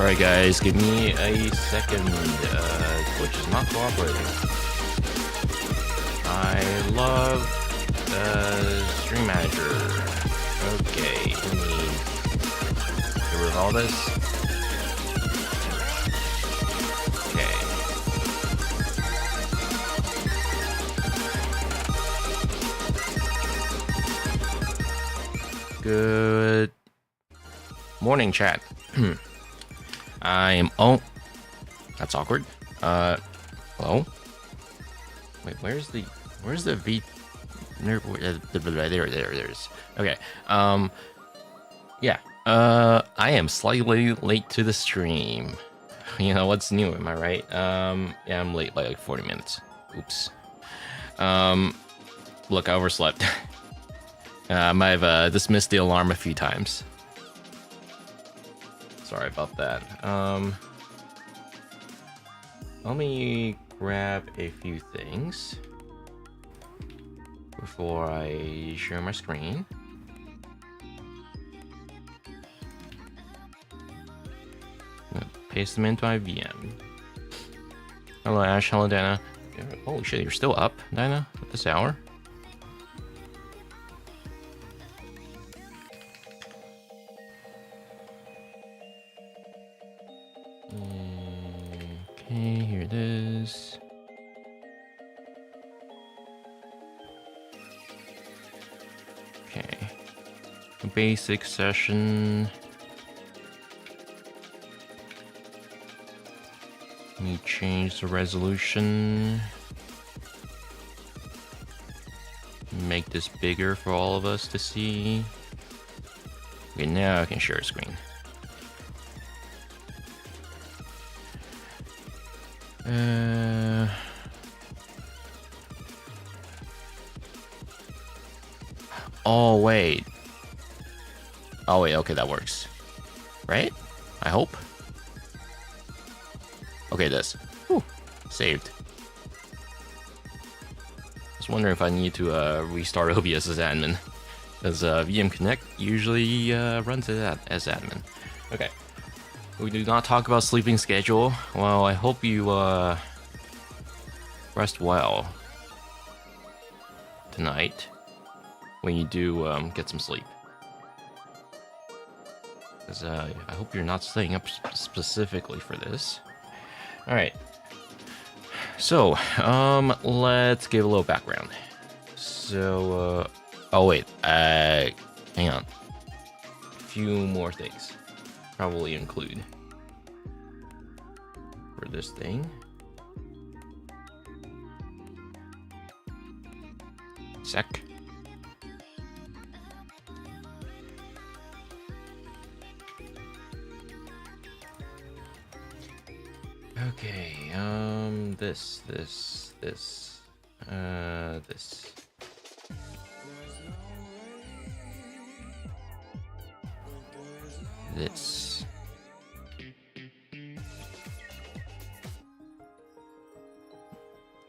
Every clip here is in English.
Alright guys, give me a second. Twitch is not cooperating. I love Stream Manager. Okay, let me get rid of all this. Okay. Good morning, chat. I am. Oh, that's awkward. Hello. Wait, where's the V? There it is. Okay. Yeah. I am slightly late to the stream. You know what's new? Am I right? Yeah, I'm late by like 40 minutes. Oops. Look, I overslept. I might have dismissed the alarm a few times. Sorry about that. Let me grab a few things before I share my screen. Paste them into my VM. Hello Ash, hello Dana. Holy shit, you're still up, Dana, at this hour? Okay, here it is. Okay. Basic session. Let me change the resolution. Make this bigger for all of us to see. Okay, now I can share a screen. Oh wait. Oh wait, okay, that works. Right? I hope. Okay, this. Whew. Saved. I was wondering if I need to restart OBS as admin. Because VM Connect usually runs it as admin. Okay. We do not talk about sleeping schedule. Well, I hope you rest well tonight when you do get some sleep. Because I hope you're not staying up specifically for this. All right. So, let's give a little background. So, oh wait, hang on. A few more things. Probably include for this thing. Sec. Okay, this. This.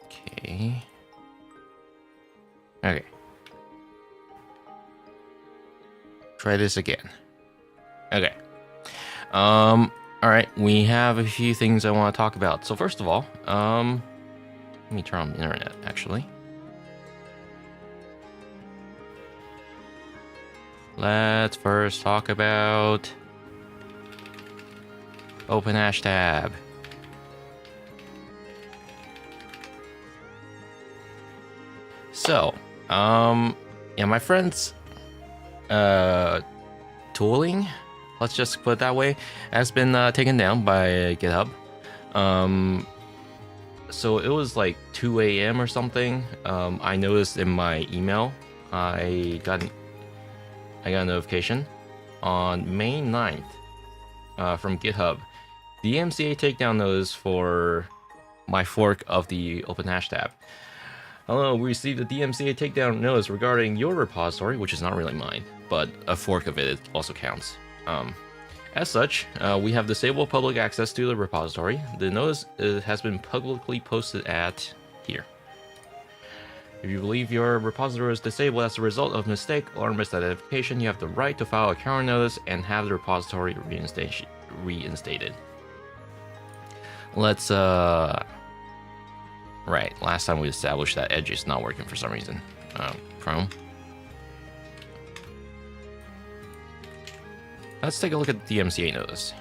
Okay. Okay. Try this again. Okay. All right, we have a few things I want to talk about. So first of all, let me turn on the internet, actually. Let's first talk about OpenHashTab. So, yeah, my friend's tooling, let's just put it that way, has been taken down by GitHub. So it was like 2 a.m. or something. I noticed in my email, I got a notification on May 9th from GitHub. DMCA takedown notice for my fork of the OpenHashTab. Hello, we received a DMCA takedown notice regarding your repository, which is not really mine, but a fork of it also counts. As such, we have disabled public access to the repository. The notice has been publicly posted at here. If you believe your repository is disabled as a result of mistake or misidentification, you have the right to file a counter notice and have the repository reinstated. let's right, last time we established that Edge is not working for some reason. Chrome. Let's take a look at the DMCA notice.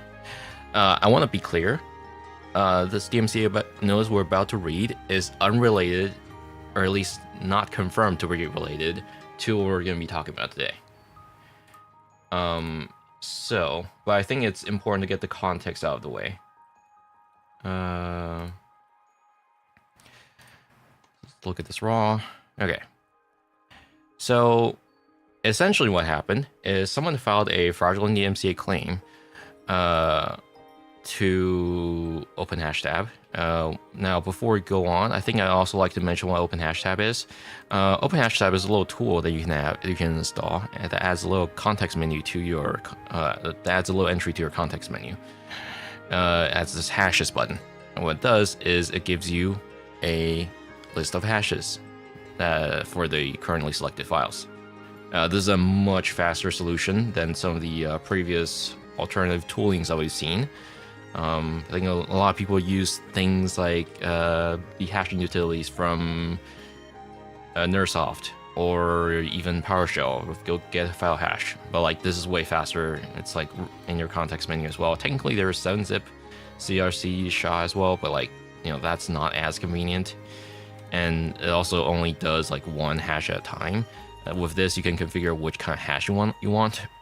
I want to be clear. This DMCA notice we're about to read is unrelated, or at least not confirmed to be related to what we're going to be talking about today. But I think it's important to get the context out of the way. Let's look at this raw. Okay. So essentially what happened is someone filed a fraudulent DMCA claim to OpenHashTab. Now, before we go on, I think I'd also like to mention what OpenHashTab is. OpenHashTab is a little tool that you can install, and that adds a little context menu to your that adds a little entry to your context menu. Adds this hashes button, and what it does is it gives you a list of hashes for the currently selected files. This is a much faster solution than some of the previous alternative toolings that we've seen. I think a lot of people use things like the hashing utilities from Nersoft or even PowerShell with go get file hash, but like this is way faster. It's like in your context menu as well. Technically there's 7-zip CRC SHA as well, but like, you know, that's not as convenient, and it also only does like one hash at a time. With this you can configure which kind of hash you want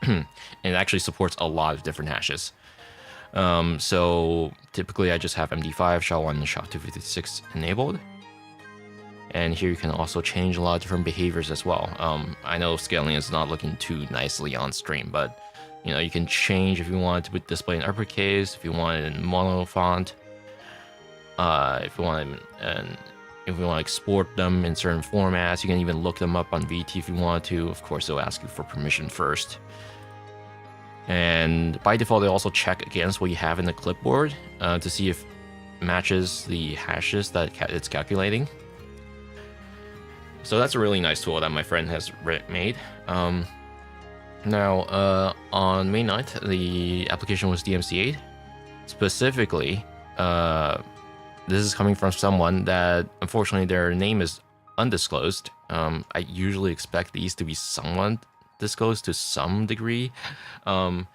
and it actually supports a lot of different hashes. So typically I just have MD5, SHA-1, and SHA-256 enabled. And here you can also change a lot of different behaviors as well. I know scaling is not looking too nicely on stream, but you know, you can change if you want it to display in uppercase, if you want it in mono font, if you want to export them in certain formats. You can even look them up on VT if you want to. Of course, they'll ask you for permission first. And by default, they also check against what you have in the clipboard to see if it matches the hashes that it's calculating. So that's a really nice tool that my friend has made. Now, on May 9th, the application was DMCA'd. Specifically, this is coming from someone that, unfortunately, their name is undisclosed. I usually expect these to be somewhat disclosed to some degree. The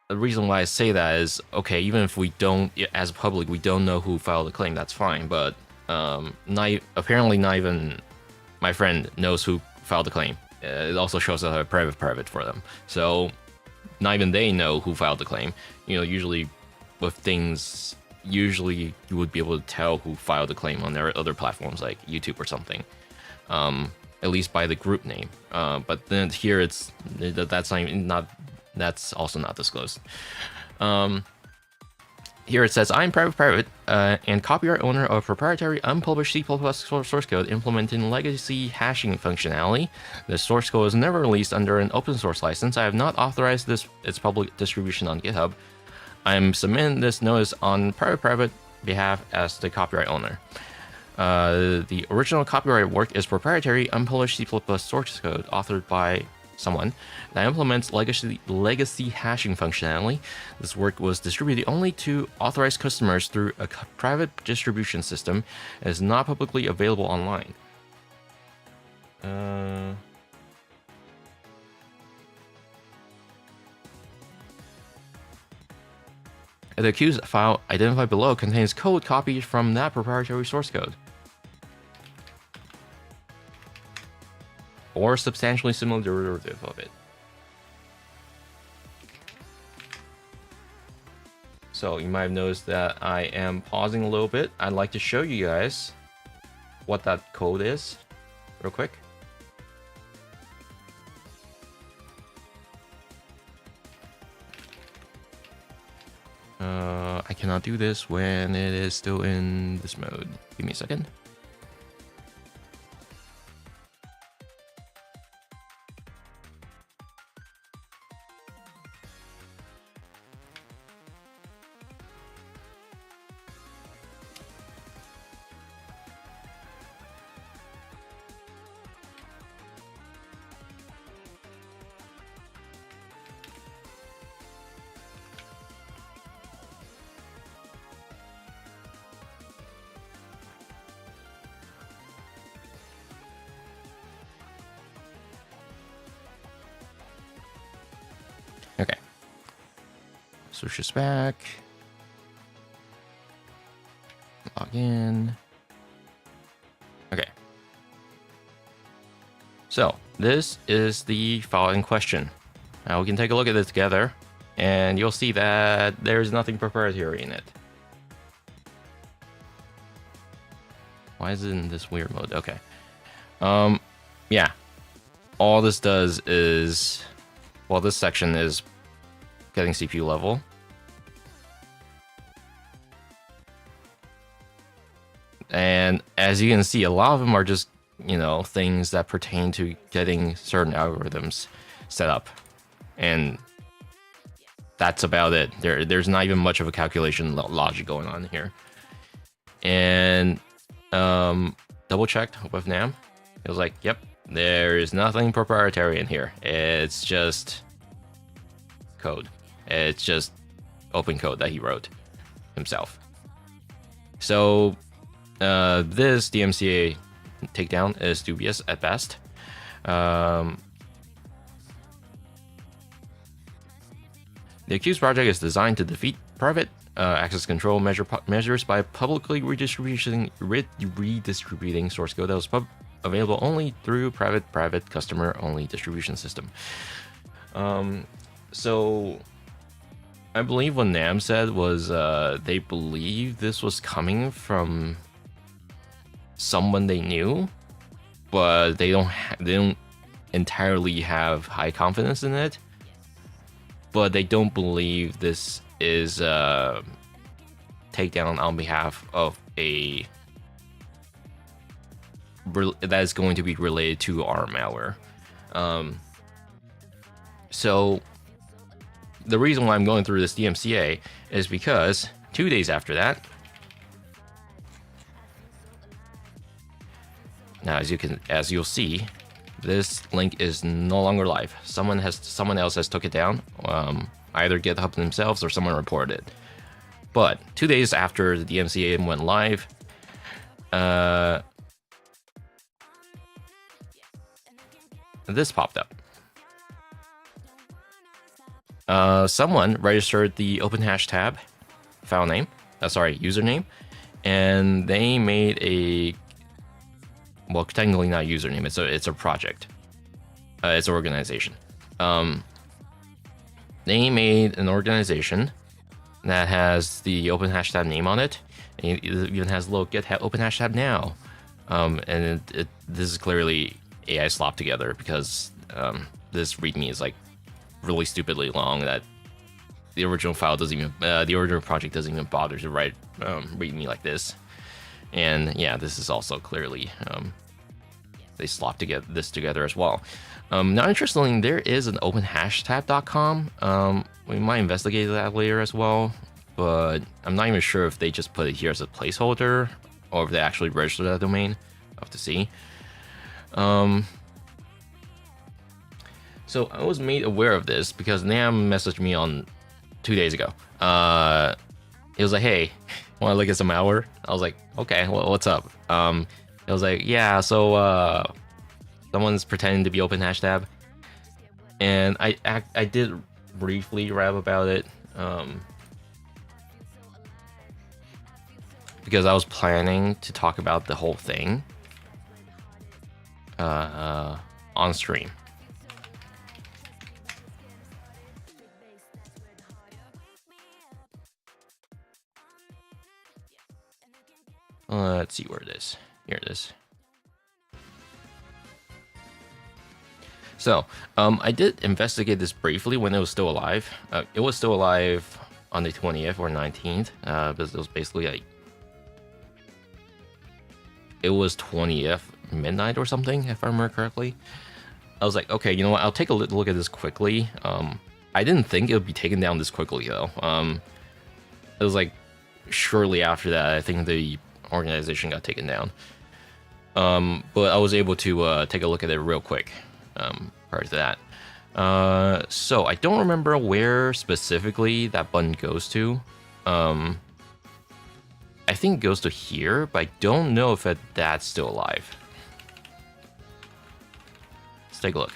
reason why I say that is, okay, even if we don't, as public, we don't know who filed the claim, that's fine, but apparently not even my friend knows who filed the claim. It also shows a private for them, so not even they know who filed the claim. You know, usually with things, usually you would be able to tell who filed the claim on their other platforms like YouTube or something, at least by the group name. But then here that's also not disclosed. Here it says, I'm private and copyright owner of proprietary unpublished C++ source code implementing legacy hashing functionality. This source code is never released under an open source license. I have not authorized its public distribution on GitHub. I'm submitting this notice on private behalf as the copyright owner. The original copyright work is proprietary unpublished C++ source code authored by someone that implements legacy hashing functionality. This work was distributed only to authorized customers through a private distribution system and is not publicly available online. The accused file identified below contains code copied from that proprietary source code, or substantially similar derivative of it. So you might have noticed that I am pausing a little bit. I'd like to show you guys what that code is real quick. I cannot do this when it is still in this mode. Give me a second. Switch this back. Log in. Okay. So this is the file in question. Now we can take a look at it together, and you'll see that there's nothing proprietary in it. Why is it in this weird mode? Okay. Yeah. All this does is, well, this section is getting CPU level. And as you can see, a lot of them are just, you know, things that pertain to getting certain algorithms set up. And that's about it. There's not even much of a calculation logic going on here. And double checked with NAM. It was like, yep, there is nothing proprietary in here. It's just code. It's just open code that he wrote himself. So this DMCA takedown is dubious at best. The accused project is designed to defeat private access control measures by publicly redistributing source code that was available only through private customer only distribution system. So I believe what NAM said was they believe this was coming from someone they knew, but they don't entirely have high confidence in it. But they don't believe this is takedown on behalf of a that is going to be related to our malware. So the reason why I'm going through this DMCA is because 2 days after that, now as you'll see, this link is no longer live. Someone else has took it down. Either GitHub themselves or someone reported it. But 2 days after the DMCA went live, this popped up. Someone registered the OpenHashTab file name, username, and they made a, well, technically not a username. It's a project. It's an organization. They made an organization that has the OpenHashTab name on it, and it even has a little get OpenHashTab now. And this is clearly AI slopped together because this README is like really stupidly long that the original file doesn't even the original project doesn't even bother to write README like this. And yeah, this is also clearly they slopped this together as well. Now, interestingly, there is an OpenHashTab.com. We might investigate that later as well, but I'm not even sure if they just put it here as a placeholder or if they actually registered that domain. I'll have to see. So I was made aware of this because NAM messaged me on 2 days ago. It was like, hey, want to look at some malware? I was like, okay, well, what's up? It was like, yeah, so someone's pretending to be OpenHashTab, and I did briefly rap about it because I was planning to talk about the whole thing on stream. Let's see where it is. Here it is. So, I did investigate this briefly when it was still alive. It was still alive on the 20th or 19th, because it was basically like, it was 20th midnight or something, if I remember correctly. I was like, okay, you know what? I'll take a look at this quickly. I didn't think it would be taken down this quickly, though. It was like shortly after that, I think the organization got taken down. But I was able to take a look at it real quick prior to that. So I don't remember where specifically that button goes to. I think it goes to here, but I don't know if that's still alive. Let's take a look.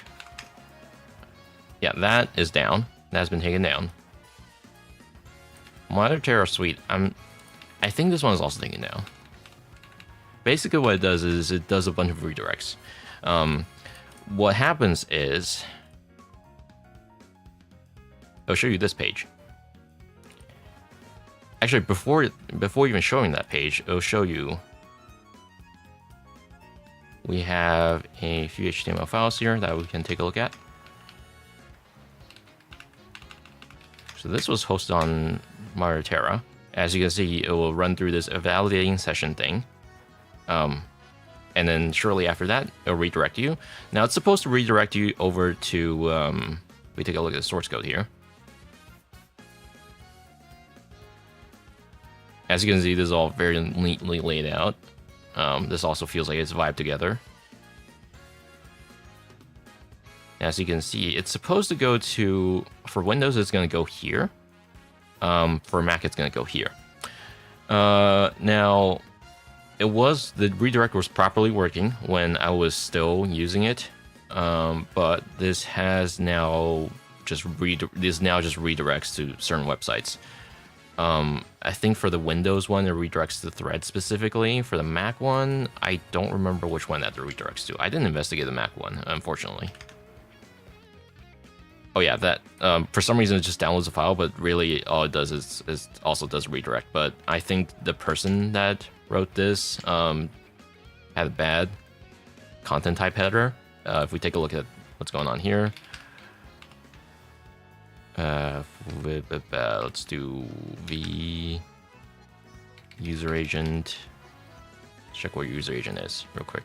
Yeah, that is down. That's been taken down. Monitor Suite. I think this one is also taken down. Basically, what it does is it does a bunch of redirects. What happens is it'll show you this page. Actually, before even showing that page, it'll show you we have a few HTML files here that we can take a look at. So this was hosted on Monitor. As you can see, it will run through this validating session thing. And then shortly after that, it'll redirect you. Now it's supposed to redirect you over to, we take a look at the source code here. As you can see, this is all very neatly laid out. This also feels like it's vibed together. As you can see, it's supposed to go to, for Windows, it's going to go here. For Mac, it's going to go here. Now, the redirect was properly working when I was still using it, but this has now just redirects to certain websites. I think for the Windows one, it redirects to thread specifically. For the Mac one, I don't remember which one that redirects to. I didn't investigate the Mac one, unfortunately. Oh yeah, that for some reason it just downloads a file, but really all it does is also does redirect. But I think the person that wrote this had a bad content type header. If we take a look at what's going on here, let's do v user agent. Let's check what user agent is real quick.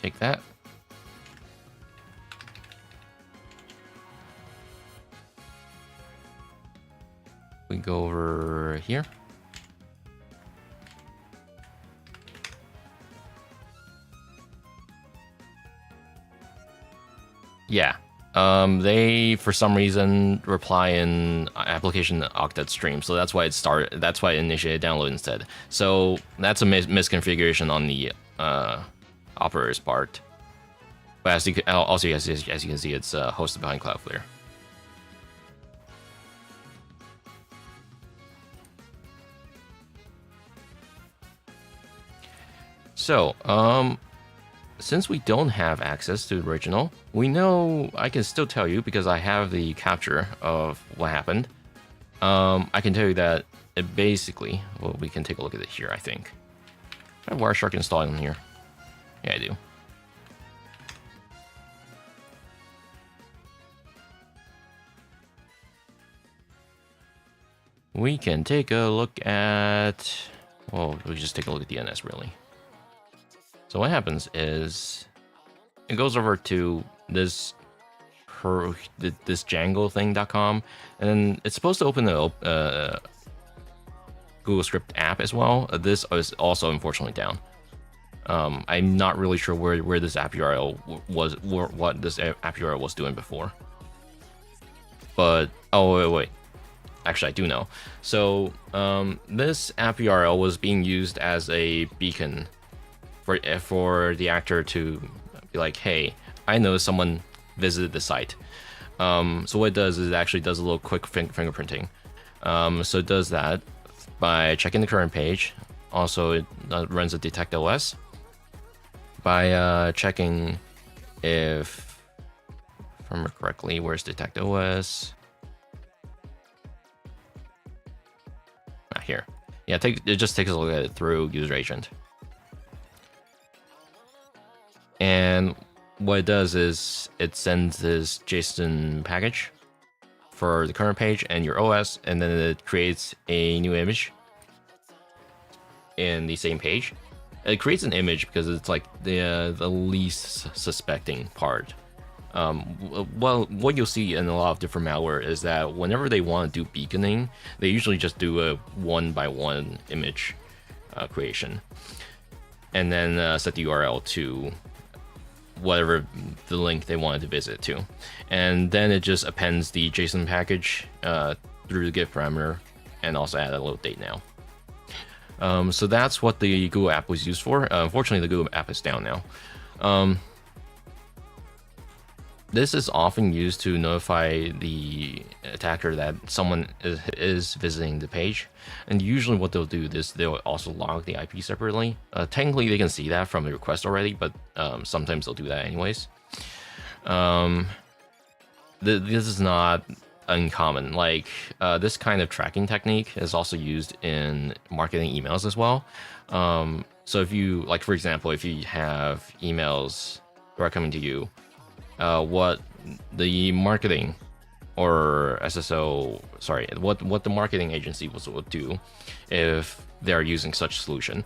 Take that. We go over here. Yeah. They for some reason reply in application octet stream, so that's why it started. That's why it initiated download instead. So that's a misconfiguration on the operator's part. But as you can see, it's hosted behind Cloudflare. So, since we don't have access to the original, we know, I can still tell you because I have the capture of what happened. I can tell you that it basically, well, we can take a look at it here, I think. I have Wireshark installed in here. Yeah, I do. We can take a look at, well, we just take a look at DNS really. So what happens is it goes over to this Django-thing.com, and then it's supposed to open the Google Script app as well. This is also unfortunately down. I'm not really sure where this app URL was, what this app URL was doing before. But oh wait. Actually, I do know. So this app URL was being used as a beacon for the actor to be like, hey, I know someone visited the site. So what it does is it actually does a little quick fingerprinting. So it does that by checking the current page. Also, it runs a detect OS by checking if I remember correctly, where's detect OS? Here. Yeah, it just takes a look at it through user agent. And what it does is it sends this JSON package for the current page and your OS, and then it creates a new image in the same page. It creates an image because it's like the least suspecting part. Well, what you'll see in a lot of different malware is that whenever they want to do beaconing, they usually just do a one-by-one image creation, and then set the URL to whatever the link they wanted to visit to, and then it just appends the JSON package through the get parameter and also add a load date now. So that's what the Google app was used for. Unfortunately, the Google app is down now. This is often used to notify the attacker that someone is visiting the page. And usually what they'll do is they'll also log the IP separately. Technically, they can see that from the request already, but sometimes they'll do that anyways. This is not uncommon. Like this kind of tracking technique is also used in marketing emails as well. So if you, like for example, if you have emails that are coming to you, what the marketing or SSO, sorry, what the marketing agency would do if they're using such solution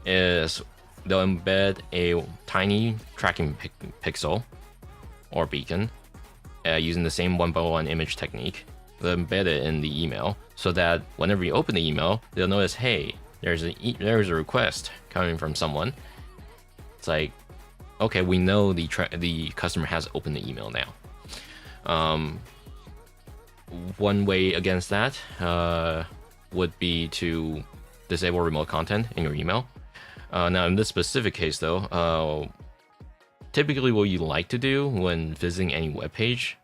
is they'll embed a tiny tracking pixel or beacon using the same 1-by-1 image technique. They'll embed it in the email so that whenever you open the email, they'll notice, hey, there's a request coming from someone. It's like, okay, we know the customer has opened the email now. One way against that would be to disable remote content in your email. Now, in this specific case, though, typically what you like to do when visiting any web page,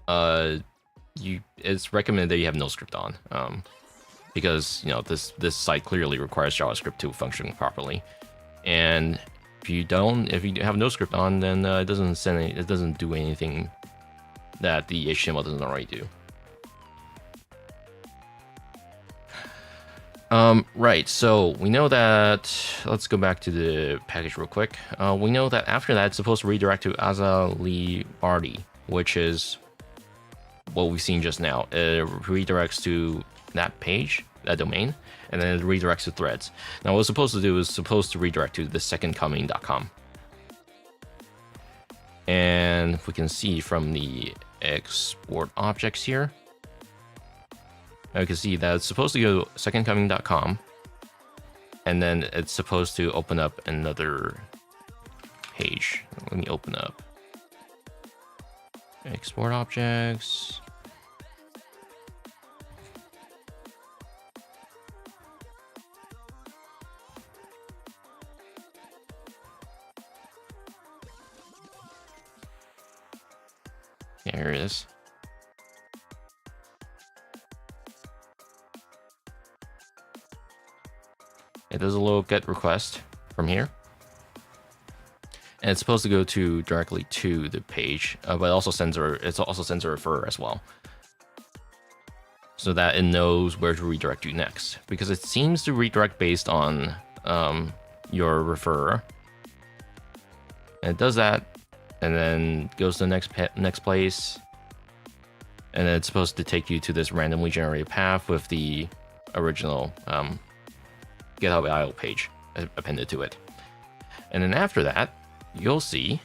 it's recommended that you have no script on, because this site clearly requires JavaScript to function properly, and if you have no script on, then it doesn't do anything that the HTML doesn't already do. Right, so we know that, let's go back to the package real quick. We know that after that, it's supposed to redirect to Azalibardi, which is what we've seen just now. It redirects to that page, that domain, and then it redirects to threads. Now what it's supposed to do is supposed to redirect to thesecondcoming.com. And we can see from the export objects here, you can see that it's supposed to go secondcoming.com, and then it's supposed to open up another page. Let me open up export objects. Yeah, here it is. It does a little get request from here, and it's supposed to go directly to the page, but it also sends a referrer as well, so that it knows where to redirect you next, because it seems to redirect based on your referrer. And it does that, and then goes to the next place, and then it's supposed to take you to this randomly generated path with the original GitHub IO page appended to it. And then after that, you'll see,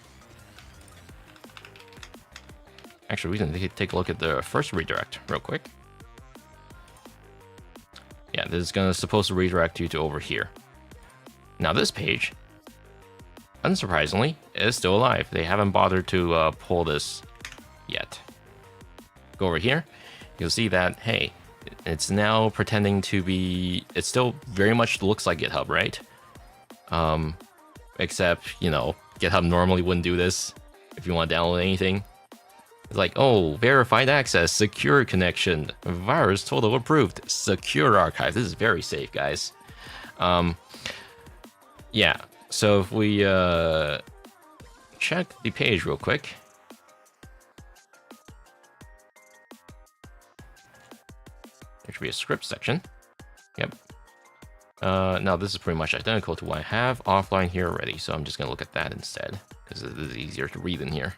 actually we can take a look at the first redirect real quick. Yeah, this is supposed to redirect you to over here. Now this page, unsurprisingly, is still alive. They haven't bothered to pull this yet. Go over here, you'll see that, hey, it's now pretending to be, it still very much looks like GitHub, right? Except, GitHub normally wouldn't do this if you want to download anything. It's like, oh, verified access, secure connection, virus total approved, secure archive. This is very safe, guys. Yeah, so if we check the page real quick. There should be a script section. Yep. Now this is pretty much identical to what I have offline here already, so I'm just going to look at that instead, because it is easier to read in here.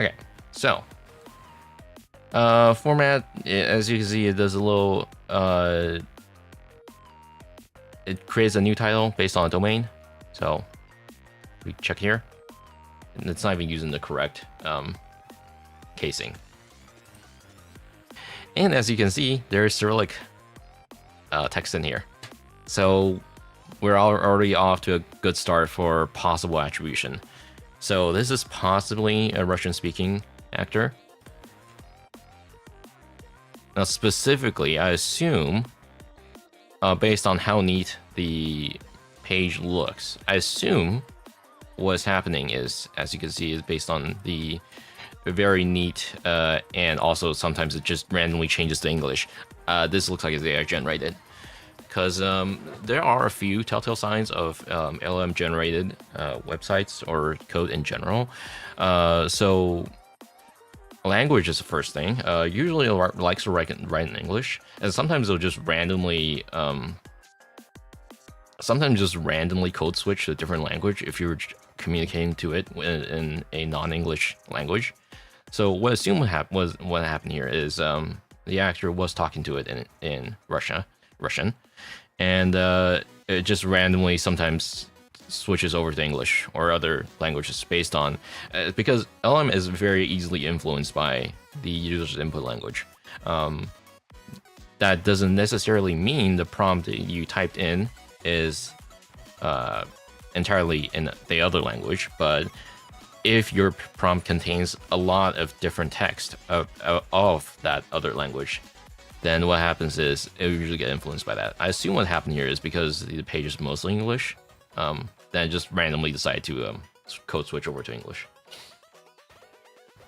Okay, so format, as you can see, it does a little it creates a new title based on a domain. So we check here, and it's not even using the correct casing. And as you can see, there's Cyrillic text in here. So we're already off to a good start for possible attribution. So this is possibly a Russian-speaking actor. Now, specifically, I assume, based on how neat the page looks, I assume what's happening is, as you can see, is based on the very neat, and also sometimes it just randomly changes to English. This looks like it's AI generated. Because there are a few telltale signs of LLM-generated websites or code in general. So language is the first thing. Usually it likes to write in English, and sometimes it'll just randomly, code switch to a different language if you're communicating to it in a non-English language. So what I assume what happened here is the actor was talking to it in Russian, and it just randomly sometimes switches over to English or other languages based on because LM is very easily influenced by the user's input language. That doesn't necessarily mean the prompt that you typed in is entirely in the other language, but if your prompt contains a lot of different text of that other language, then what happens is it will usually get influenced by that. I assume what happened here is because the page is mostly English, then just randomly decide to code switch over to English.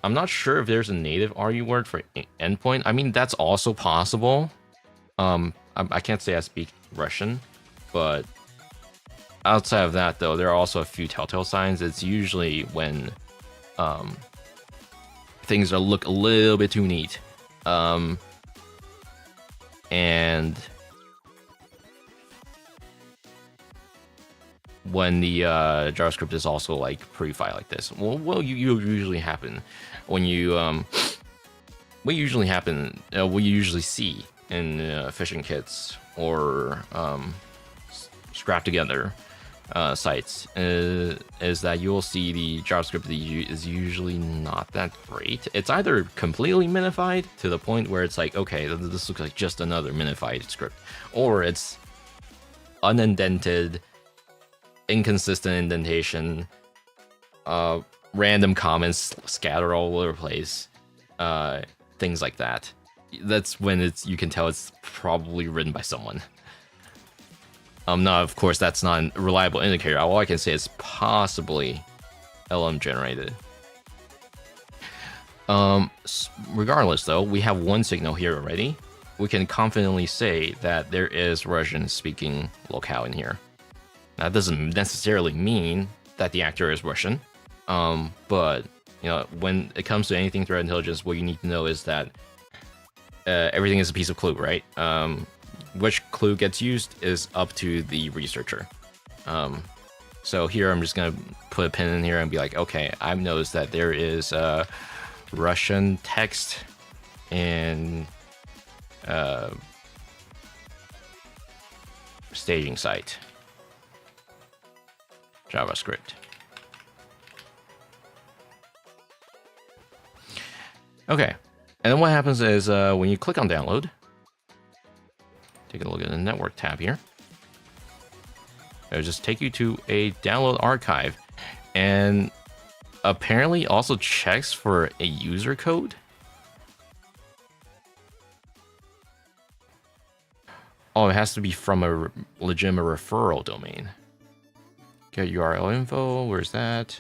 I'm not sure if there's a native RU word for endpoint. I mean, that's also possible. I can't say I speak Russian, but outside of that, though, there are also a few telltale signs. It's usually when things look a little bit too neat. And when the JavaScript is also like pre-fi like this. Well, you usually happen when you what usually see in phishing kits or scrap together sites is that you'll see the JavaScript is usually not that great. It's either completely minified to the point where it's like, okay, this looks like just another minified script, or it's unindented, inconsistent indentation, random comments scattered all over the place, things like that. That's when you can tell it's probably written by someone. Now, of course, that's not a reliable indicator. All I can say is possibly LM generated. Regardless, though, we have one signal here already. We can confidently say that there is Russian-speaking locale in here. That doesn't necessarily mean that the actor is Russian, but you know, when it comes to anything threat intelligence, what you need to know is that everything is a piece of clue, right? Which clue gets used is up to the researcher. So here I'm just gonna put a pin in here and be like, okay, I've noticed that there is Russian text in staging site JavaScript. Okay, and then what happens is when you click on download, take a look at the network tab here. It'll just take you to a download archive, and apparently also checks for a user code. Oh, it has to be from a legitimate referral domain. Get URL info, where's that?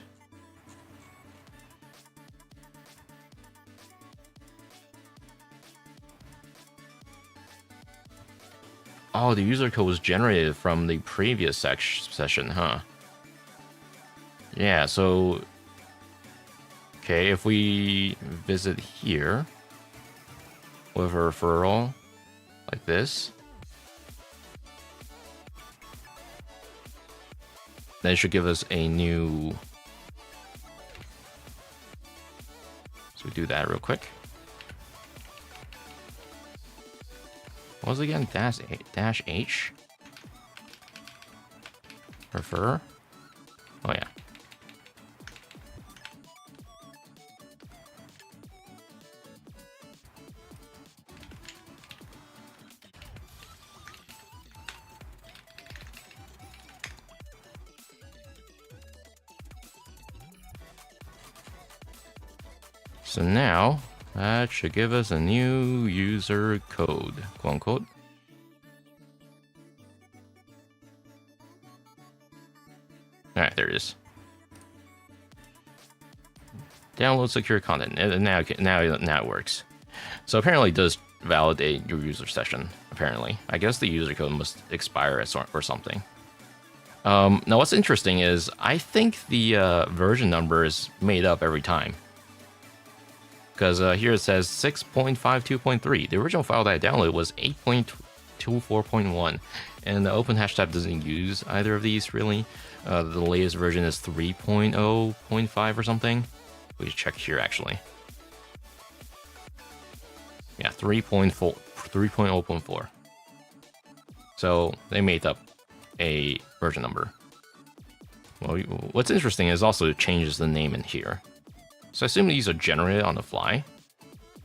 Oh, the user code was generated from the previous session, huh? Yeah, so... Okay, if we visit here with a referral like this, then it should give us a new... So we do that real quick. What was it again? Dash H? Refer? Oh yeah. So now that should give us a new user code, quote unquote. All right, there it is. Download secure content. Now it works. So apparently it does validate your user session. Apparently, I guess the user code must expire or something. Now what's interesting is I think the version number is made up every time. Because here it says 6.52.3. The original file that I downloaded was 8.24.1, and the OpenHashTab doesn't use either of these really. The latest version is 3.0.5 or something. We should check here actually. Yeah, 3.0.4. So they made up a version number. Well, what's interesting is also it changes the name in here. So I assume these are generated on the fly,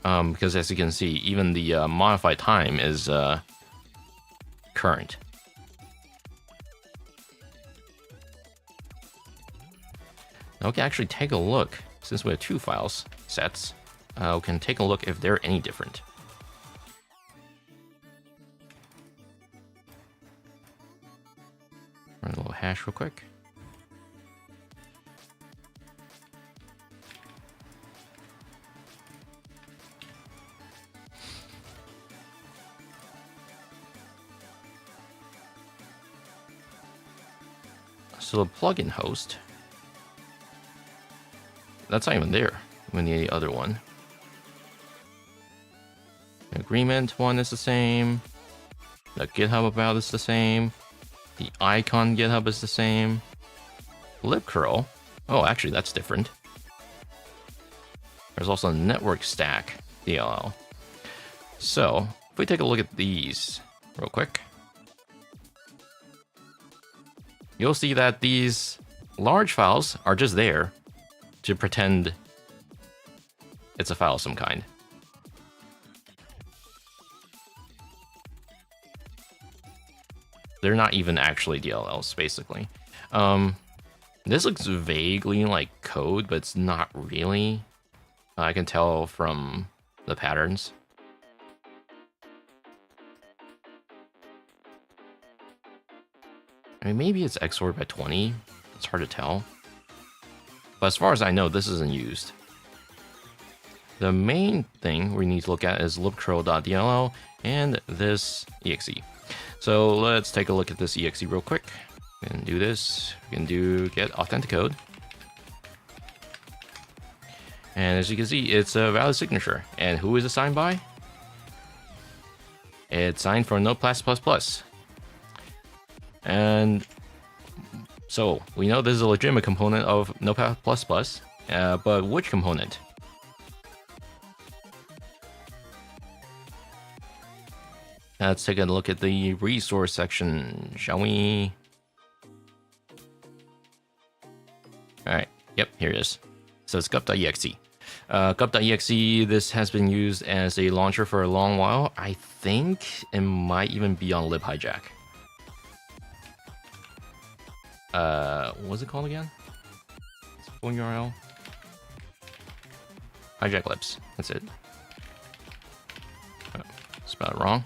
because as you can see, even the modified time is current. Now we can actually take a look, since we have two file sets, we can take a look if they're any different. Run a little hash real quick. So the plugin host, that's not even there when the other one. The agreement one is the same. The GitHub about is the same. The icon GitHub is the same. libcurl, oh, actually that's different. There's also a network stack DLL. So if we take a look at these real quick, you'll see that these large files are just there to pretend it's a file of some kind. They're not even actually DLLs, basically. This looks vaguely like code, but it's not really. I can tell from the patterns. I mean, maybe it's XORed by 20. It's hard to tell. But as far as I know, this isn't used. The main thing we need to look at is libcurl.dll and this exe. So let's take a look at this exe real quick. We can do this. We can do get authenticode. And as you can see, it's a valid signature. And who is it signed by? It's signed for Notepad++. And so we know this is a legitimate component of Notepad++, but which component? Let's take a look at the resource section, shall we? All right, yep, here it is. So it's gup.exe. Gup.exe, this has been used as a launcher for a long while. I think it might even be on libhijack. What's it called again? It's a full URL. Hijack libs. That's it. Oh, spelled it wrong.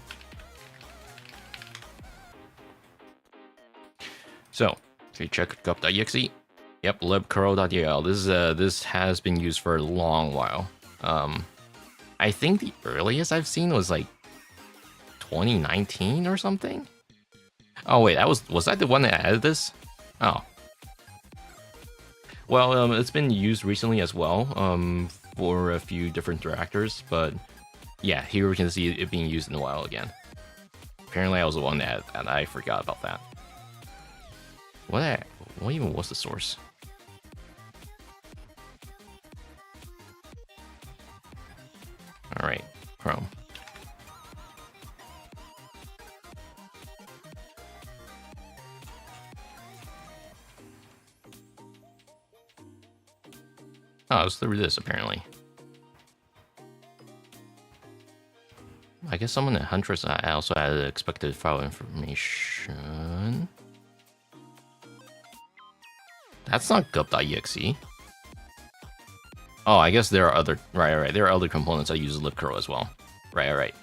So if you check gup.exe, yep, libcurl.dll. This has been used for a long while. I think the earliest I've seen was like 2019 or something. Oh wait, was that the one that added this? Oh. Well, it's been used recently as well, for a few different directors, but yeah, here we can see it being used in a while again. Apparently I was the one that I forgot about that. What even was the source? All right, Chrome. Oh, it was through this, apparently. I guess someone at Huntress also added expected file information. That's not gup.exe. Oh, I guess there are other right. There are other components that use libcurl as well. Right.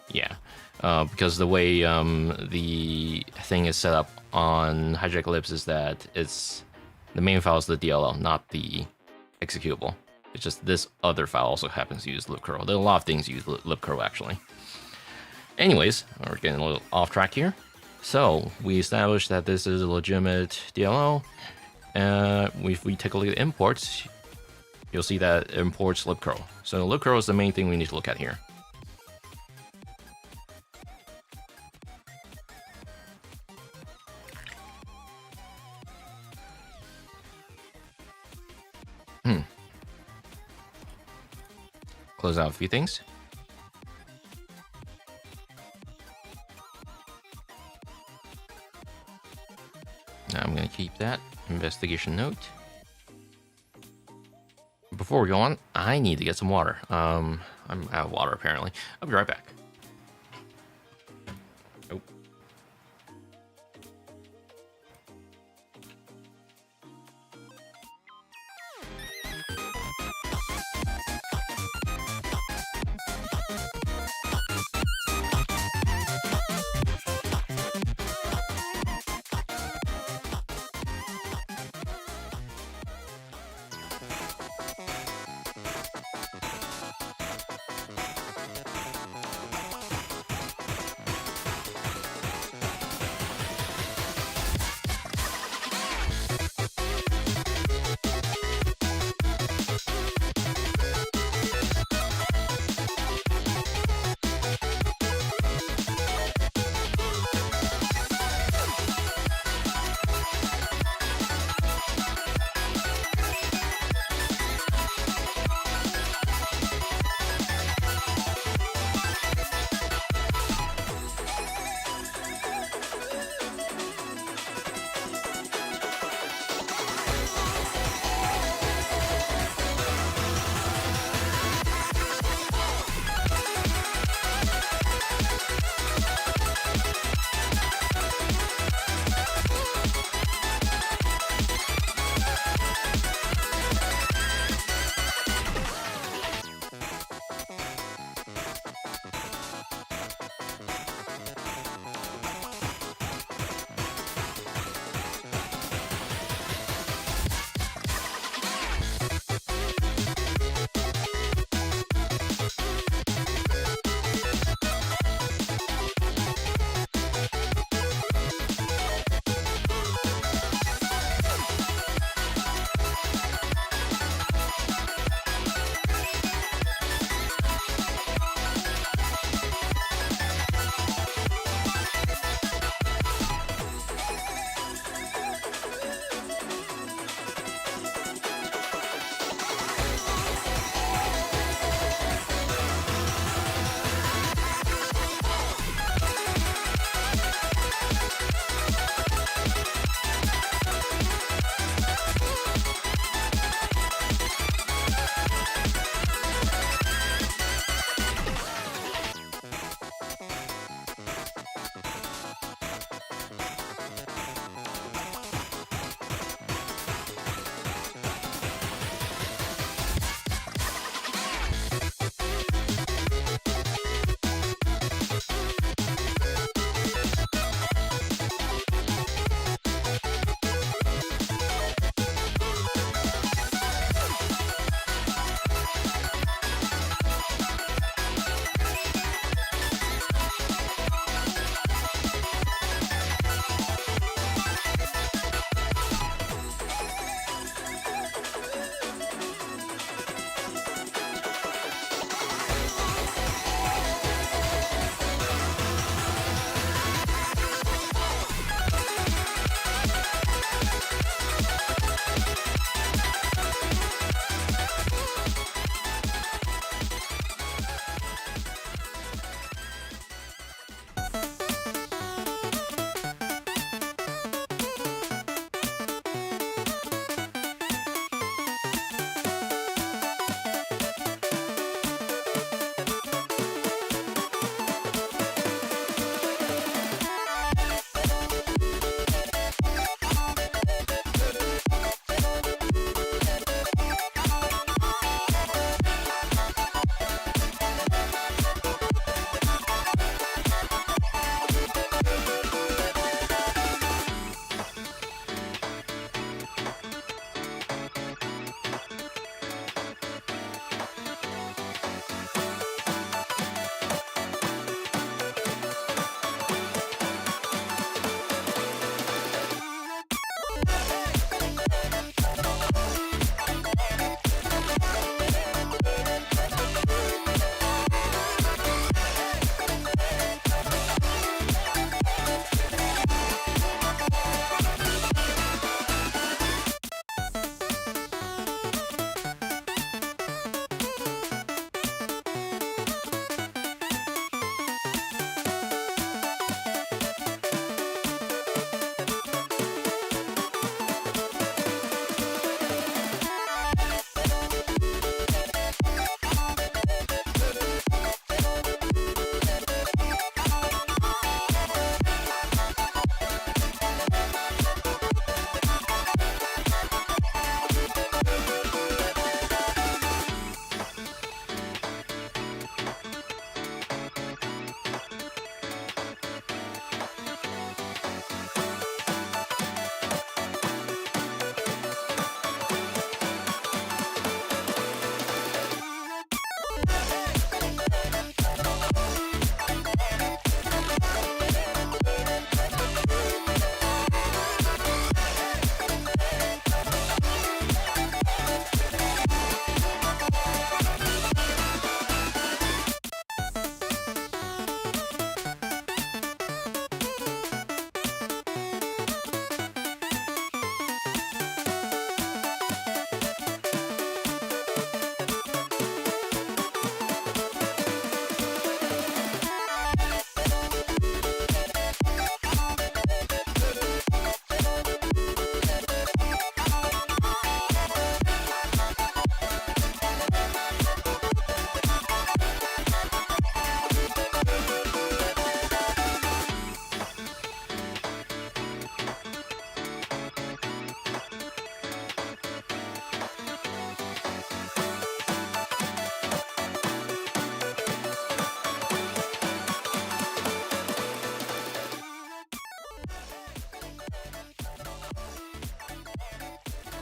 Yeah, because the way the thing is set up on hijack libs is that it's the main file is the DLL, not the executable. It's just this other file also happens to use libcurl. There are a lot of things use libcurl actually. Anyways, we're getting a little off track here. So we established that this is a legitimate DLL. If we take a look at imports, you'll see that it imports libcurl. So libcurl is the main thing we need to look at here. Close out a few things. Now I'm going to keep that investigation note. Before we go on, I need to get some water. I'm out of water apparently. I'll be right back. Oh.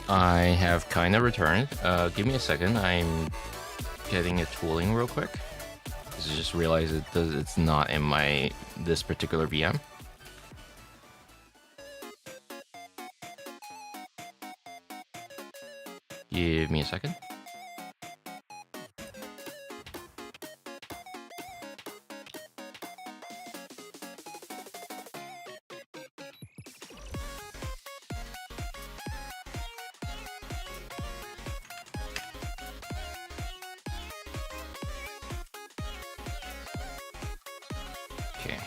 I have kind of returned. Give me a second. I'm getting a tooling real quick. I just realized it's not in this particular VM. Give me a second. Okay.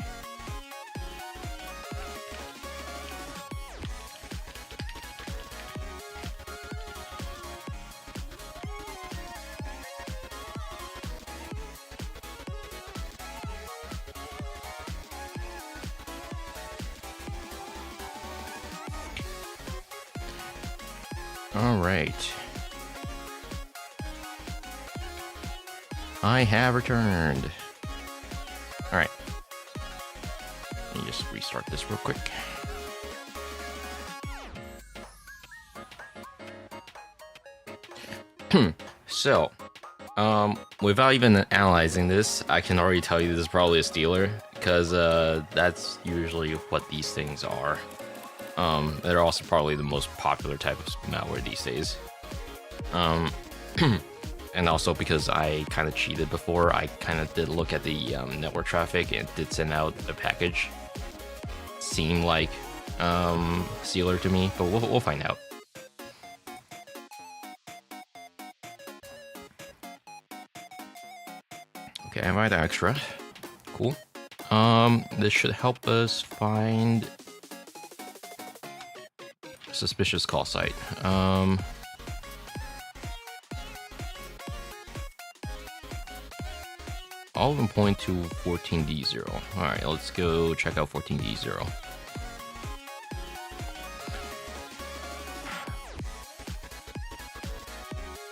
All right. I have returned. All right. Let me just restart this real quick. So, without even analyzing this, I can already tell you this is probably a stealer, because that's usually what these things are. They're also probably the most popular type of malware these days. And also because I kind of cheated before, I kind of did look at the network traffic and did send out a package. Seemed like sealer to me, but we'll find out. Okay, I might extra. Cool. This should help us find suspicious call site. All of them point to 14D0. All right, let's go check out 14D0.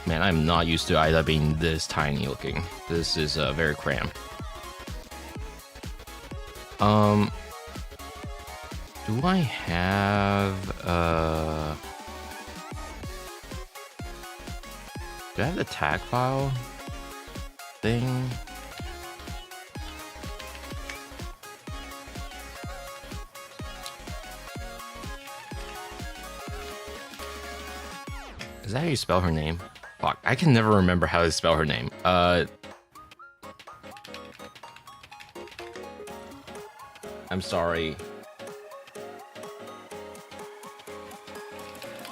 Man, I'm not used to IDA being this tiny looking. This is very cramped. Do I have do I have the tag file thing? Is that how you spell her name? Fuck, I can never remember how to spell her name. I'm sorry.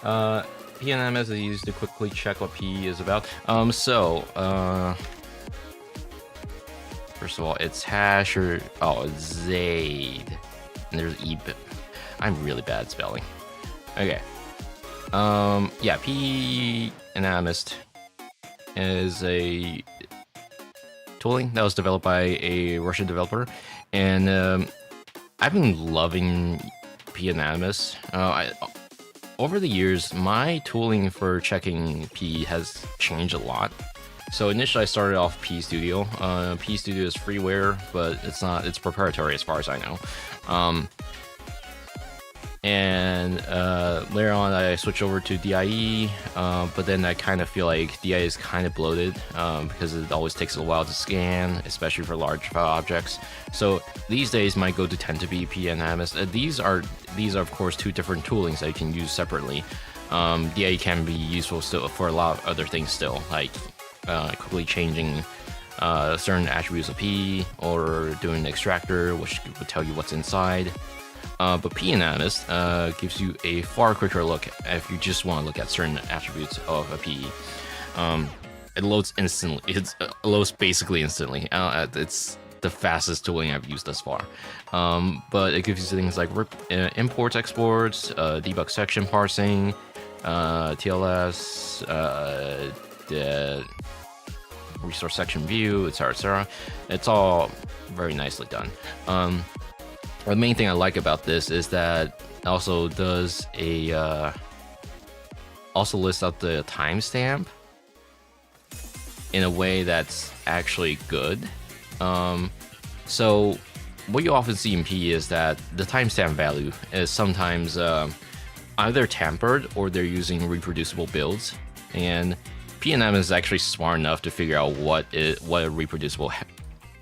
PNMS is used to quickly check what P is about. First of all, it's hash or Zaid, and there's E. I'm really bad at spelling. Okay. Yeah, P Anonymous is a tooling that was developed by a Russian developer, and I've been loving P Anonymous. Over the years, my tooling for checking P has changed a lot. So initially I started off P Studio. P Studio is freeware, but it's proprietary as far as I know. Later on I switched over to DIE, but then I kind of feel like DIE is kind of bloated because it always takes a while to scan, especially for large file objects. So these days my go-to tend to be P and MS. These are of course two different toolings that you can use separately. DIE can be useful still for a lot of other things still, like quickly changing certain attributes of P, or doing an extractor which would tell you what's inside. But P Anonymous gives you a far quicker look if you just want to look at certain attributes of a P. It loads instantly. It loads basically instantly. It's the fastest tooling I've used thus far. But it gives you things like imports, exports, debug section parsing, TLS, the resource section view, etc., etc. It's all very nicely done. The main thing I like about this is that it also does also lists out the timestamp in a way that's actually good. So what you often see in P is that the timestamp value is sometimes either tampered or they're using reproducible builds, and PNM is actually smart enough to figure out what a reproducible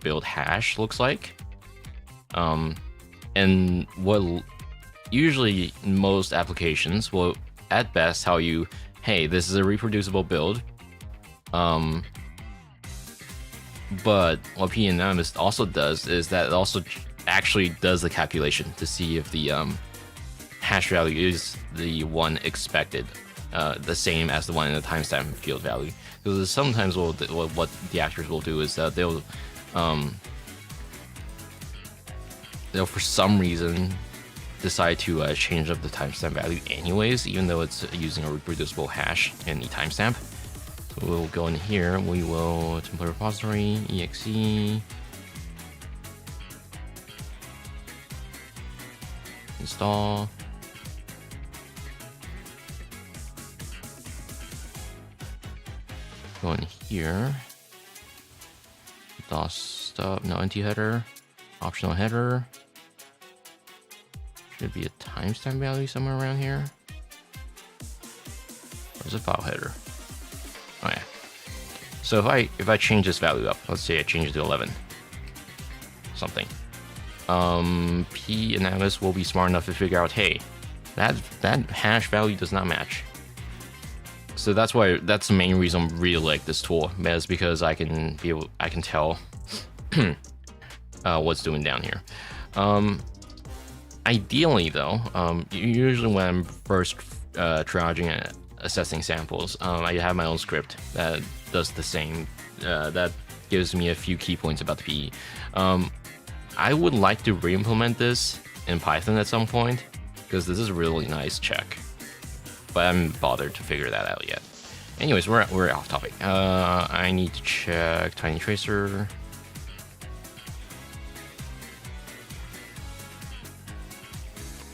build hash looks like. And what usually most applications will at best tell you, hey, this is a reproducible build. But what PNM also does is that it also actually does the calculation to see if the hash value is the one expected, the same as the one in the timestamp field value. Because sometimes what the actors will do is that they'll for some reason decide to change up the timestamp value anyways, even though it's using a reproducible hash in the timestamp. So we'll go in here, we will template repository, exe, install. Go in here, DOS stuff, no NT header, optional header. Should be a timestamp value somewhere around here. Where's the file header? Oh yeah. So if I change this value up, let's say I change it to 11 something, P and Atlas will be smart enough to figure out, hey, that hash value does not match. So that's the main reason I really like this tool, is because I can tell what's doing down here. Ideally though, usually when I'm first triaging and assessing samples, I have my own script that does the same, that gives me a few key points about the PE. I would like to re-implement this in Python at some point, because this is a really nice check, but I haven't bothered to figure that out yet. Anyways, we're off topic. I need to check tiny tracer.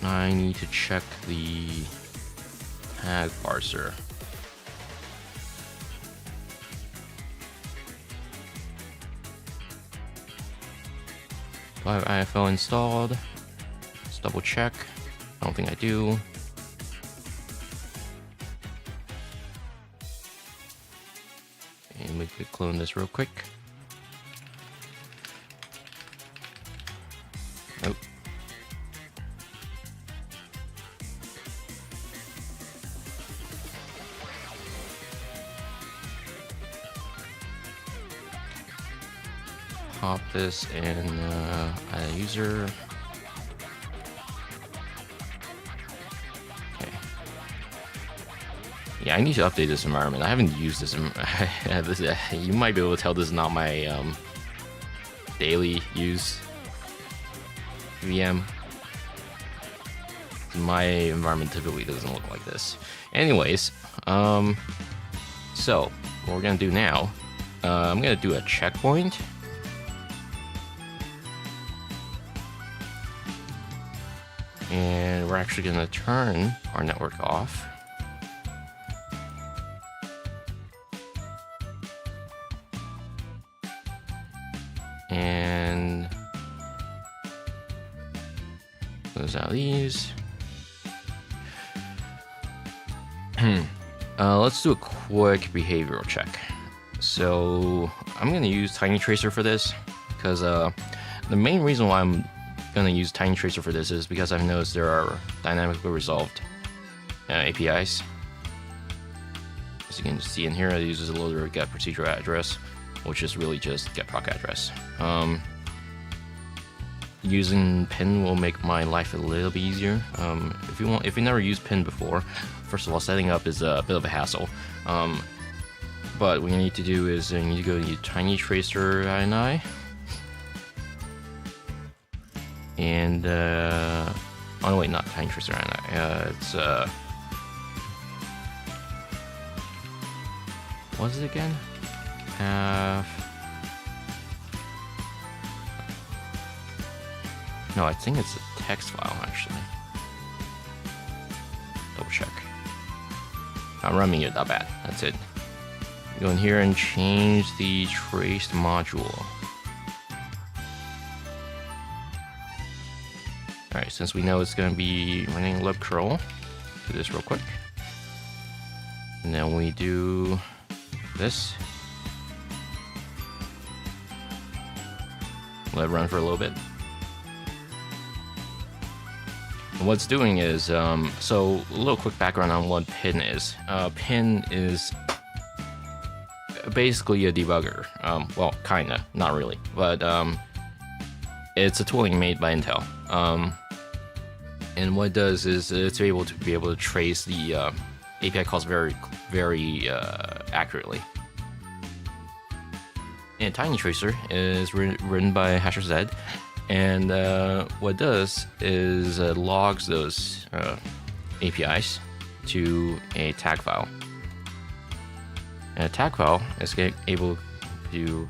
I need to check the tag parser. Do I have IFL installed? Let's double check. I don't think I do. And we could clone this real quick. Nope. Pop this in add a user. Okay. Yeah, I need to update this environment. I haven't used this. You might be able to tell this is not my daily use VM. My environment typically doesn't look like this. Anyways, so what we're gonna do now, I'm gonna do a checkpoint. And we're actually going to turn our network off. And close out these. Let's do a quick behavioral check. So I'm going to use Tiny Tracer for this, because the main reason why I'm going to use Tiny Tracer for this is because I've noticed there are dynamically resolved APIs. As you can see in here, it uses a loader get procedure address, which is really just get proc address. Using pin will make my life a little bit easier. If you never used pin before, first of all, setting up is a bit of a hassle. But what you need to do is you need to go to Tiny Tracer INI. And oh no, wait, not Tiny Tracer INI. It's what is it again? No, I think it's a text file actually. Double check. I'm running it that bad. That's it. Go in here and change the traced module. Alright, since we know it's going to be running libcurl, do this real quick. And then we do this. Let it run for a little bit. And what it's doing is, so a little quick background on what pin is. Pin is basically a debugger. Well, kinda, not really, but it's a tooling made by Intel. And what it does is it's able to trace the API calls very accurately. And Tiny Tracer is written by HasherZ, and what it does is logs those APIs to a tag file. And a tag file is able to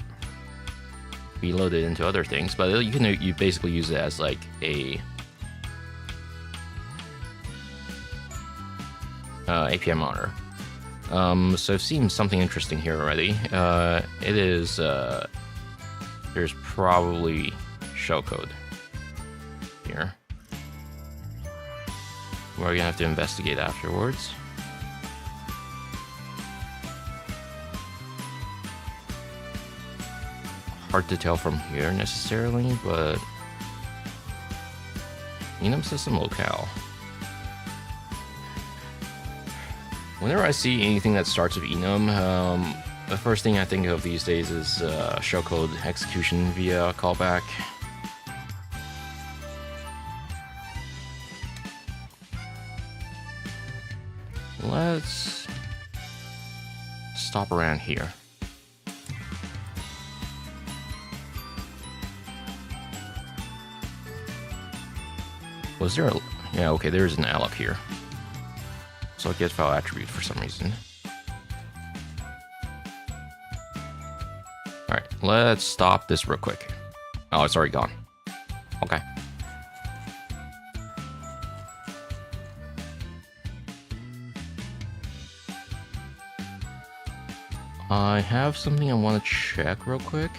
be loaded into other things, but you basically use it as like a API monitor. So I've seen something interesting here already. It is there's probably shellcode here. We're gonna have to investigate afterwards. Hard to tell from here necessarily, but enum system locale. Whenever I see anything that starts with enum, the first thing I think of these days is shellcode execution via callback. Let's stop around here. Was there a... Yeah, okay, there's an alloc here. So get file attribute for some reason. Alright, let's stop this real quick. Oh, it's already gone. Okay. I have something I want to check real quick.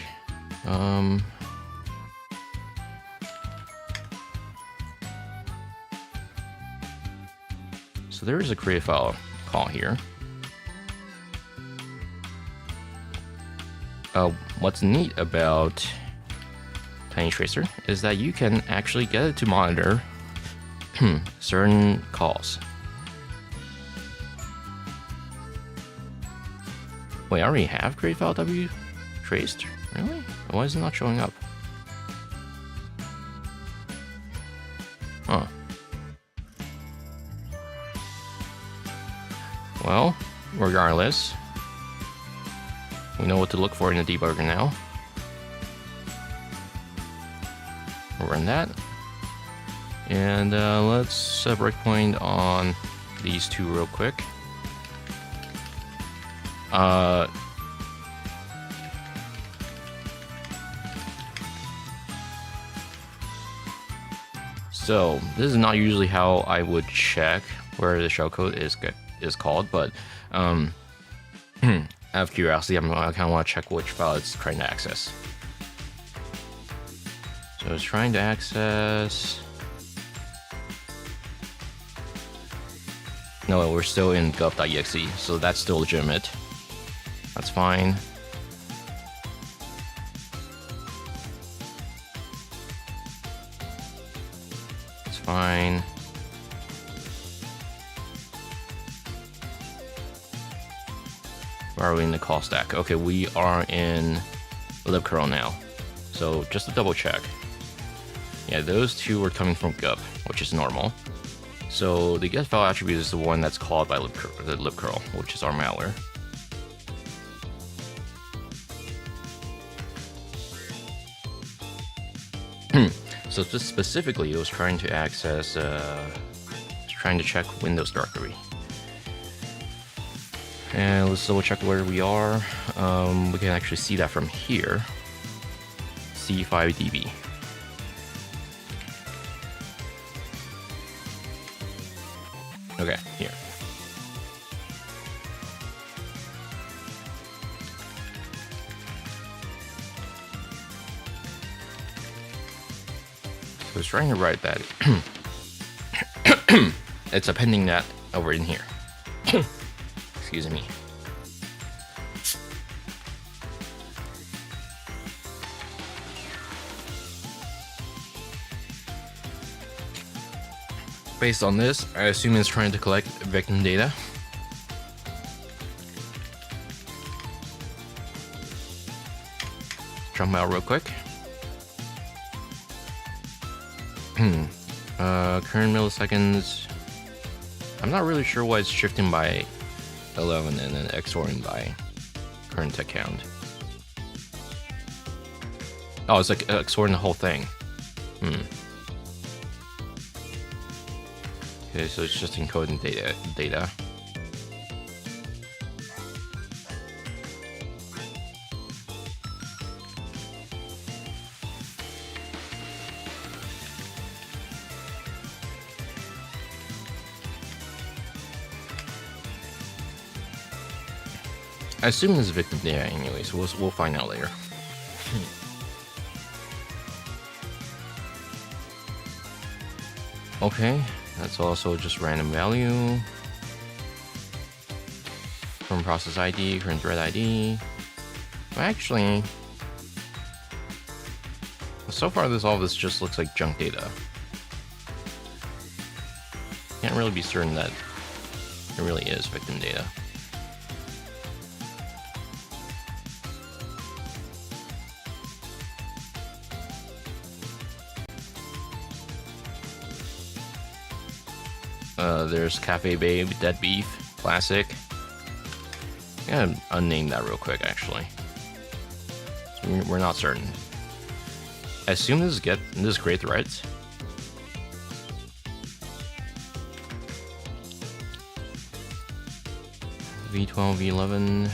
So there is a create file call here. What's neat about Tiny Tracer is that you can actually get it to monitor certain calls. Wait, I already have create file W traced? Really? Why is it not showing up? Huh. Well, regardless, we know what to look for in the debugger now. We'll run that. And let's set a breakpoint on these two real quick. So this is not usually how I would check where the shellcode is called, but out of curiosity, I kind of want to check which file it's trying to access. So it's trying to access... No, we're still in gov.exe, so that's still legitimate. That's fine. It's fine. Where are we in the call stack? Okay, we are in libcurl now. So just to double check. Yeah, those two were coming from gub, which is normal. So the get file attribute is the one that's called by libcurl, which is our malware. So specifically, it was trying to access, trying to check Windows directory. And let's double check where we are. We can actually see that from here. C5db. Okay, here. So it's trying to write that. It's appending that over in here. Excuse me. Based on this, I assume it's trying to collect victim data. Jump out real quick. Current milliseconds. I'm not really sure why it's shifting by 11 and then XORing by current tech count. Oh, it's like XORing the whole thing. Okay, so it's just encoding data. I assume this is victim data anyway, so we'll find out later. Okay, that's also just random value. Current process ID, current thread ID. Well, actually, so far all this just looks like junk data. Can't really be certain that it really is victim data. There's Cafe Babe, Dead Beef, Classic. I'm gonna unname that real quick, actually. So we're not certain. I assume this is great threads. V12, V11.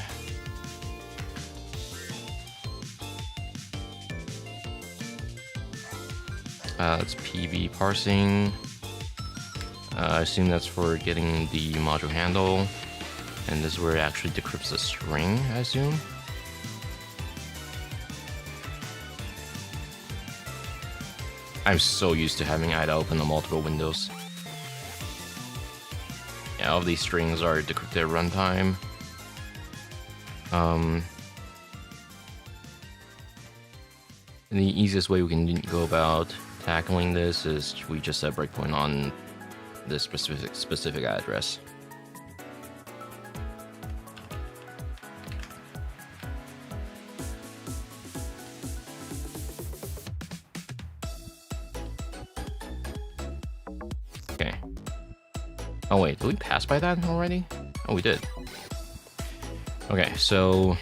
It's PV parsing. I assume that's for getting the module handle, and this is where it actually decrypts the string, I assume. I'm so used to having IDA open on multiple windows. Yeah, all of these strings are decrypted at runtime. And the easiest way we can go about tackling this is we just set breakpoint on this specific address. Okay. Oh wait, did we pass by that already? Oh, we did. Okay, so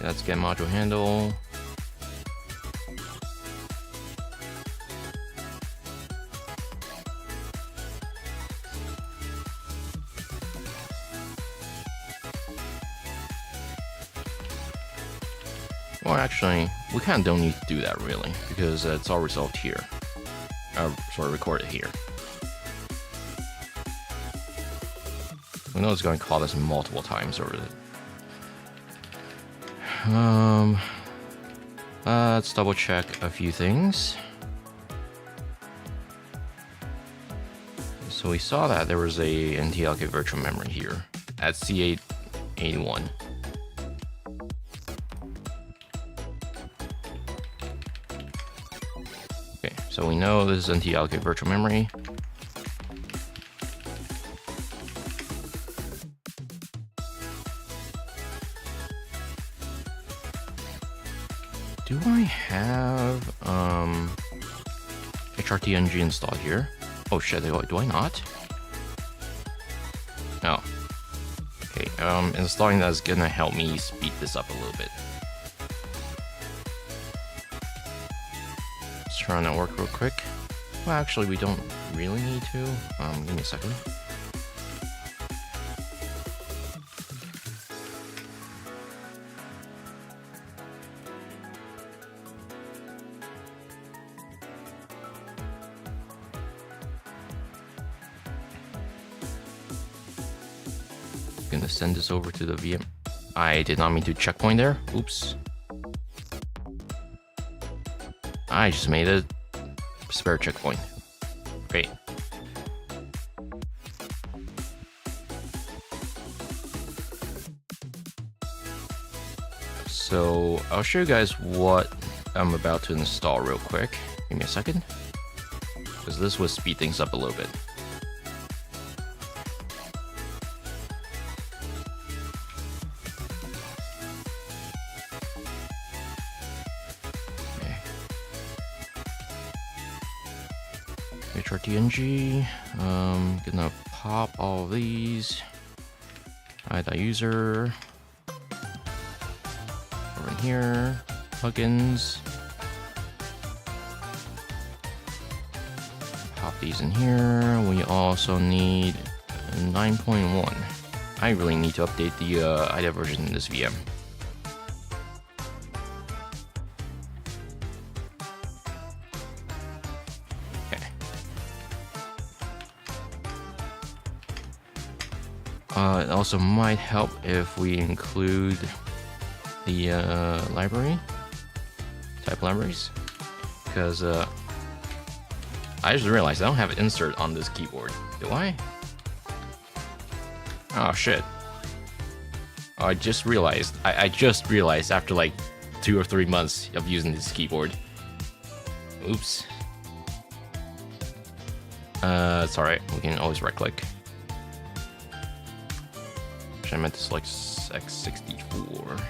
let's get module handle. Well, actually, we kind of don't need to do that really, because it's all resolved here. Sorry, recorded here. We know it's going to call this multiple times over the. Let's double check a few things. So we saw that there was a NTLK virtual memory here at C881. Okay, so we know this is NTLK virtual memory. Do I have HRTNG installed here? Oh shit, do I not? Oh. Okay, installing that is gonna help me speed this up a little bit. Let's try on that work real quick. Well, actually, we don't really need to. Give me a second. Gonna send this over to the VM. I did not mean to checkpoint there. Oops. I just made a spare checkpoint. Great. So I'll show you guys what I'm about to install real quick. Give me a second, because this will speed things up a little bit. HRTNG. Gonna pop all of these. user. Over in here. Plugins. Pop these in here. We also need 9.1. I really need to update the IDA version in this VM. It also might help if we include the type libraries, because I just realized I don't have an insert on this keyboard. Do I? Oh shit! I just realized. I just realized after like 2 or 3 months of using this keyboard. Oops. It's alright. We can always right-click. I meant to select x64.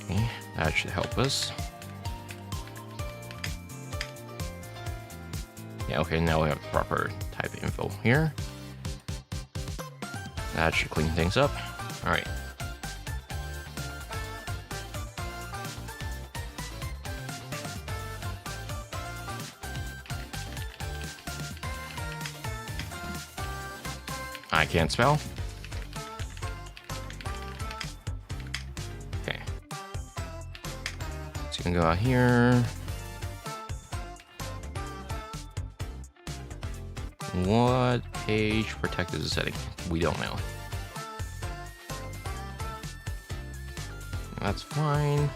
Okay, that should help us. Yeah, okay, now we have proper type info here. That should clean things up. Alright. I can't spell. Okay. So you can go out here. What page protected is setting? We don't know. That's fine.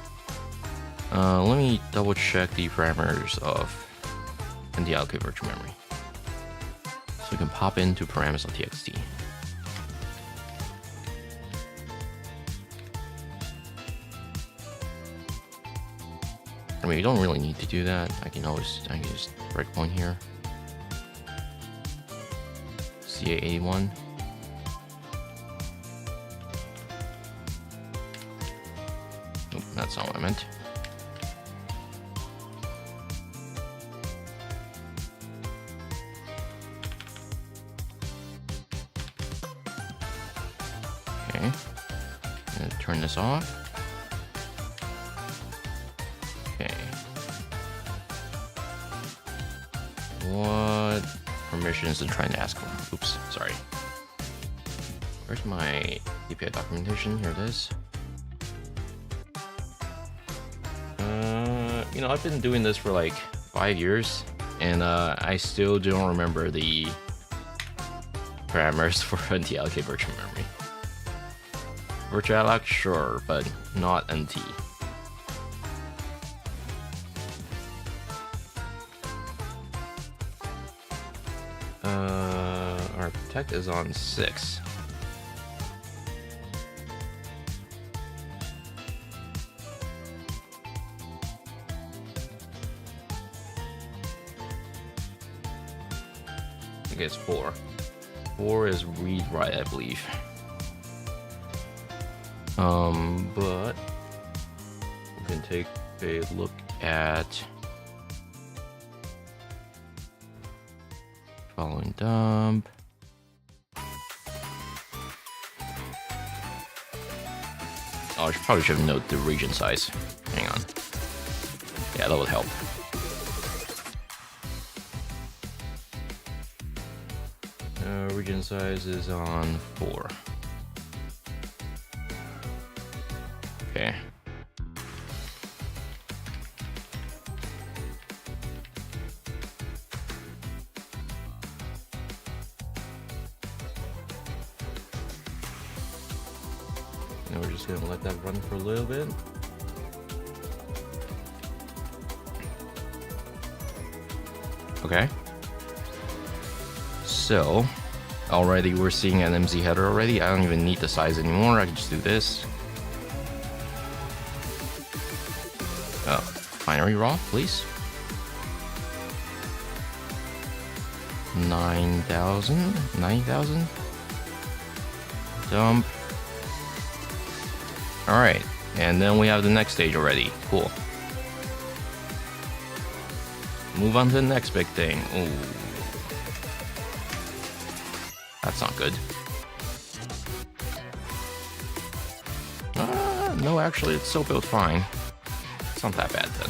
Let me double check the parameters of NDLK virtual memory. So we can pop into parameters.txt. I mean, you don't really need to do that. I can just breakpoint here. CA81. Nope, that's not what I meant. Okay. I'm gonna turn this off. Okay. What permissions is it trying to ask for? Oops, sorry. Where's my API documentation? Here it is. You know, I've been doing this for like 5 years, and I still don't remember the parameters for NTLK virtual memory. Virtualloc, sure, but not NT. Our protect is on 6. I think it's 4. 4 is read write, I believe. But we can take a look at following dump. Oh, I probably should have noted the region size. Hang on. Yeah, that would help. Region size is on 4. Okay. And we're just gonna let that run for a little bit. Okay. So, already we're seeing an MZ header already. I don't even need the size anymore. I can just do this. Binary raw, please. 9,000, 9,000. Dump. All right, and then we have the next stage already. Cool. Move on to the next big thing. Ooh. That's not good. No, actually, it's still built fine. It's not that bad then.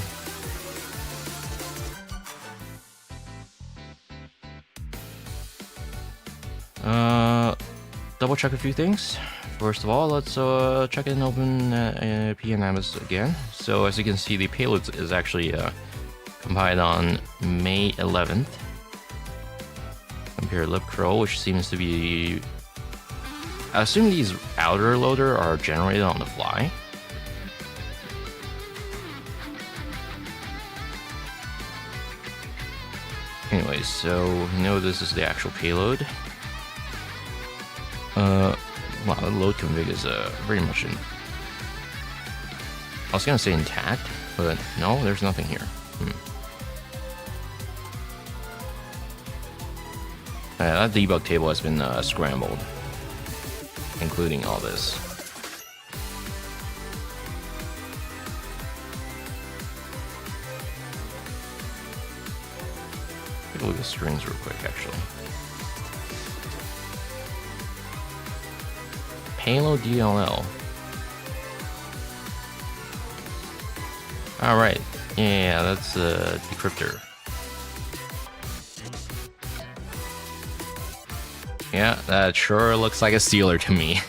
Double check a few things. First of all, let's check in OpenHashTab again. So as you can see, the payload is actually compiled on May 11th. Compare libcurl, which seems to be... I assume these outer loader are generated on the fly. Anyways, so we know this is the actual payload. Wow, the load config is very much in... I was gonna say intact, but no, there's nothing here. That debug table has been scrambled, including all this. Take a look at the strings real quick, actually. Payload DLL. Alright, yeah, that's a decryptor. Yeah, that sure looks like a sealer to me.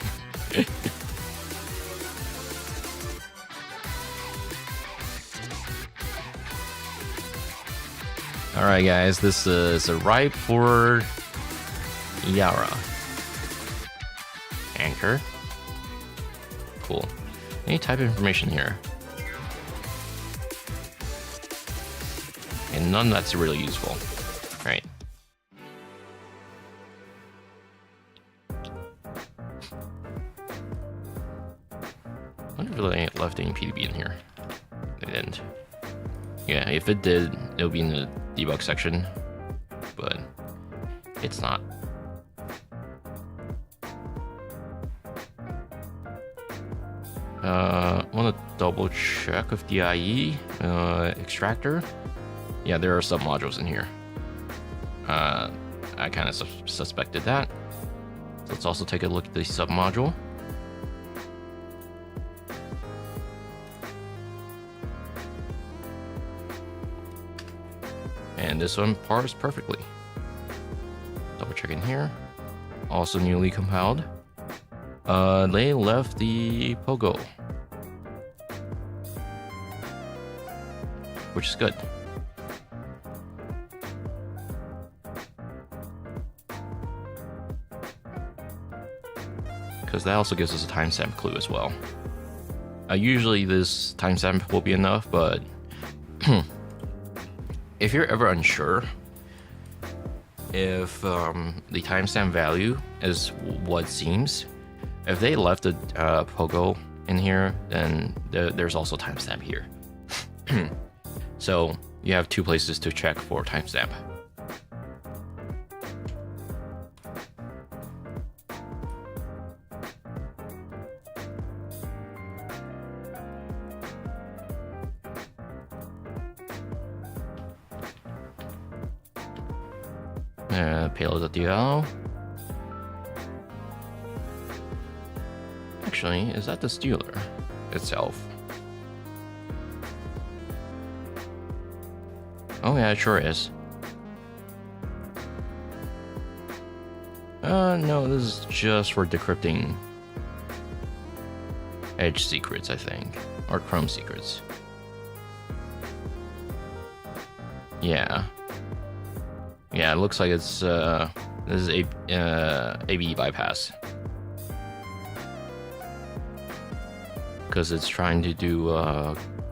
Alright guys, this is a ripe for Yara. Anchor. Cool. Any type of information here. And none that's really useful. Right. I wonder if they left any PDB in here. They didn't. Yeah, if it did, it would be in the debug section. But it's not. Want to double check with the IE extractor. Yeah, there are submodules in here. I kind of suspected that. So let's also take a look at the submodule. And this one parsed perfectly. Double check in here. Also newly compiled. They left the pogo, which is good. Because that also gives us a timestamp clue as well. Usually this timestamp will be enough, but if you're ever unsure if the timestamp value is what it seems, if they left a pogo in here, then there's also timestamp here. So you have two places to check for timestamp. Payload.dll. Actually, is that the stealer itself? Oh yeah, it sure is. No, this is just for decrypting Edge secrets, I think, or Chrome secrets. Yeah. Yeah, it looks like it's this is ABE bypass, because it's trying to do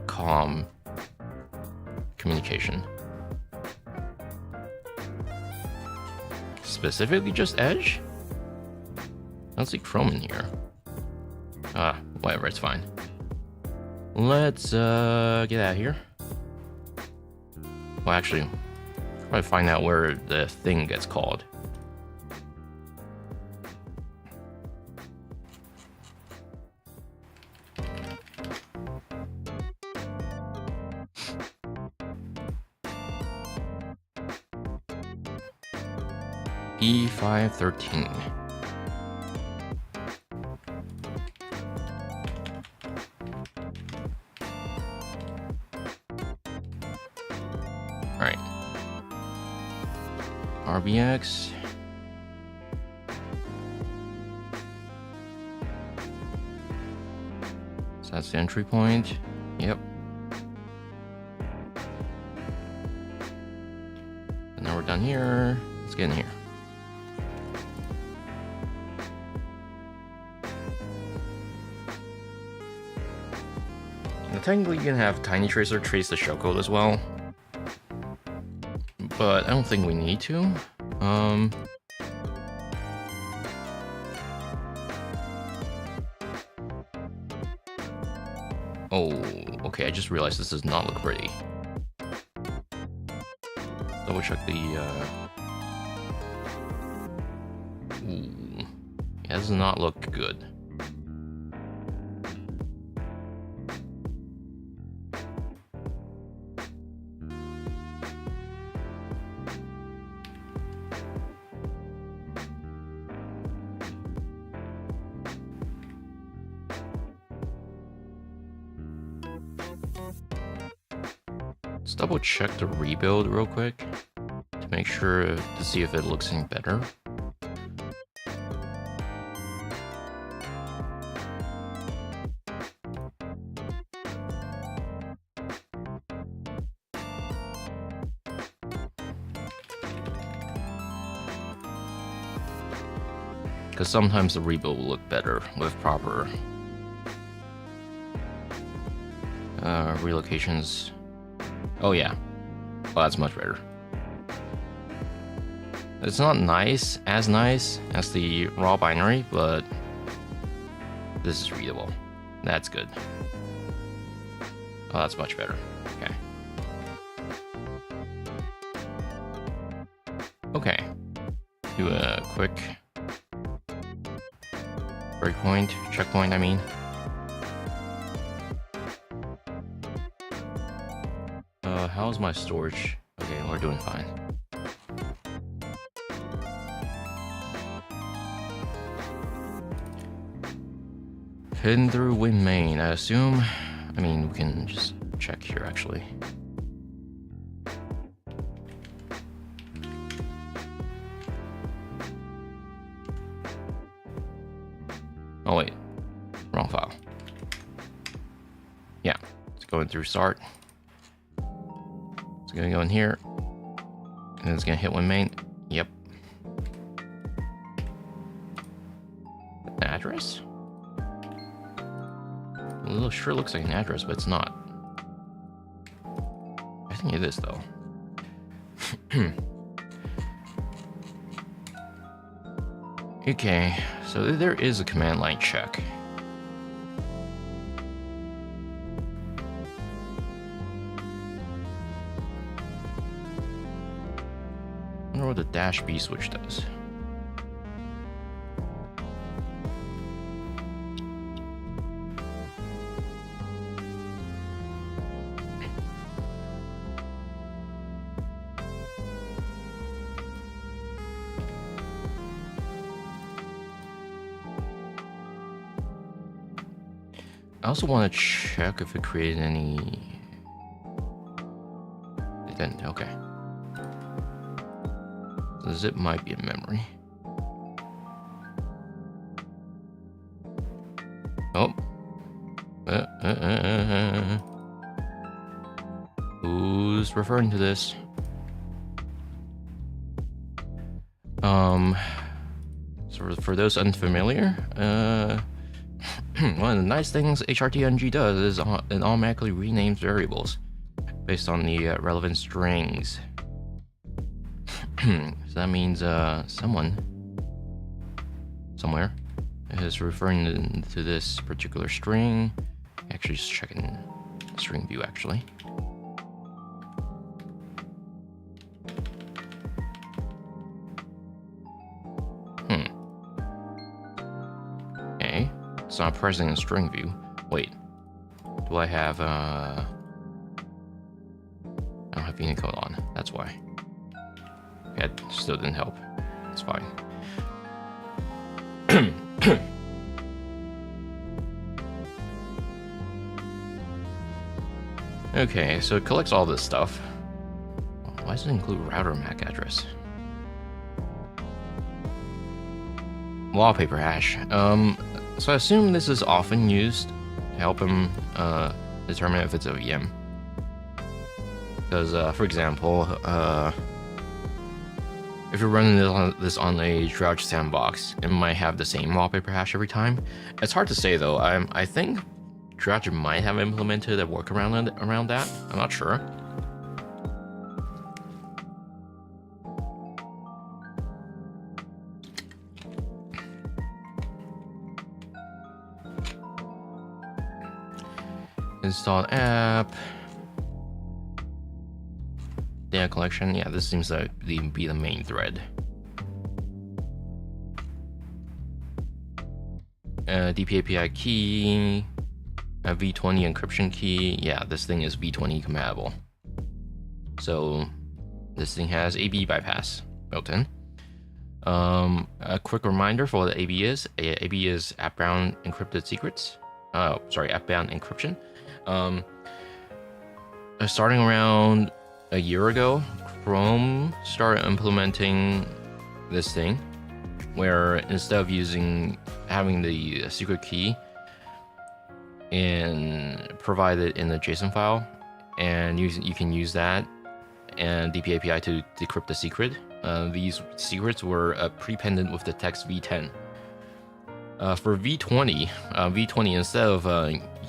COM communication. specifically just Edge? I don't see Chrome in here. Whatever, it's fine. Let's get out of here. Well, actually, try to find out where the thing gets called. E513. All right. RBX. So that's the entry point. Yep. And now we're done here. Let's get in here. Now, technically, you can have TinyTracer trace the shellcode as well, but I don't think we need to. Oh, okay, I just realized this does not look pretty. Double check the, Ooh. Yeah, this does not look good. Let's double check the rebuild real quick to make sure to see if it looks any better. Because sometimes the rebuild will look better with proper relocations. Oh yeah, well, that's much better. It's not as nice as the raw binary, but this is readable. That's good. Oh, that's much better. Okay. Okay. Do a quick breakpoint, checkpoint, I mean. How's my storage? Okay, we're doing fine. Hidden through Win main, I assume. I mean, we can just check here, actually. Oh wait, wrong file. Yeah, it's going through start. It's gonna go in here, and then it's gonna hit Win main. Yep. Address? It sure looks like an address, but it's not. I think it is, though. Okay, so there is a command line check. I wonder what the -B switch does. I also want to check if it created any... It didn't, okay. The zip might be in memory. Oh. Who's referring to this? So for those unfamiliar, one of the nice things HRTNG does is it automatically renames variables based on the relevant strings. So that means someone somewhere is referring to this particular string. Actually, just checking string view actually. Okay, it's not present in string view. Wait, do I have I don't have Unicode on. That's why. That still didn't help. It's fine. Okay, so it collects all this stuff. Why does it include router MAC address? Wallpaper hash. So I assume this is often used to help him determine if it's a VM. Because, for example, if you're running this on a Drudge sandbox, it might have the same wallpaper hash every time. It's hard to say though. I think Drudge might have implemented a workaround around that. I'm not sure. Install app. Data collection. Yeah, this seems to be the main thread. DPAPI key. A v20 encryption key. Yeah, this thing is v20 compatible. So this thing has AB bypass built in. A quick reminder for what AB is. AB is app-bound encrypted secrets. App-bound encryption. Starting around a year ago, Chrome started implementing this thing, where instead of having the secret key and provided in a JSON file, and you can use that and DPAPI to decrypt the secret. These secrets were prepended with the text v10. For v20, instead of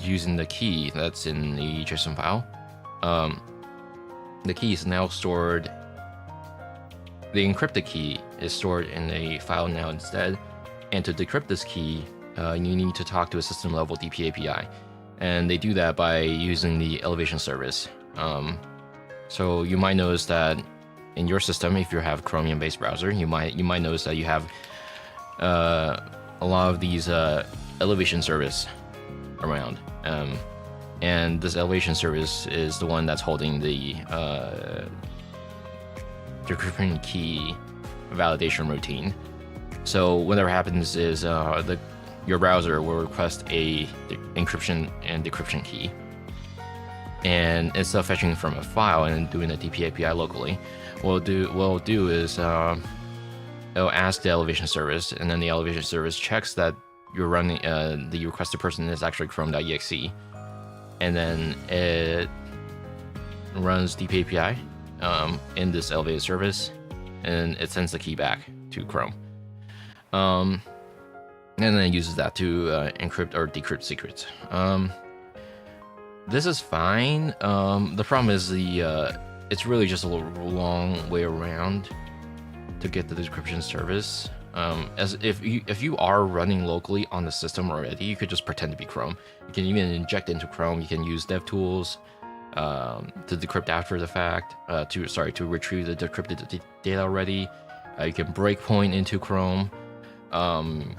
using the key that's in the JSON file, the key is now stored. The encrypted key is stored in a file now instead, and to decrypt this key, you need to talk to a system level DPAPI, and they do that by using the elevation service. So you might notice that in your system, if you have Chromium-based browser, you might notice that you have a lot of these elevation service around, and this elevation service is the one that's holding the decryption key validation routine. So whatever happens is your browser will request a encryption and decryption key, and instead of fetching from a file and doing a DPAPI locally, what it'll do is it'll ask the elevation service, and then the elevation service checks that you're running the requested person is actually chrome.exe, and then it runs DPAPI in this elevated service, and it sends the key back to Chrome. And then it uses that to encrypt or decrypt secrets. This is fine. The problem is it's really just a long way around to get the decryption service. As if you are running locally on the system already, you could just pretend to be Chrome. You can even inject into Chrome. You can use DevTools to decrypt after the fact. To retrieve the decrypted data already. You can breakpoint into Chrome.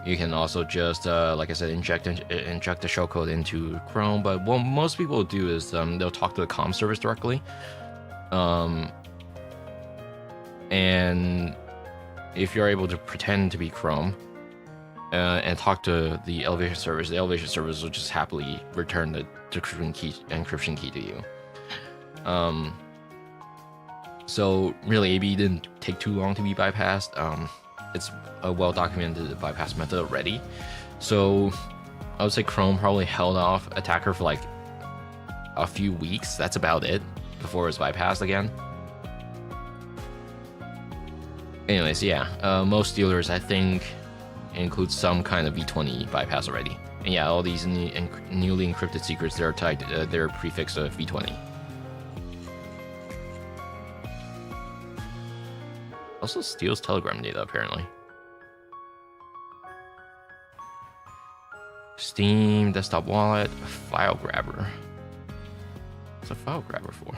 You can also just, like I said, inject the shellcode into Chrome. But what most people do is they'll talk to the comm service directly. And if you're able to pretend to be Chrome and talk to the elevation service will just happily return the encryption key to you. So really, AB didn't take too long to be bypassed. It's a well-documented bypass method already. So I would say Chrome probably held off attacker for like a few weeks. That's about it before it was bypassed again. Anyways, yeah, most dealers I think include some kind of v20 bypass already. And yeah, all these newly encrypted secrets, they're tagged, they're prefixed to v20. Also steals Telegram data, apparently. Steam, desktop wallet, file grabber. What's a file grabber for?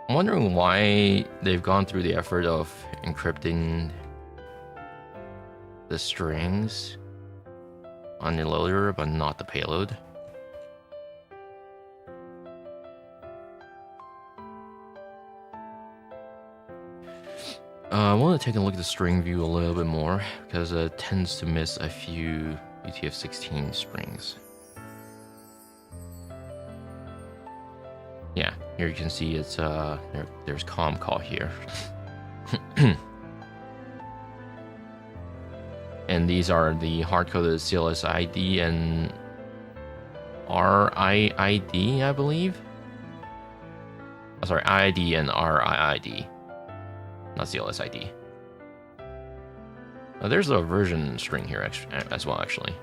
I'm wondering why they've gone through the effort of encrypting the strings on the loader, but not the payload. I want to take a look at the string view a little bit more because it tends to miss a few UTF-16 strings. Yeah, here you can see it's there's com call here. And these are the hard-coded CLS ID and RIID, I believe. Oh, sorry, IID and RIID, not CLS ID. There's a version string here as well, actually.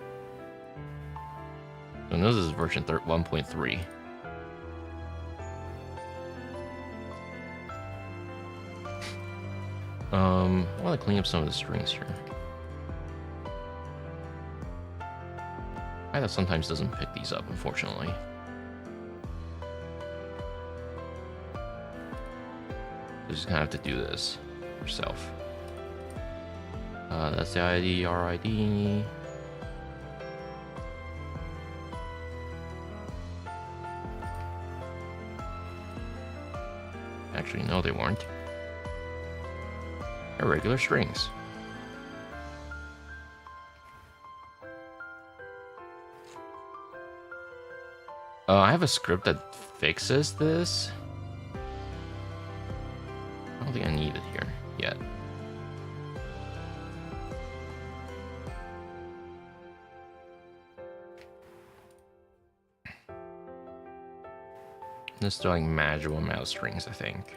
And this is version 1.3. I want to clean up some of the strings here. IDA sometimes doesn't pick these up, unfortunately. You're just gonna have to do this yourself. That's the ID, RID. Actually, no, they weren't. They're regular strings. I have a script that fixes this. I don't think I need it here yet. Just doing magical amount of strings, I think.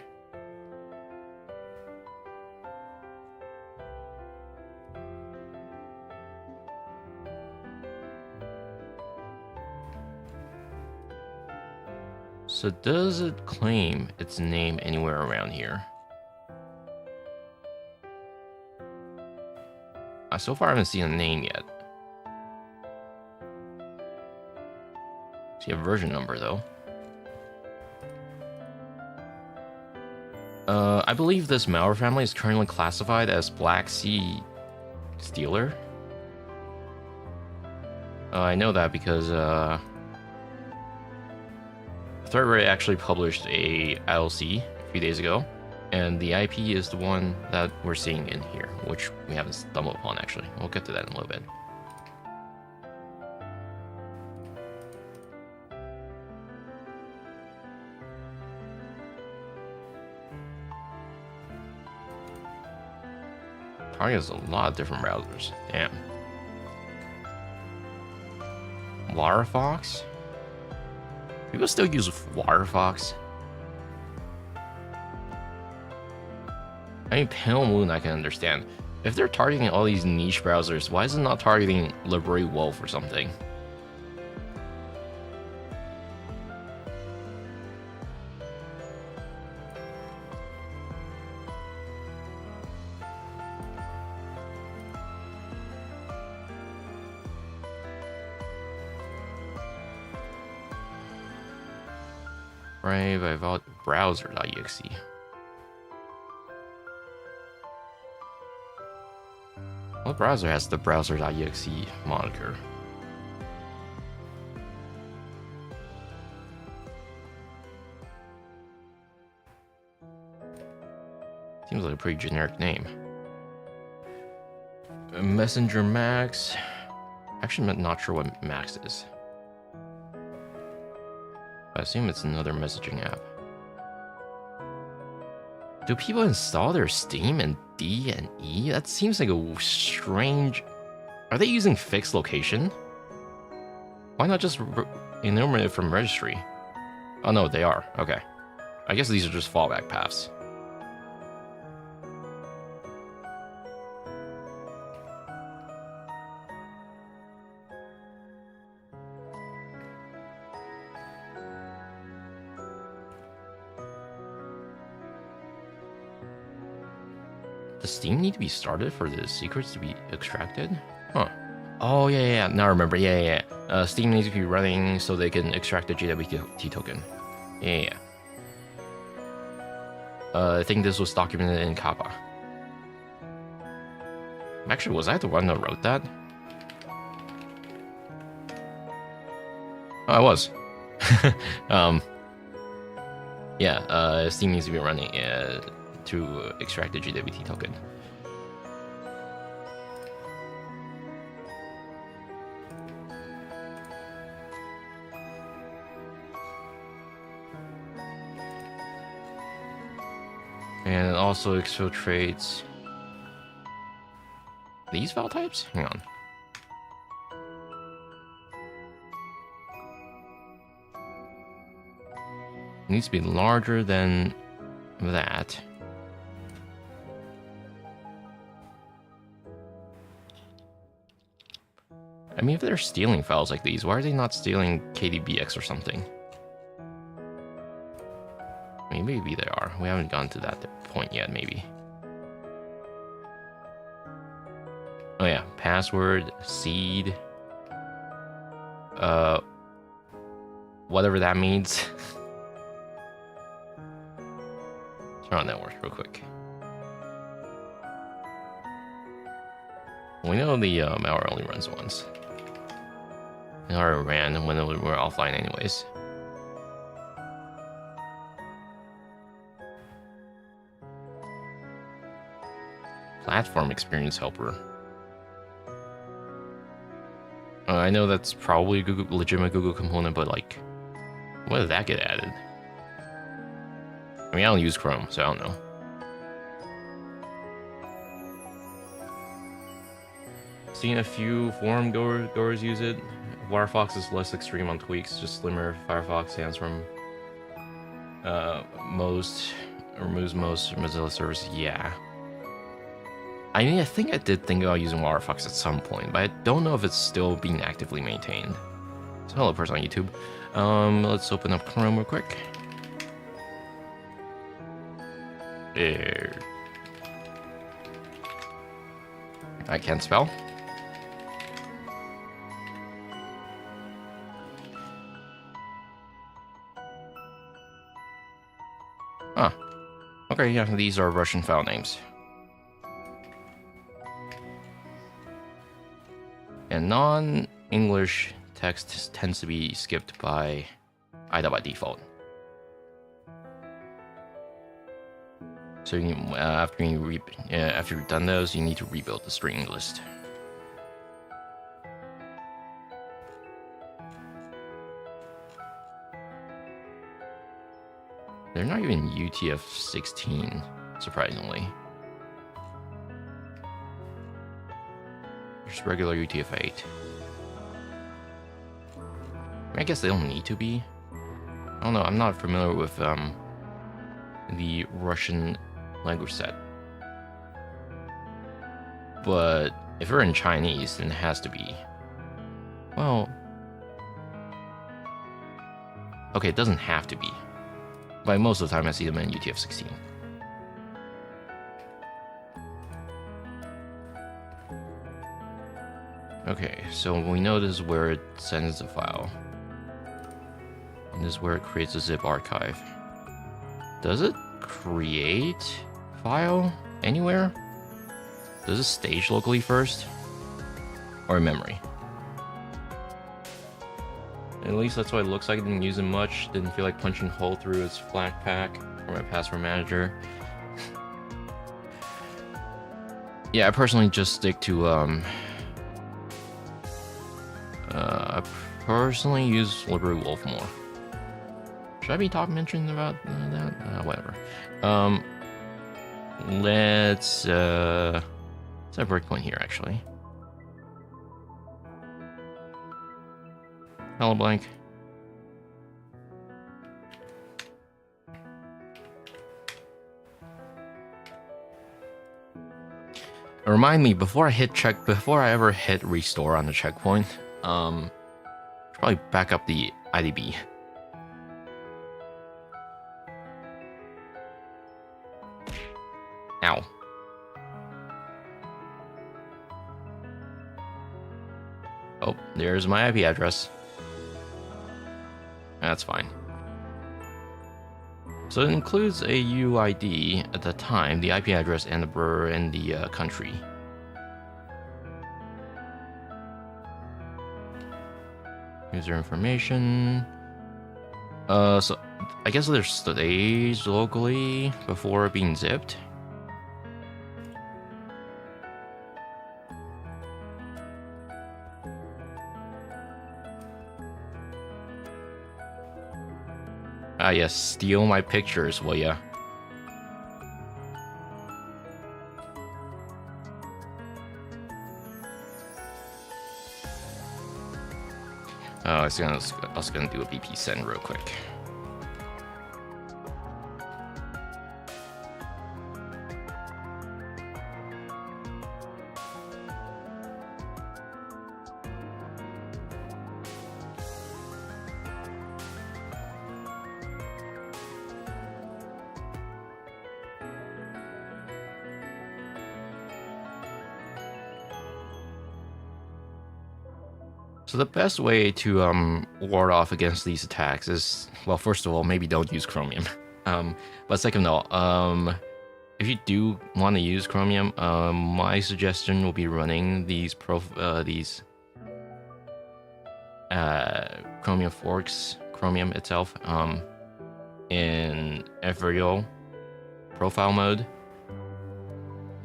So does it claim its name anywhere around here? So far I haven't seen a name yet. See a version number though. I believe this malware family is currently classified as Black Sea Stealer. I know that because ThreatRay actually published a ILC a few days ago, and the IP is the one that we're seeing in here, which we haven't stumbled upon actually. We'll get to that in a little bit. Target's a lot of different browsers. Damn. Firefox? People still use Firefox? I mean, Pale Moon I can understand. If they're targeting all these niche browsers, why is it not targeting Library Wolf or something? Brave about browser.exe. What browser has the browser.exe moniker? Seems like a pretty generic name. Messenger Max. Actually, I'm not sure what Max is. I assume it's another messaging app. Do people install their Steam in D and E? That seems like a strange... Are they using fixed location? Why not just enumerate it from registry? Oh no, they are. Okay. I guess these are just fallback paths. Does Steam need to be started for the secrets to be extracted? Huh. Oh, yeah. Now I remember. Yeah. Steam needs to be running so they can extract the JWT token. Yeah. I think this was documented in Kappa. Actually, was I the one that wrote that? Oh, I was. Yeah, Steam needs to be running to extract the JWT token. And it also exfiltrates these file types? Hang on. It needs to be larger than that. I mean, if they're stealing files like these, why are they not stealing KDBX or something? I mean, maybe they are. We haven't gone to that point yet, maybe. Oh yeah, password, seed. Whatever that means. Turn on networks real quick. We know the malware only runs once. It already ran when we were offline anyways. Platform experience helper. I know that's probably a legitimate Google component, but like, when did that get added? I mean, I don't use Chrome, so I don't know. Seen a few forum goers use it. Firefox is less extreme on tweaks, just slimmer. Firefox stands from removes most Mozilla services. Yeah. I mean, I think I did think about using Firefox at some point, but I don't know if it's still being actively maintained. So hello, person on YouTube. Let's open up Chrome real quick. There. I can't spell. Huh. Okay, yeah, these are Russian file names. And non-English text tends to be skipped by IDA by default. So you, after you've done those, you need to rebuild the string list. They're not even UTF-16, surprisingly. Just regular UTF-8. I guess they don't need to be. I don't know, I'm not familiar with the Russian language set. But if we're in Chinese, then it has to be. Well, okay, it doesn't have to be. But most of the time I see them in UTF-16. Okay, so we know this is where it sends the file. And this is where it creates a zip archive. Does it create file anywhere? Does it stage locally first? Or in memory? At least that's what it looks like. I didn't use it much. Didn't feel like punching a hole through its flat pack or my password manager. Yeah, I personally just stick to I personally use LibertyWolf more. Should I be mentioning about that? Whatever. Let's set a breakpoint here, actually. Hello, blank. Remind me before I ever hit restore on the checkpoint. Probably back up the IDB. Ow. Oh, there's my IP address. That's fine. So it includes a UID at the time, the IP address, and the country. User information. So I guess there's stays locally before being zipped. Ah yes, steal my pictures, will ya? Oh, I was gonna do a BP send real quick. So the best way to ward off against these attacks is, well, first of all, maybe don't use Chromium. But second of all, if you do want to use Chromium, my suggestion will be running these Chromium forks, Chromium itself, in FREO profile mode,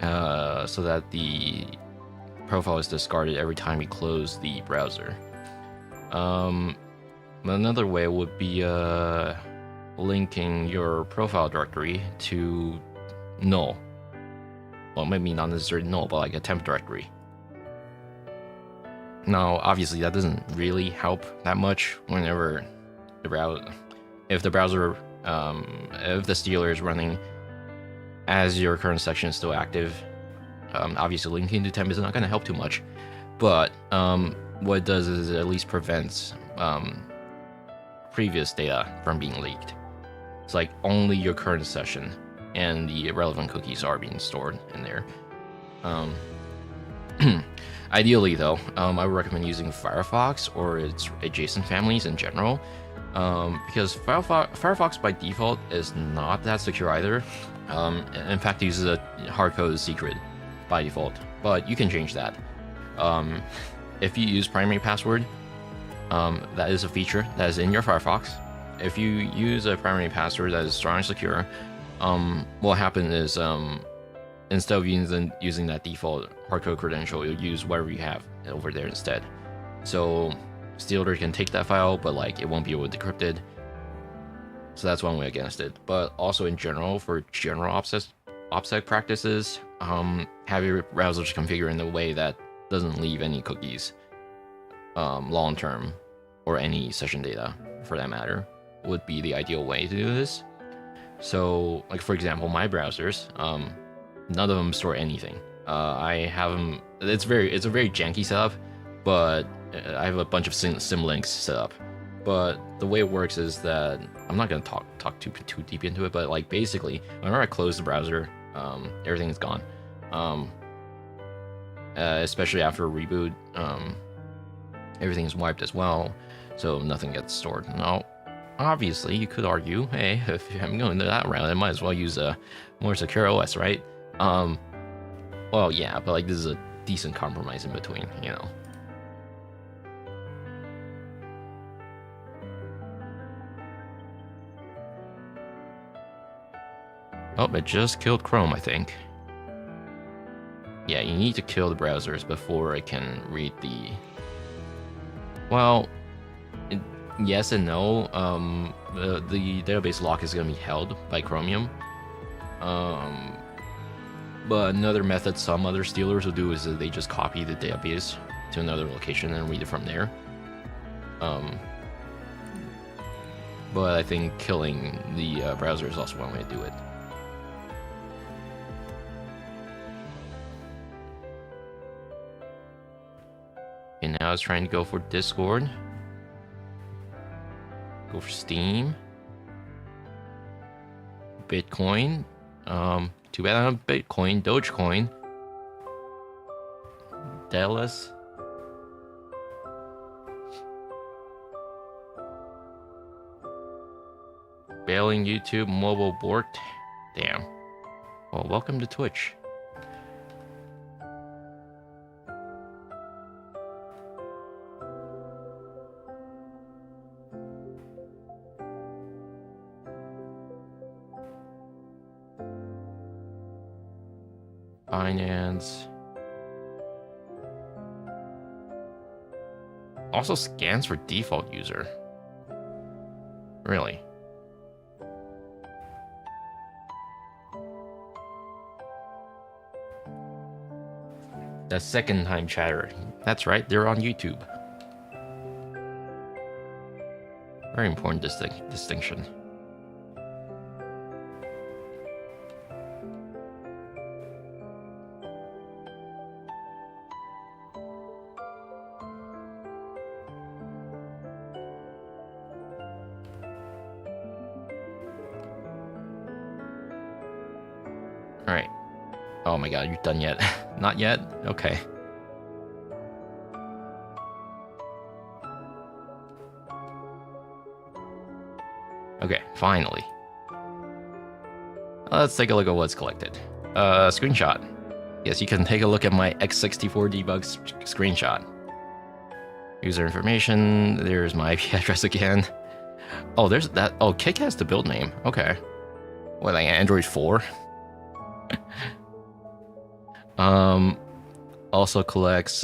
so that the profile is discarded every time you close the browser. Another way would be linking your profile directory to null. Well, maybe not necessarily null, but like a temp directory. Now, obviously, that doesn't really help that much whenever the browser, if the stealer is running as your current section is still active. Obviously, linking to temp is not going to help too much, but what it does is it at least prevents previous data from being leaked. It's like only your current session and the relevant cookies are being stored in there. Ideally, though, I would recommend using Firefox or its adjacent families in general, because Firefox by default is not that secure either. In fact, it uses a hard-coded secret by default, but you can change that. If you use primary password, that is a feature that is in your Firefox. If you use a primary password that is strong and secure, what happens is instead of using that default hardcode credential, you'll use whatever you have over there instead. So stealer can take that file, but like it won't be able to decrypt it. So that's one way against it. But also in general, for general OPSEC practices, have your browsers configured in a way that doesn't leave any cookies long term, or any session data for that matter, would be the ideal way to do this. So like for example, my browsers, none of them store anything. I have them, it's a very janky setup, but I have a bunch of symlinks set up. But the way it works is that I'm not gonna talk too deep into it, but like basically whenever I close the browser, everything is gone. Especially after a reboot, everything is wiped as well, so nothing gets stored. Now, obviously, you could argue, hey, if I'm going to that route, I might as well use a more secure OS, right? Well, yeah, but like this is a decent compromise in between, you know. Oh, it just killed Chrome, I think. Yeah, you need to kill the browsers before it can read the... Well, yes and no. The database lock is going to be held by Chromium. But another method some other stealers will do is that they just copy the database to another location and read it from there. But I think killing the browser is also one way to do it. And now it's trying to go for Discord. Go for Steam. Bitcoin. Too bad on Bitcoin. Dogecoin. Dallas. Failing YouTube mobile borked. Damn. Well, welcome to Twitch. Finance. Also scans for default user. Really? The second time chatter. That's right, they're on YouTube. Very important distinction. Alright. Oh my god, you're done yet? Not yet? Okay. Okay, finally. Let's take a look at what's collected. Screenshot. Yes, you can take a look at my x64 debug screenshot. User information. There's my IP address again. Oh, there's that. Oh, Kick has the build name. Okay. What, like Android 4? Also collects, is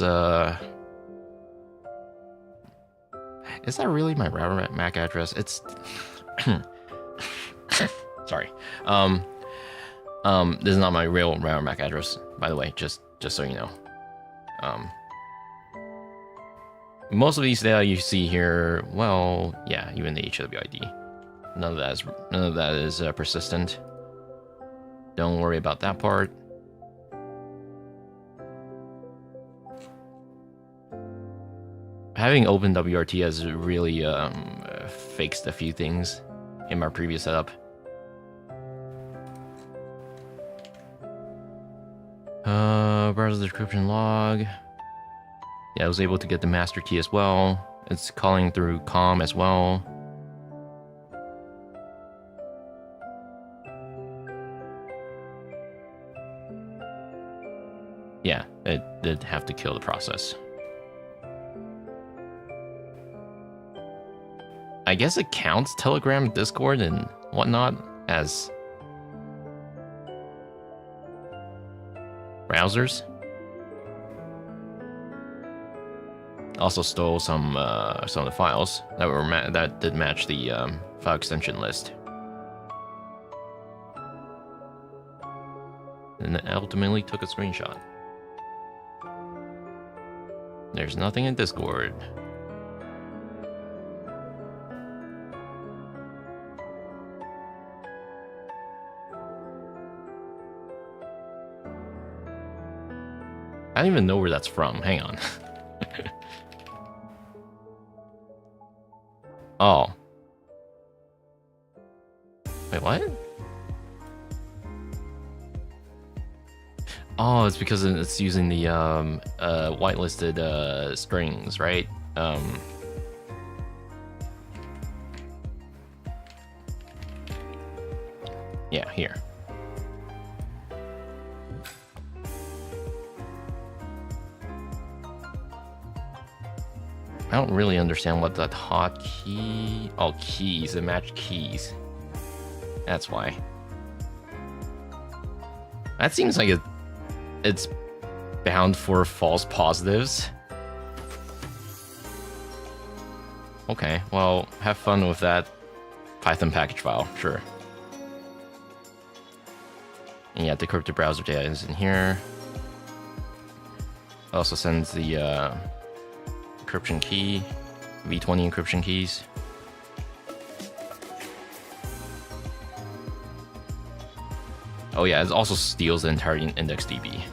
that really my router MAC address? It's, sorry. This is not my real router MAC address, by the way, just so you know. Most of these data you see here, well, yeah, even the HWID. None of that is persistent. Don't worry about that part. Having OpenWRT has really fixed a few things in my previous setup. Browser description log. Yeah, I was able to get the master key as well. It's calling through COM as well. Yeah, it did have to kill the process. I guess it counts Telegram, Discord, and whatnot as browsers. Also stole some of the files that did match the file extension list, and ultimately took a screenshot. There's nothing in Discord. I don't even know where that's from. Hang on. Oh. Wait, what? Oh, it's because it's using the whitelisted strings, right? Yeah, here. I don't really understand what that hotkey... Oh, keys. It matched keys. That's why. That seems like it's bound for false positives. Okay, well, have fun with that Python package file, sure. And yeah, the decrypted browser data is in here. Also sends the encryption key, v20 encryption keys. Oh yeah, it also steals the entire IndexedDB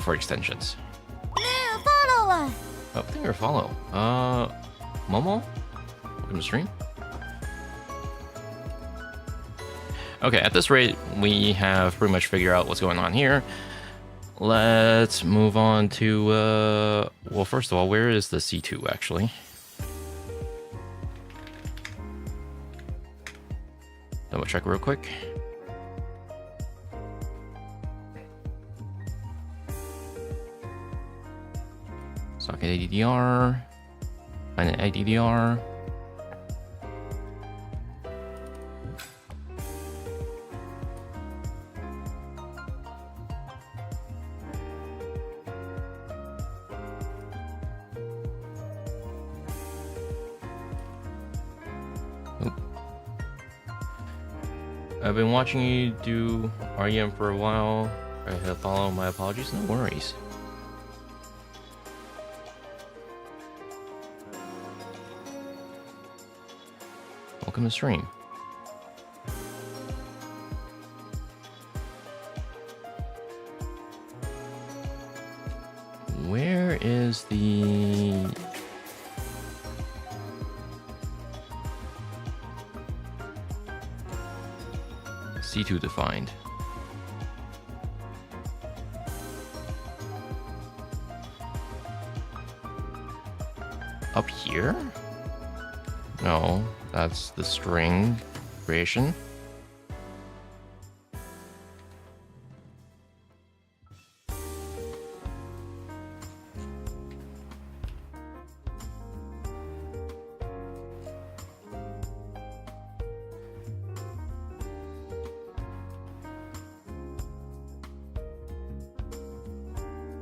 for extensions. Oh, thank you for follow. Momo, welcome to stream. Okay, at this rate, we have pretty much figured out what's going on here. Let's move on to, well, first of all, where is the C2 actually? Double check real quick. Socket ADDR. Find an ADDR. I've been watching you do REM for a while. I have followed. My apologies. No worries. Welcome to stream. Where is the... C2 defined? Up here? No, that's the string creation.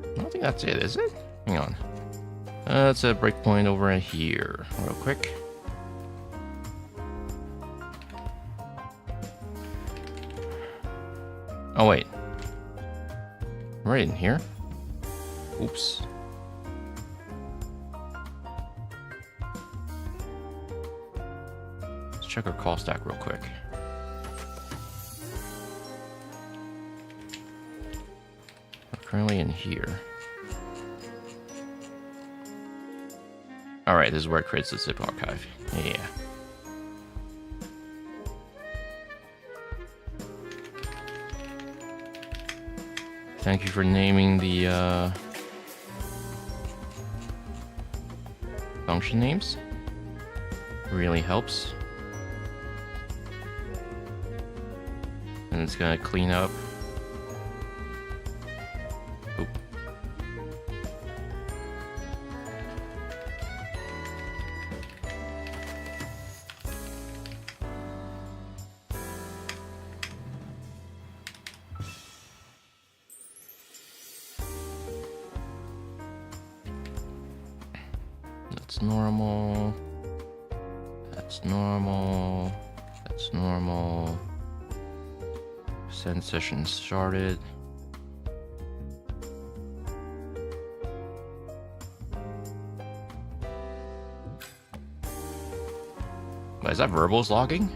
I don't think that's it, is it? Hang on. Let's a breakpoint over here, real quick. Oh wait, right in here. Oops. Let's check our call stack real quick. We're currently in here. All right, this is where it creates the zip archive. Yeah. Thank you for naming the function names. Really helps. And it's gonna clean up. Oop. That's normal. That's normal. That's normal. Send session started. Is that verbals logging?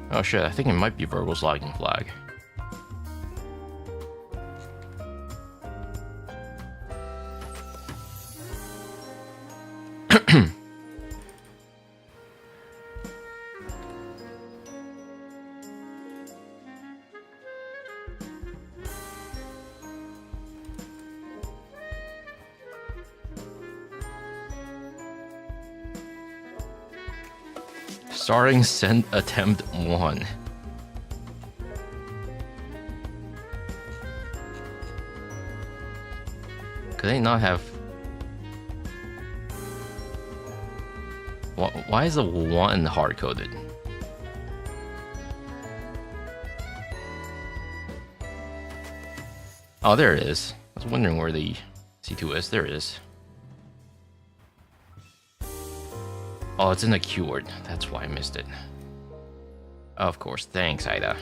Oh shit, I think it might be verbals logging flag. Starting send attempt 1. Could they not have... Why is the 1 hard-coded? Oh, there it is. I was wondering where the C2 is. There it is. Oh, it's in the keyword. That's why I missed it. Of course. Thanks, Ida.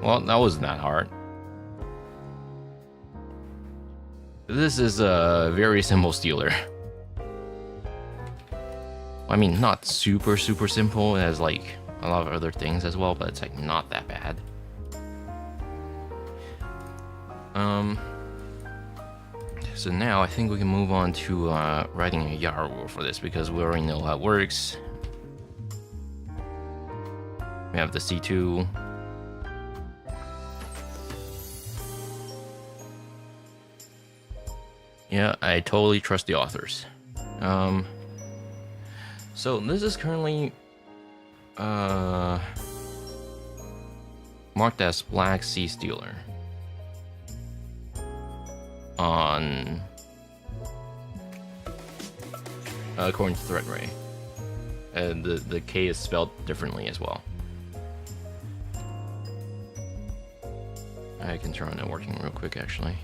Well, that wasn't that hard. This is a very simple stealer. I mean, not super simple. It has like a lot of other things as well, but it's like not that bad. So now I think we can move on to writing a YAR rule for this because we already know how it works. We have the C2. Yeah, I totally trust the authors. So this is currently marked as Black Sea Stealer on according to ThreadRay, and the K is spelled differently as well. I can turn on networking real quick, actually.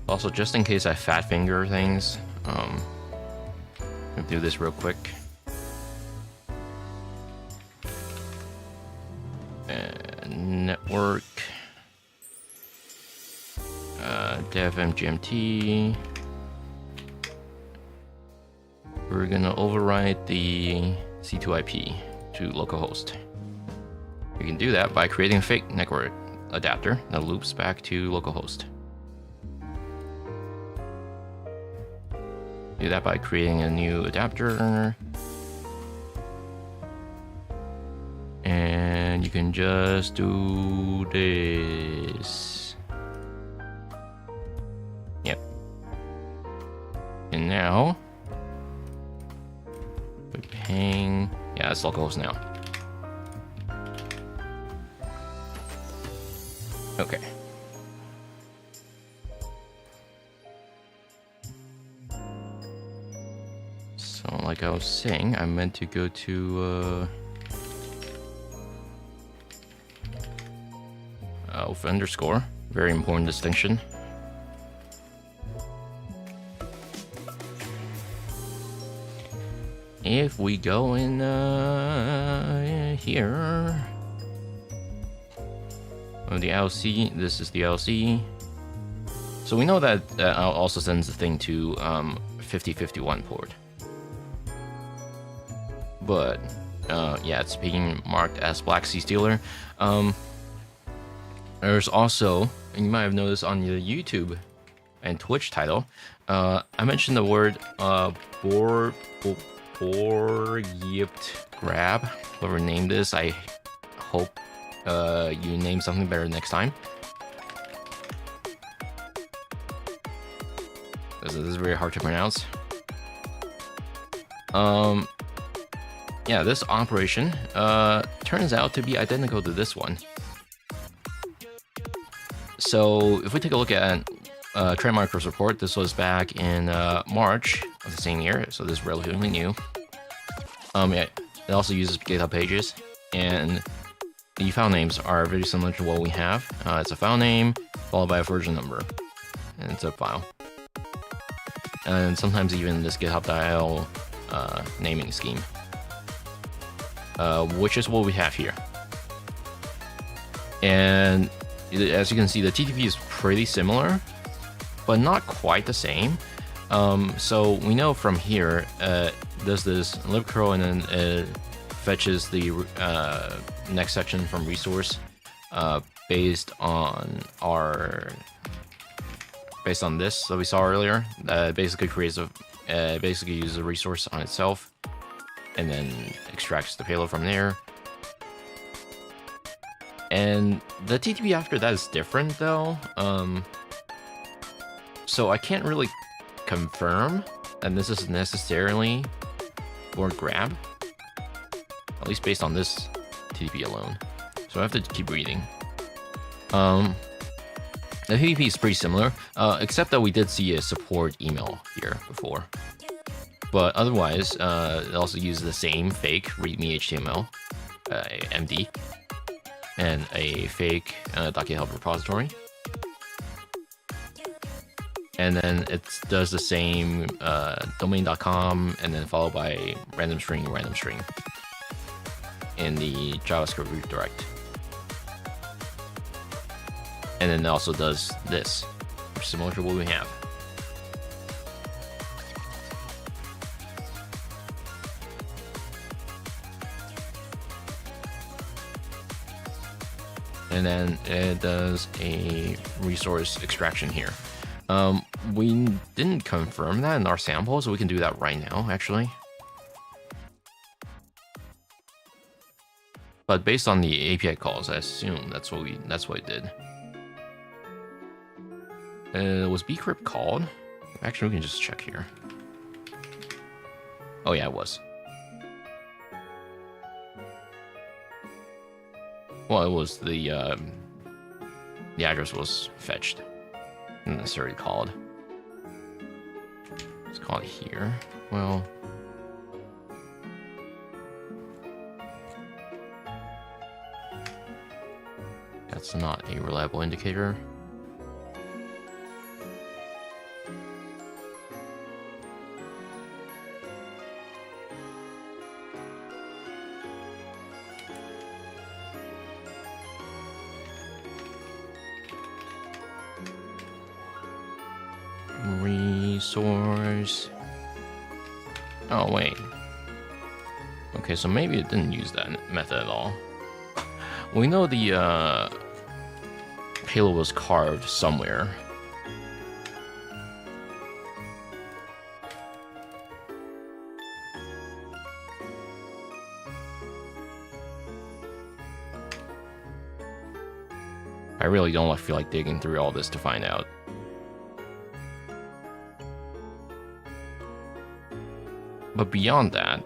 Also, just in case I fat finger things, I'll do this real quick. And network, dev mgmt. We're gonna override the C2IP to localhost. You can do that by creating a fake network adapter that loops back to localhost. Do that by creating a new adapter, and you can just do this. Yep. And now we ping. Yeah, it's localhost now. Okay. So, like I was saying, I meant to go to alpha underscore. Very important distinction. If we go in here, on the LC, this is the LC. So we know that also sends the thing to 5051 port. But yeah, it's being marked as Black Sea Stealer. There's also, and you might have noticed on the YouTube and Twitch title, I mentioned the word BoryptGrab. Whoever named this, I hope you name something better next time. This is very hard to pronounce. Yeah, this operation turns out to be identical to this one. So if we take a look at Trend Micro's report, this was back in March of the same year, so this is relatively new. Yeah, it also uses GitHub pages, and the file names are very similar to what we have. It's a file name followed by a version number, and it's a file. And sometimes even this GitHub.io naming scheme, which is what we have here. And as you can see, the TTP is pretty similar, but not quite the same. So we know from here, does this libcurl and then fetches the next section from resource based on this that we saw earlier. Basically creates a basically uses a resource on itself and then extracts the payload from there. And the TTP after that is different though. So I can't really confirm that this is necessarily BoryptGrab, at least based on this TTP alone. So I have to keep reading. The TTP is pretty similar, except that we did see a support email here before. But otherwise, it also uses the same fake README HTML, MD, and a fake .github repository. And then it does the same domain.com and then followed by random string in the JavaScript redirect. And then it also does this, which is similar to what we have. And then it does a resource extraction here. We didn't confirm that in our sample, so we can do that right now, actually. But based on the API calls, I assume that's what it did. Was bcrypt called? Actually, we can just check here. Oh yeah, it was. Well, it was the address was fetched, not necessarily called. Let's call it here. Well, that's not a reliable indicator. Resource. Oh, wait. Okay, so maybe it didn't use that method at all. We know the payload was carved somewhere. I really don't feel like digging through all this to find out. But beyond that,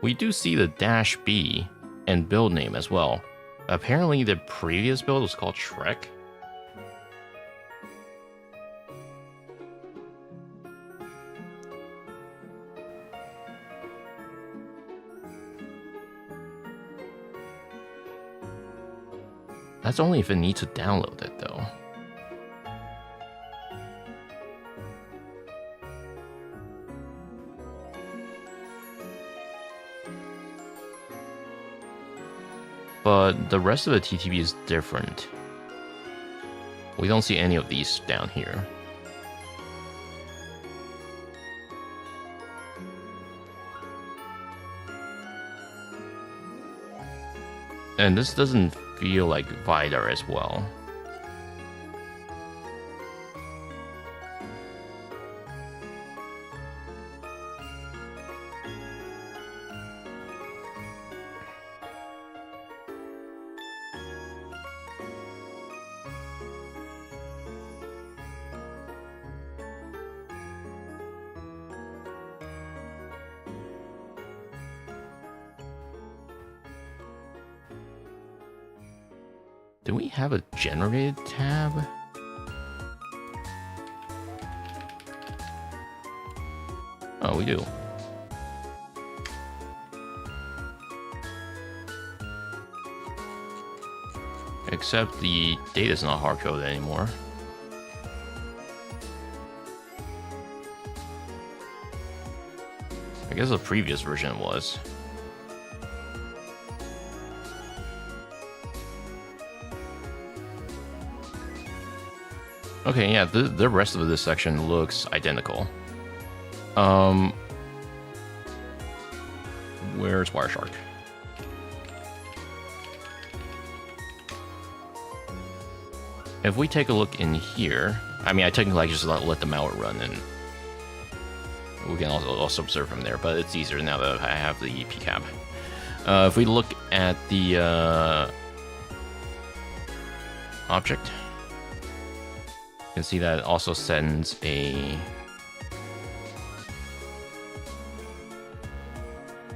we do see the -b and build name as well. Apparently the previous build was called Shrek. That's only if it needs to download it, though. But the rest of the TTB is different. We don't see any of these down here. And this doesn't feel like Vidar as well. Do we have a generated tab? Oh, we do. Except the data's not hard-coded anymore. I guess the previous version was. Okay, yeah, the rest of this section looks identical. Where's Wireshark? If we take a look in here, I mean, I technically just let the malware run, and we can also observe from there, but it's easier now that I have the PCAP. If we look at the object, you can see that it also sends a...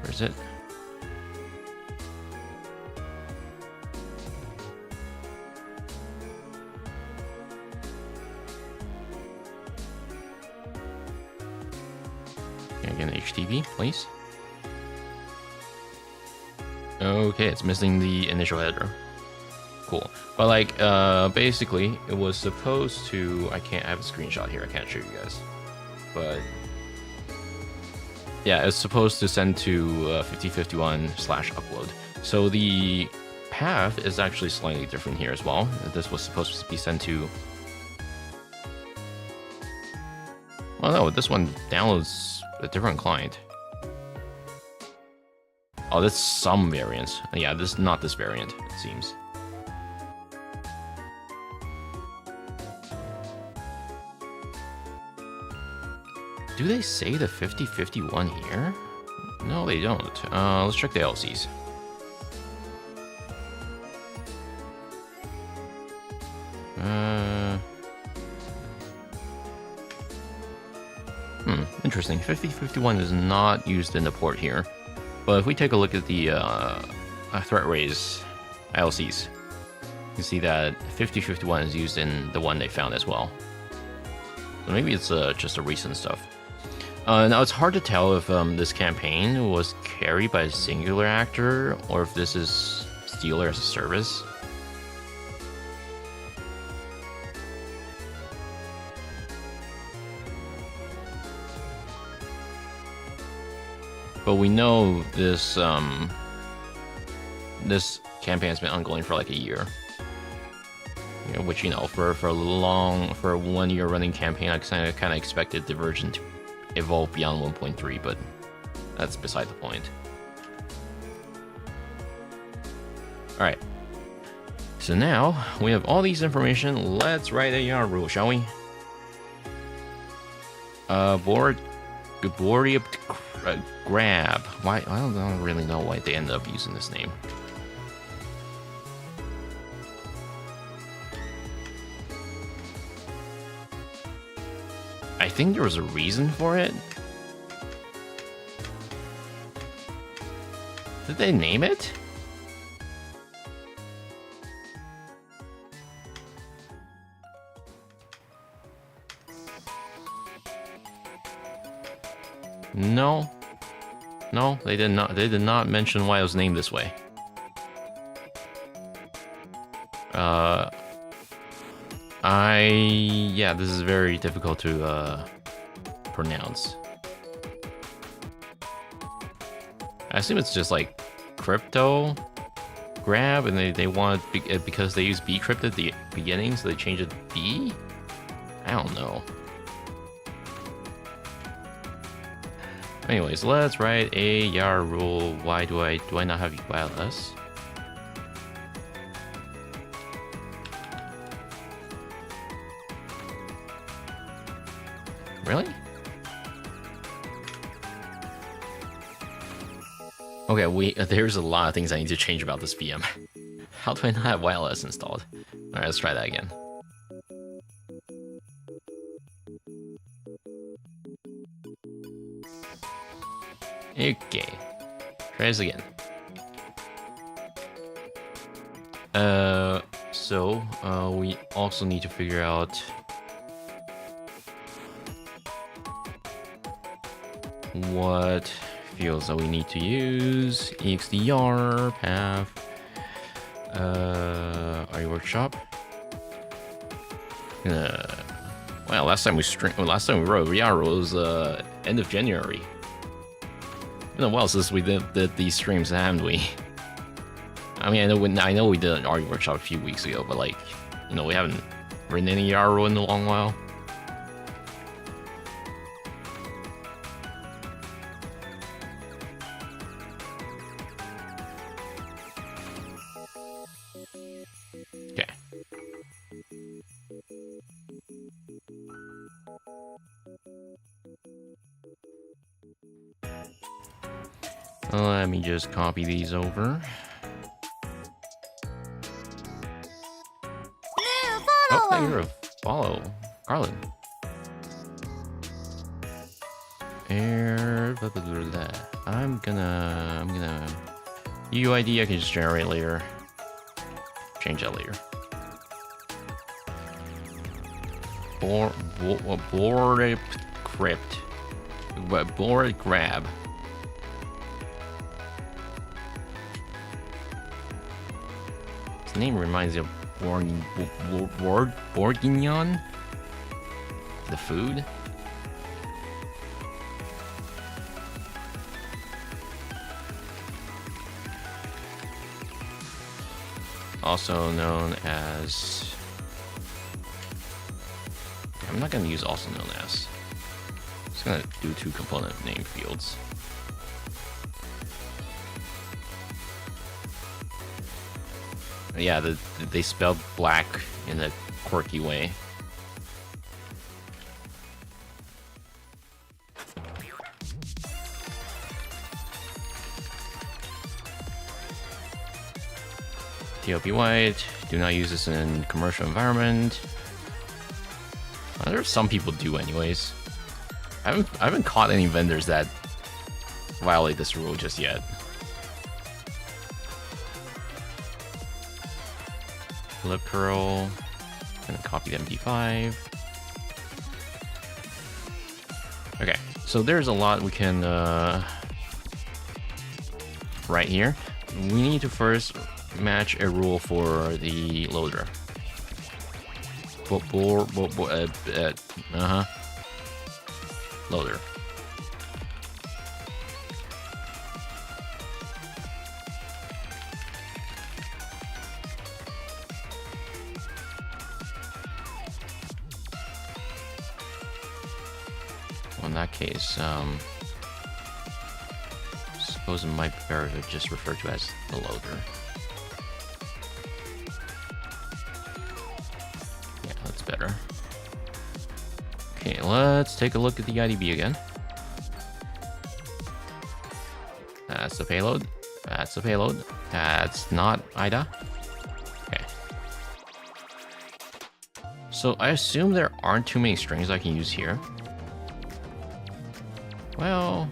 Where is it? Can I get an HTTP, please? Okay, it's missing the initial header. Cool. But like, basically, it was supposed to... I have a screenshot here. I can't show you guys. But yeah, it's supposed to send to 5051/upload. So the path is actually slightly different here as well. This was supposed to be sent to... Oh no, this one downloads a different client. Oh, that's some variants. Yeah, this is not this variant, it seems. Do they say the 5051 here? No, they don't. Let's check the LCs. Interesting. 5051 is not used in the port here. But if we take a look at the threat raise ILCs, you can see that 5051 is used in the one they found as well. So maybe it's just a recent stuff. Now, it's hard to tell if this campaign was carried by a singular actor or if this is Stealer as a service. But we know this this campaign has been ongoing for like a year. You know, which, you know, for a 1 year running campaign, I kind of expected the version to evolve beyond 1.3, but that's beside the point. All right. So now we have all these information. Let's write a yarn rule, shall we? BoryptGrab. Why? I don't really know why they ended up using this name. I think there was a reason for it. Did they name it? No. No, they did not. They did not mention why it was named this way. Yeah, this is very difficult to pronounce. I assume it's just like crypto grab, and they want because they use bcrypt at the beginning, so they change it to B. I don't know. Anyways, let's write a yar rule. Why do I not have wireless? Really? Okay, there's a lot of things I need to change about this VM. How do I not have wireless installed? Alright, let's try that again. Okay. Try this again. So we also need to figure out what fields that we need to use. EXDR, path, REWorkshop. Well, last time we wrote REWorkshop was end of January. It's been a while since we did these streams, haven't we? I mean, I know we did an REWorkshop a few weeks ago, but like, you know, we haven't written any YARO in a long while. Okay. Let me just copy these over. Oh, thank you for a follow, Carlin. I'm gonna UID I can just generate later. Change that later. BoryptGrab. His name reminds me of Bourguignon? The food? Also known as... I'm not going to use also known as. I'm just going to do 2 component name fields. Yeah, they spelled black in a quirky way. TLP white. Do not use this in commercial environment. There's some people do anyways. I haven't caught any vendors that violate this rule just yet. Lip curl. Gonna copy the MD5. Okay, so there's a lot we can write here. We need to first match a rule for the loader. Loader. Well, in that case, suppose it might be better to just refer to as the loader. Yeah, that's better. Okay, let's take a look at the IDB again. That's the payload. That's the payload. That's not IDA. Okay. So I assume there aren't too many strings I can use here. Well,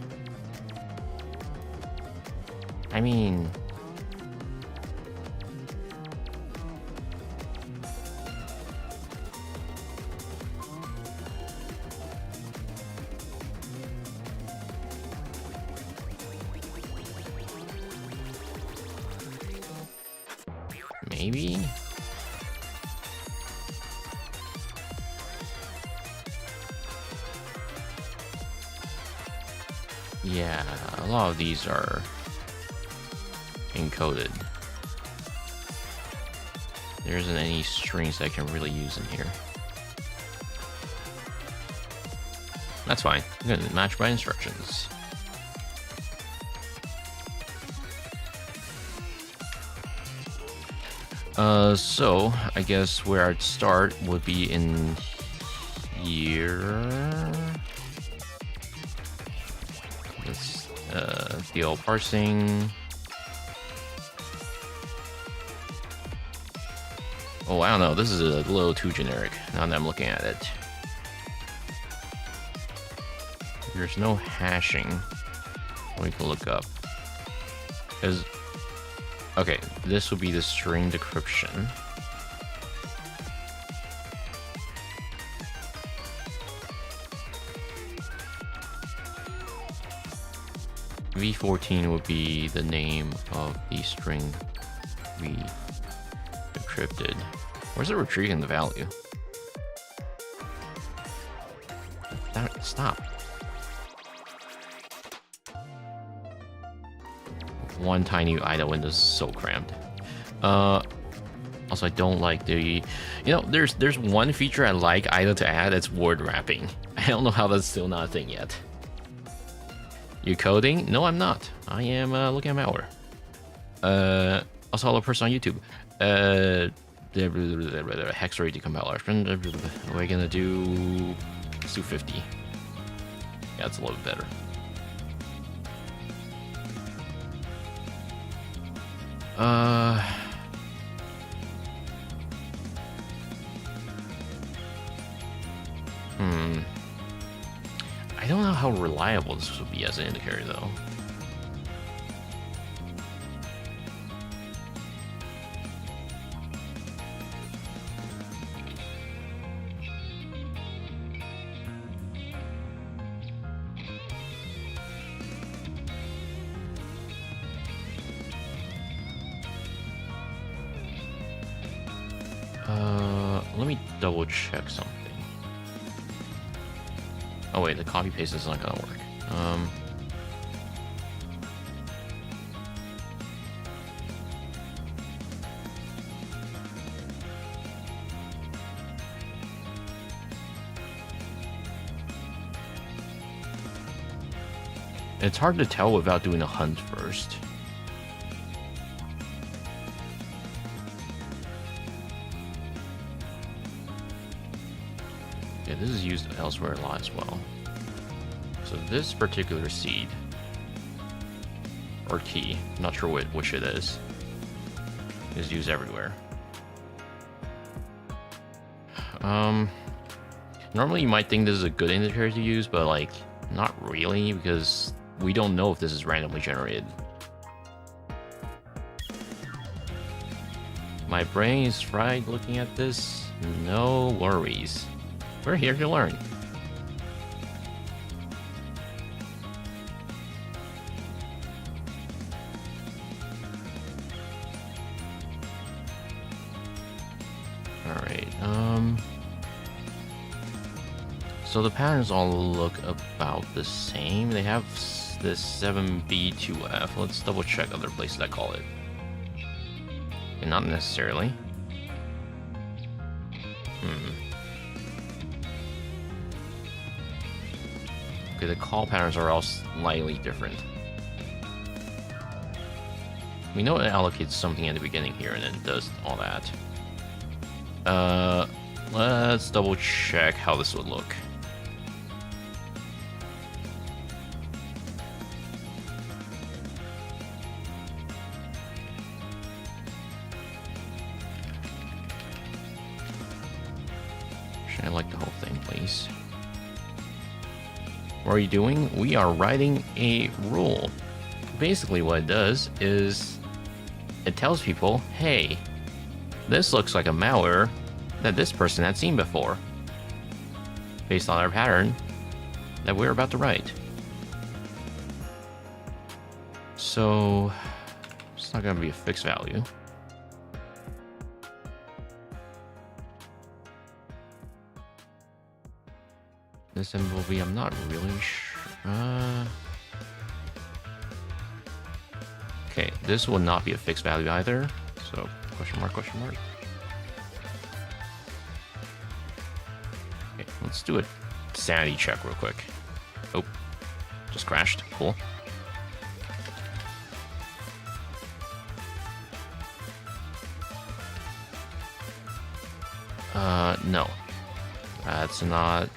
I mean, maybe. Yeah, a lot of these are encoded. There isn't any strings I can really use in here. That's fine. I'm gonna match by instructions. So I guess where I'd start would be in here. This DL parsing. Oh, I don't know. This is a little too generic now that I'm looking at it. There's no hashing we can look up. Because, okay, this will be the string decryption. V14 would be the name of the string we decrypted. Where's it retrieving the value? Damn it, stop. One tiny IDA window is so cramped. Also, I don't like the... You know, there's one feature I like IDA to add, it's word wrapping. I don't know how that's still not a thing yet. You coding? No, I'm not. I am looking at malware. Also, hello, person on YouTube. Hex rate decompiler. We're gonna do... Let's do 50. Yeah, that's a little bit better. I don't know how reliable this would be as an indicator, though. Let me double check something. Oh wait, the copy paste is not gonna work. It's hard to tell without doing a hunt first. Yeah, this is used elsewhere a lot as well. So this particular seed, or key, not sure which it is. is used everywhere. Normally you might think this is a good indicator to use, but like not really, because we don't know if this is randomly generated. My brain is fried looking at this. No worries. We're here to learn. Alright, so the patterns all look about the same. They have this 7B2F. Let's double check other places that call it. And not necessarily. Okay, the call patterns are all slightly different. We know it allocates something at the beginning here and then it does all that. Let's double check how this would look. Should I like the whole thing, please? What are you doing? We are writing a rule. Basically what it does is it tells people, hey, this looks like a malware that this person had seen before, based on our pattern that we're about to write. So it's not going to be a fixed value. This symbol will be, I'm not really sure. Okay, this will not be a fixed value either. So question mark, question mark. Okay, let's do a sanity check real quick. Oh, just crashed. Cool. No. That's not...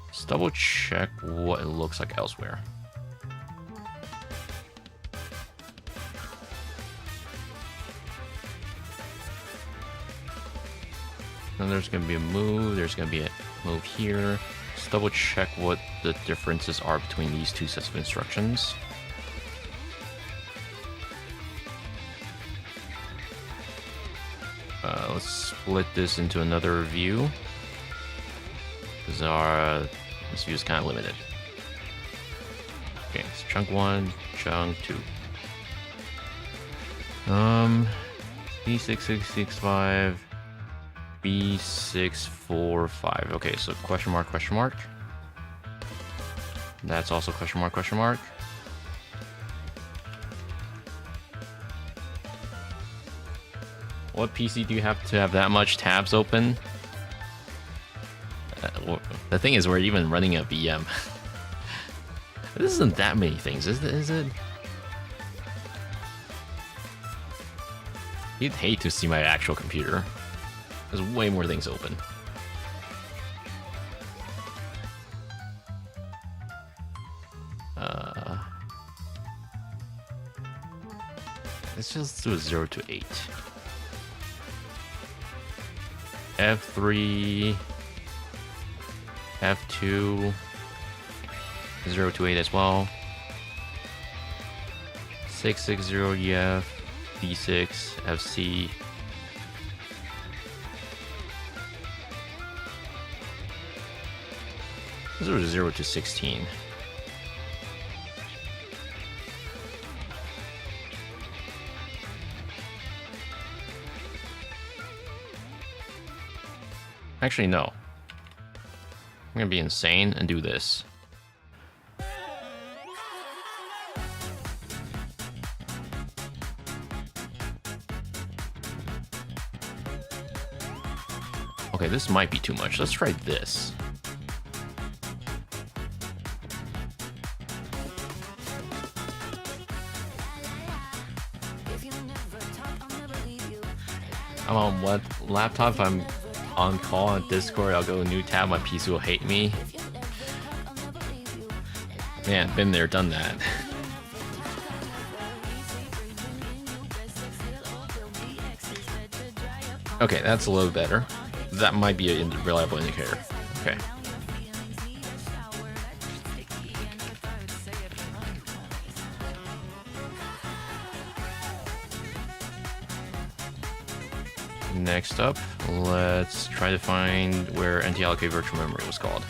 Let's double check what it looks like elsewhere. Then there's going to be a move, there's going to be a move here. Let's double check what the differences are between these two sets of instructions. Let's split this into another view, because this view is kind of limited. Okay, so chunk 1, chunk 2. B6665, B645. Okay, so question mark, question mark. That's also question mark, question mark. What PC do you have to have that much tabs open? The thing is, we're even running a VM. This isn't that many things, is it? You'd hate to see my actual computer. There's way more things open. Let's just do a 0 to 8. F3, F2, 0 to 8 as well. 660 EF, B6, FC. This was 0 to 16. Actually, no. I'm gonna be insane and do this. Okay, this might be too much. Let's try this. I'm on what laptop? If I'm on call on Discord, I'll go new tab, my PC will hate me. Man, been there, done that. Okay, that's a little better. That might be a reliable indicator. Okay. Next up, let's try to find where NTLK virtual memory was called.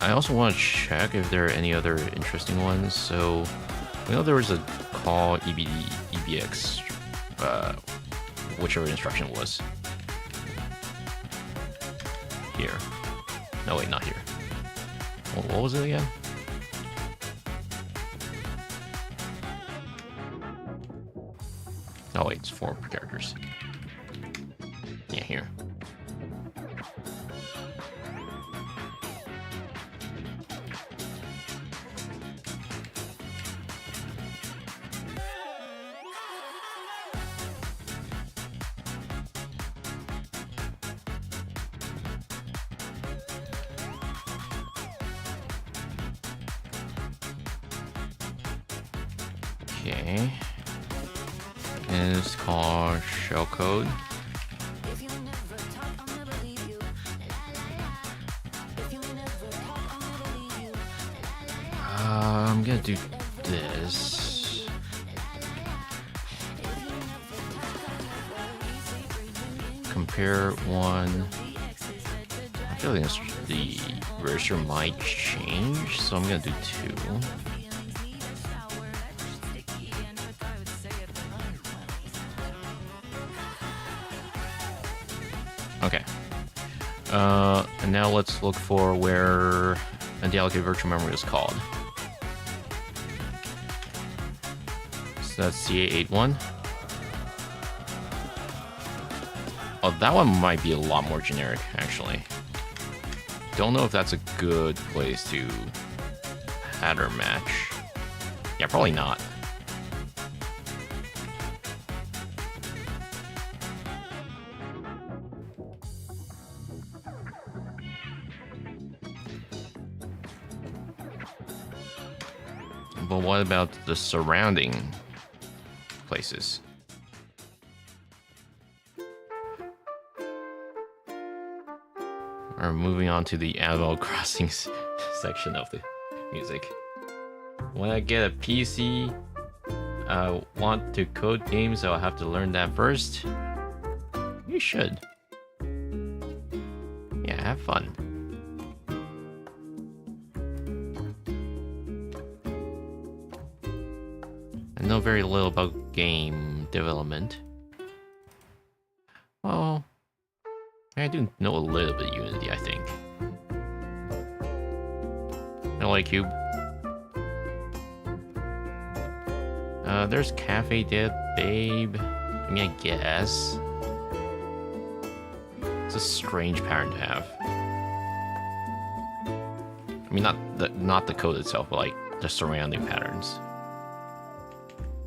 I also want to check if there are any other interesting ones. So, we know there was a call EBD, EBX, whichever instruction it was. Here. No, wait, not here. What was it again? Oh, wait, it's 4 characters. Yeah, here. Okay. And it's called shellcode. I'm gonna do this. Compare one. I feel like the register might change, so I'm gonna do 2. Okay. And now let's look for where undeallocated virtual memory is called. So that's CA81. Oh, that one might be a lot more generic, actually. Don't know if that's a good place to pattern match. Yeah, probably not. But what about the surrounding places? Or moving on to the Animal Crossing section of the music. When I get a PC, I want to code games, so I'll have to learn that first. You should. Yeah, have fun. I know very little about game development. Well, I do know a little bit of Unity, I think. LA Cube. There's Cafe Dead Babe. I mean, I guess. It's a strange pattern to have. I mean, not the code itself, but like the surrounding patterns.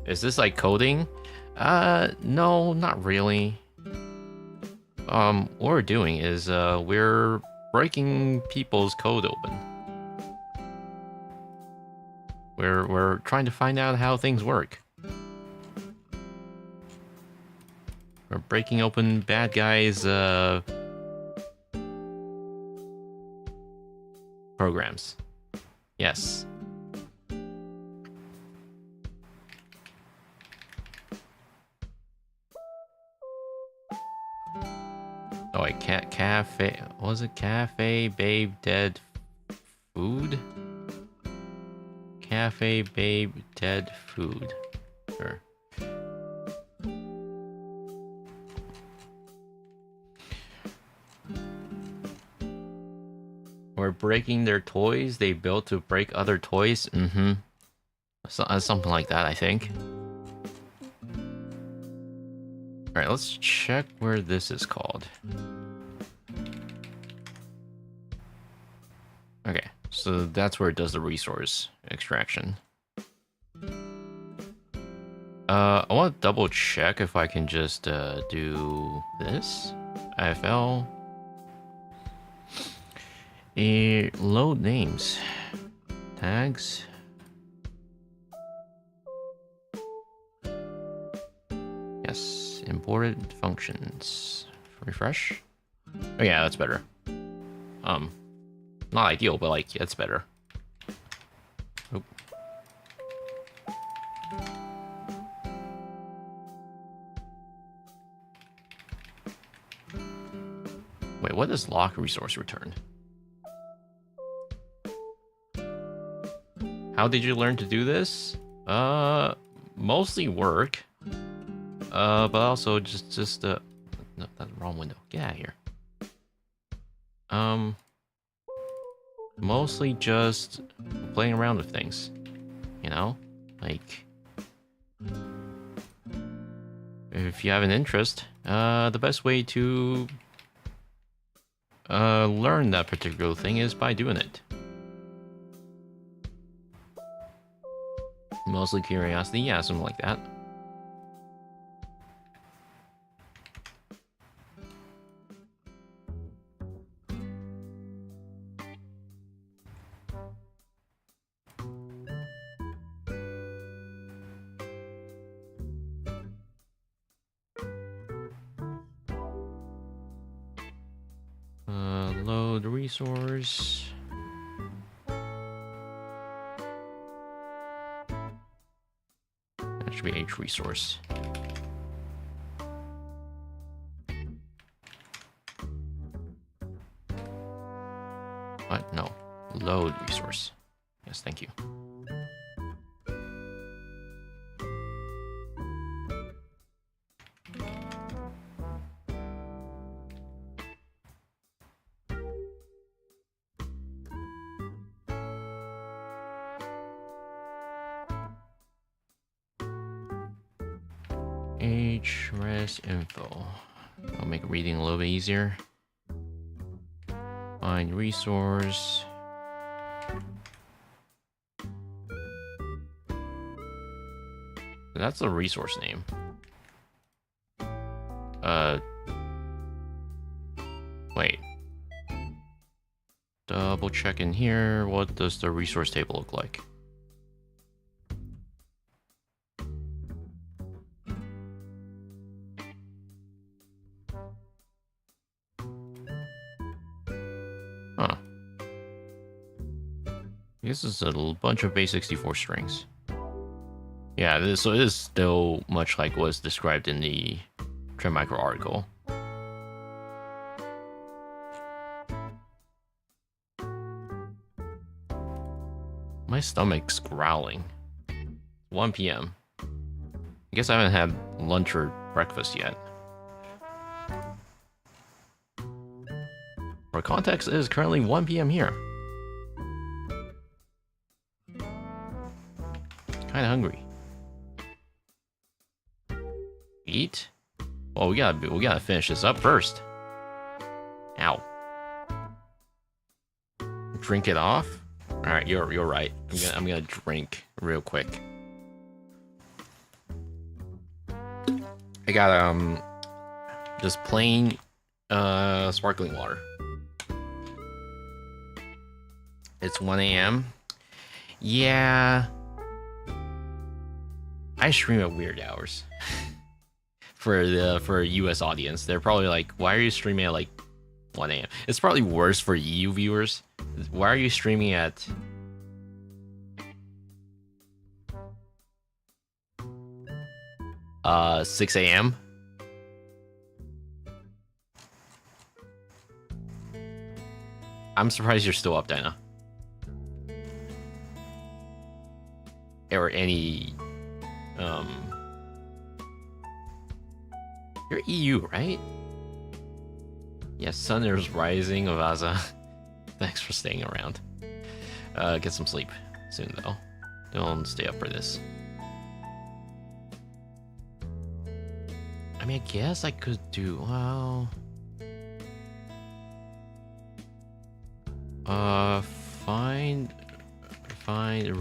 Is this like coding? No, not really. What we're doing is we're breaking people's code open. We're trying to find out how things work. We're breaking open bad guys' programs. Yes. Oh, wait, cafe. What was it? Cafe Babe Dead Food? Cafe Babe Dead Food. Sure. We're breaking their toys they built to break other toys. Mm-hmm. Something like that, I think. Alright, let's check where this is called. Okay, so that's where it does the resource extraction. I want to double check if I can just do this. IFL. Load names. Tags. Yes. resource. Imported functions. Refresh. Oh yeah, that's better. Not ideal, but like, yeah, it's better. Oop. Wait, what does lock resource return? How did you learn to do this? Mostly work. But also just no, that's the wrong window. Get out of here. Mostly just playing around with things. You know? Like, if you have an interest, the best way to learn that particular thing is by doing it. Mostly curiosity, yeah, something like that. Load resource. That should be H resource. What? No. Load resource. Yes, thank you. HRES info. I'll make reading a little bit easier. Find resource. That's the resource name. Wait. Double check in here. What does the resource table look like? Huh. This is a bunch of base64 strings. Yeah, so it is still much like was described in the Trend Micro article. My stomach's growling. 1 p.m. I guess I haven't had lunch or breakfast yet. For context, it is currently 1 p.m. here. Kinda hungry. Eat? Oh, we gotta finish this up first. Ow. Drink it off? Alright, you're right. I'm gonna drink real quick. I got just plain sparkling water. It's 1 a.m. Yeah. I stream at weird hours. For a US audience, they're probably like, why are you streaming at like 1 a.m.? It's probably worse for EU viewers. Why are you streaming at 6 a.m.? I'm surprised you're still up, Dinah. Or any you're EU, right? Yes, sun is rising, Avaza. Thanks for staying around. Get some sleep soon, though. Don't stay up for this. I mean, I guess I could do, well... find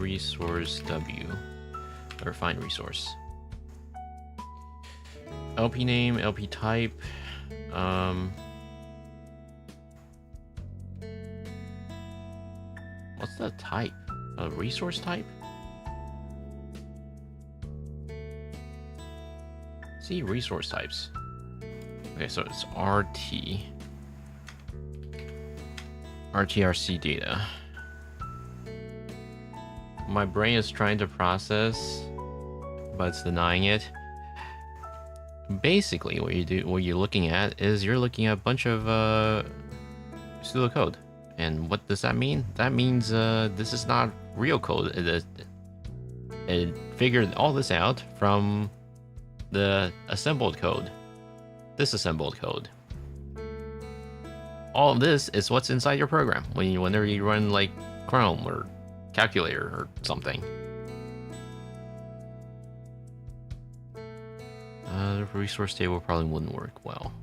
resource W. Or find resource. LP name, LP type, what's the type? A resource type? See resource types. Okay, so it's RTRC data. My brain is trying to process, but it's denying it. Basically, what you're looking at is you're looking at a bunch of pseudocode. And what does that mean? That means this is not real code. It figured all this out from the assembled code, disassembled code. All of this is what's inside your program whenever you run like Chrome or Calculator or something. The resource table probably wouldn't work well.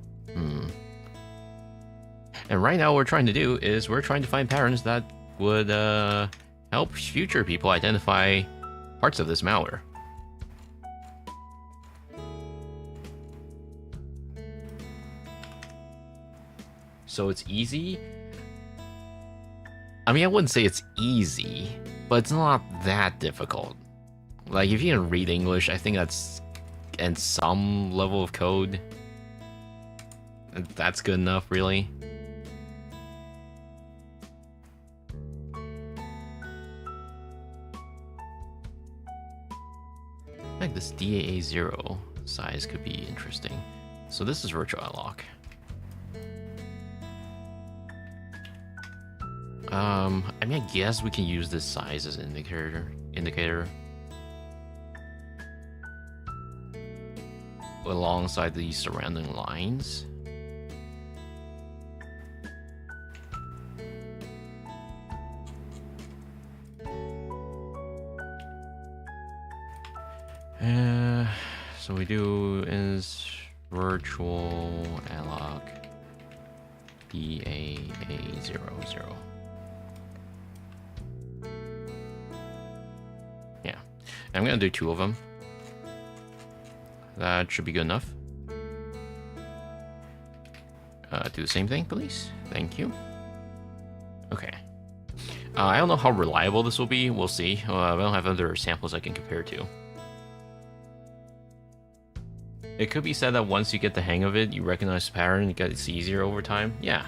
And right now what we're trying to do is we're trying to find patterns that would help future people identify parts of this malware. So it's easy. I mean, I wouldn't say it's easy, but it's not that difficult. Like, if you can read English, I think that's, and some level of code, that's good enough, really. I think this DAA0 size could be interesting. So this is virtual lock. I mean, I guess we can use this size as an indicator alongside the surrounding lines. So we do is virtual alloc DAA00. Yeah, I'm gonna do 2 of them. That should be good enough. Do the same thing, please. Thank you. Okay. I don't know how reliable this will be. We'll see. I don't have other samples I can compare to. It could be said that once you get the hang of it, you recognize the pattern, it's easier over time. Yeah.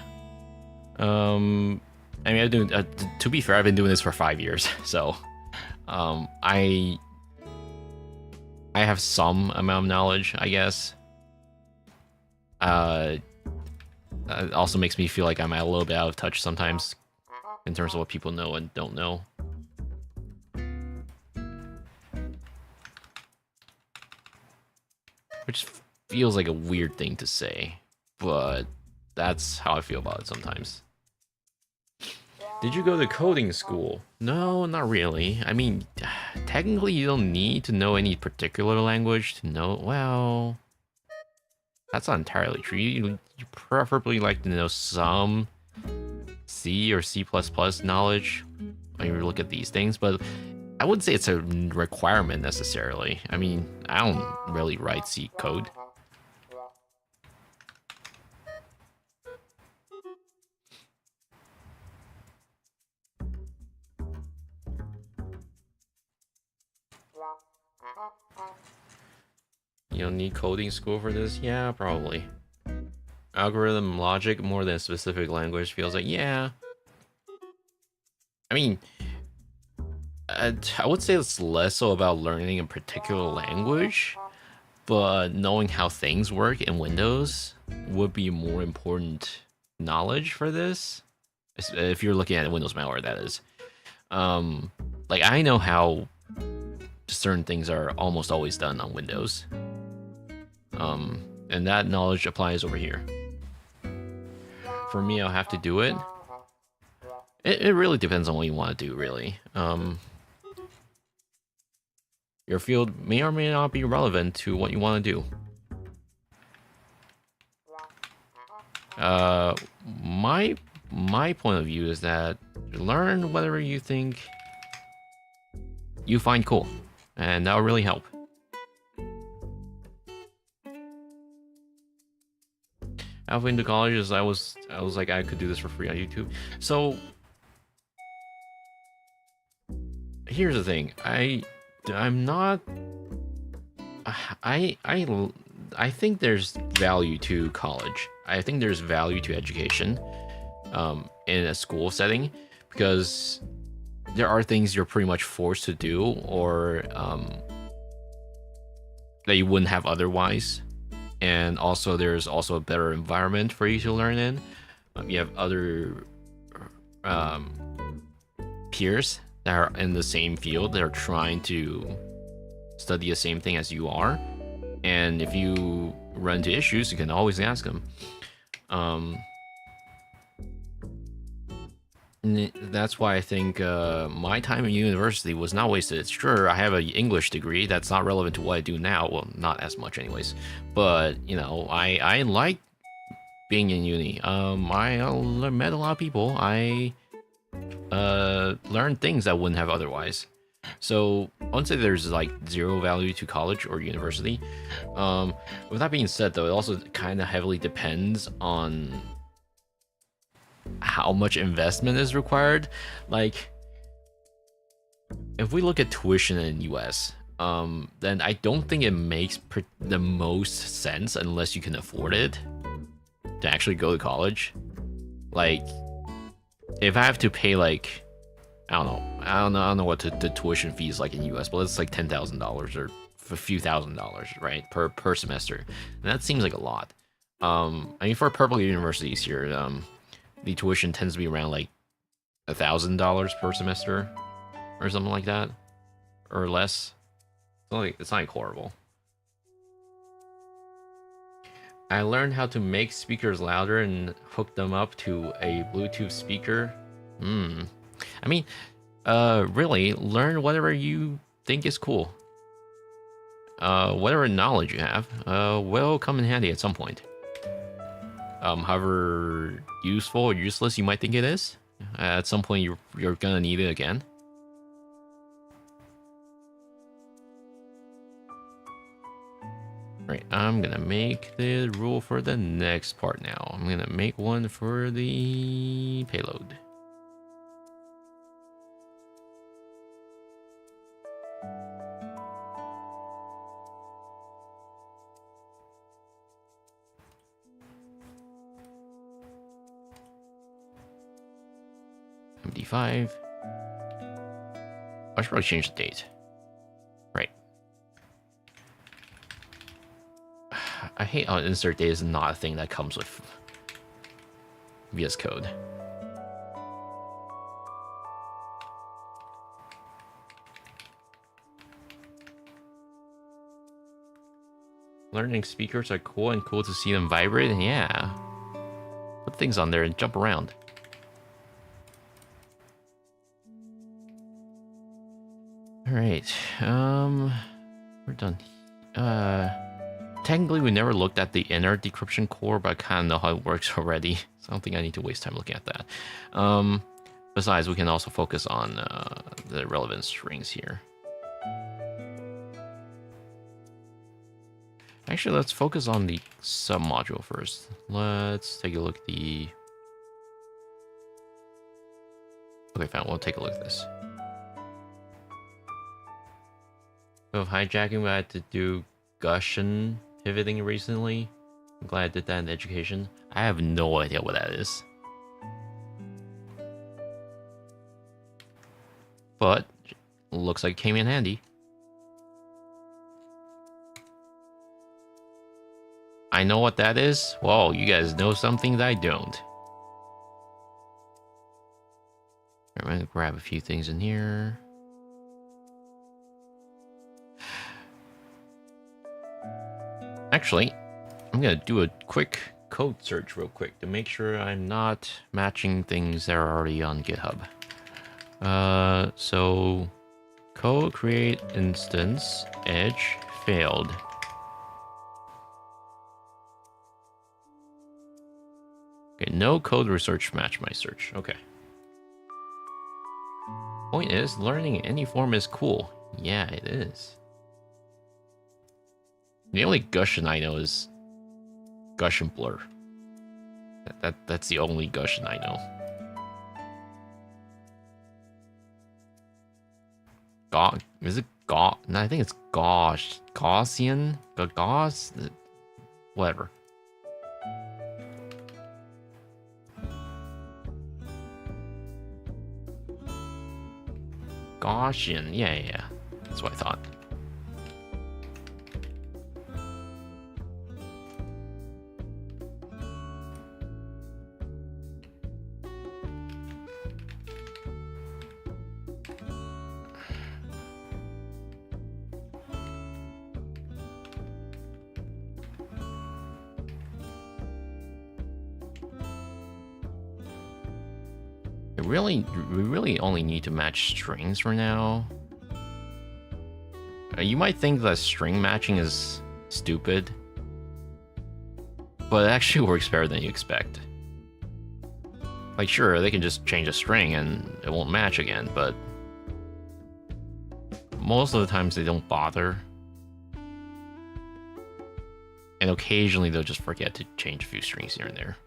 I mean, to be fair, I've been doing this for 5 years, so I have some amount of knowledge, I guess. It also makes me feel like I'm a little bit out of touch sometimes in terms of what people know and don't know. Which feels like a weird thing to say, but that's how I feel about it sometimes. Did you go to coding school? No, not really. I mean, technically you don't need to know any particular language to know, well, that's not entirely true. You preferably like to know some C or C++ knowledge when you look at these things, but I wouldn't say it's a requirement necessarily. I mean, I don't really write C code. You don't need coding school for this? Yeah, probably. Algorithm logic more than a specific language feels like, yeah. I mean, I would say it's less so about learning a particular language, but knowing how things work in Windows would be more important knowledge for this. If you're looking at Windows malware, that is. Like, I know how certain things are almost always done on Windows. And that knowledge applies over here. For me, I'll have to do it. It really depends on what you want to do, really. Your field may or may not be relevant to what you want to do. My point of view is that learn whatever you think you find cool, and that'll really help. Halfway into college, I was like, I could do this for free on YouTube. So here's the thing, I'm not. I I think there's value to college. I think there's value to education in a school setting, because there are things you're pretty much forced to do, or that you wouldn't have otherwise. And also, there's also a better environment for you to learn in. You have other peers that are in the same field that are trying to study the same thing as you are. And if you run into issues, you can always ask them. That's why I think my time in university was not wasted. Sure, I have an English degree that's not relevant to what I do now. Well, not as much anyways. But, you know, I like being in uni. I met a lot of people. I learned things I wouldn't have otherwise. So I wouldn't say there's like zero value to college or university. With that being said, though, it also kind of heavily depends on how much investment is required. Like, if we look at tuition in the US, then I don't think it makes the most sense unless you can afford it to actually go to college. Like, if I have to pay like, I don't know what the tuition fee is like in US, but it's like $10,000 or a few $1,000s, right, per semester. And that seems like a lot. I mean, for public universities here, the tuition tends to be around like $1,000 per semester or something like that, or less. It's not like horrible. I learned how to make speakers louder and hook them up to a Bluetooth speaker. I mean, really, learn whatever you think is cool. Whatever knowledge you have will come in handy at some point. However useful or useless you might think it is, at some point you're gonna need it again. Right, I'm gonna make the rule for the next part now. I'm gonna make one for the payload. MD5. I should probably change the date. Right. I hate how insert date is not a thing that comes with VS Code. Learning speakers are cool and cool to see them vibrate. Yeah. Put things on there and jump around. Alright, we're done. Technically we never looked at the inner decryption core, but I kind of know how it works already, so I don't think I need to waste time looking at that. Besides, we can also focus on the relevant strings here. Actually, let's focus on the submodule first. Let's take a look at the... Okay, fine, we'll take a look at this. Of hijacking, I had to do Gaussian pivoting recently. I'm glad I did that in education. I have no idea what that is. But looks like it came in handy. I know what that is. Whoa, you guys know something that I don't. I'm gonna grab a few things in here. Actually, I'm gonna do a quick code search real quick to make sure I'm not matching things that are already on GitHub. So code create instance edge failed. Okay, no code research match my search. Okay. Point is, learning in any form is cool. Yeah, it is. The only Gaussian I know is Gaussian blur. That's the only Gaussian I know. Is it No, I think it's Gaussian. Gauss. Whatever. Gaussian, yeah. That's what I thought. We really only need to match strings for now. You might think that string matching is stupid, but it actually works better than you expect. Like, sure, they can just change a string and it won't match again, but most of the times they don't bother. And occasionally they'll just forget to change a few strings here and there.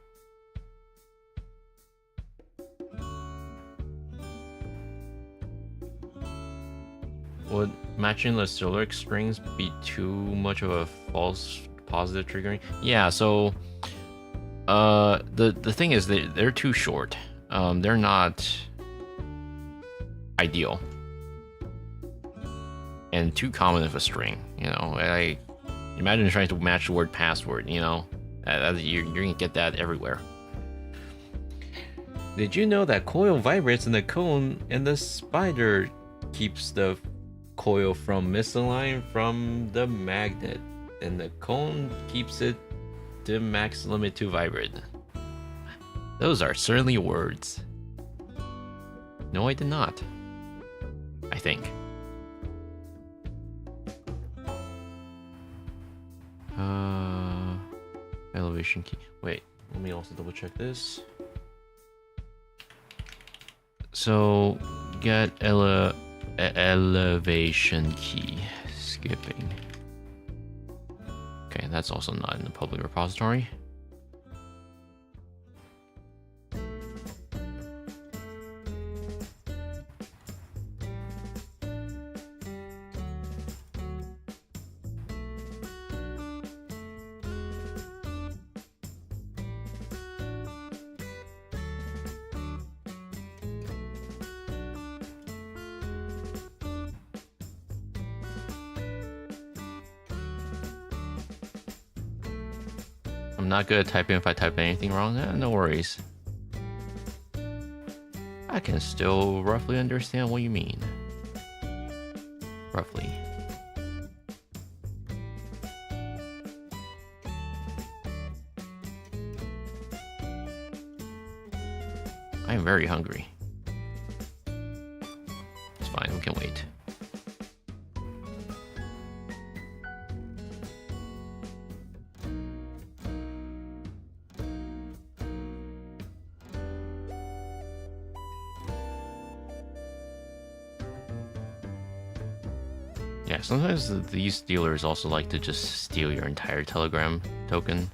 Would matching the Solaric strings be too much of a false positive triggering? Yeah, so the thing is they're too short. They're not ideal. And too common of a string, you know. I imagine trying to match the word password, you know. You're gonna get that everywhere. Did you know that coil vibrates in the cone and the spider keeps the coil from misaligned from the magnet, and the cone keeps it the max limit to vibrate? Those are certainly words. No, I did not. I think. Elevation key. Wait, let me also double check this. So, get elevation key. Skipping. Okay, that's also not in the public repository. I'm not good at typing. If I type anything wrong, no worries. I can still roughly understand what you mean. Roughly. I am very hungry. It's fine, we can wait. Yeah, sometimes these dealers also like to just steal your entire Telegram token.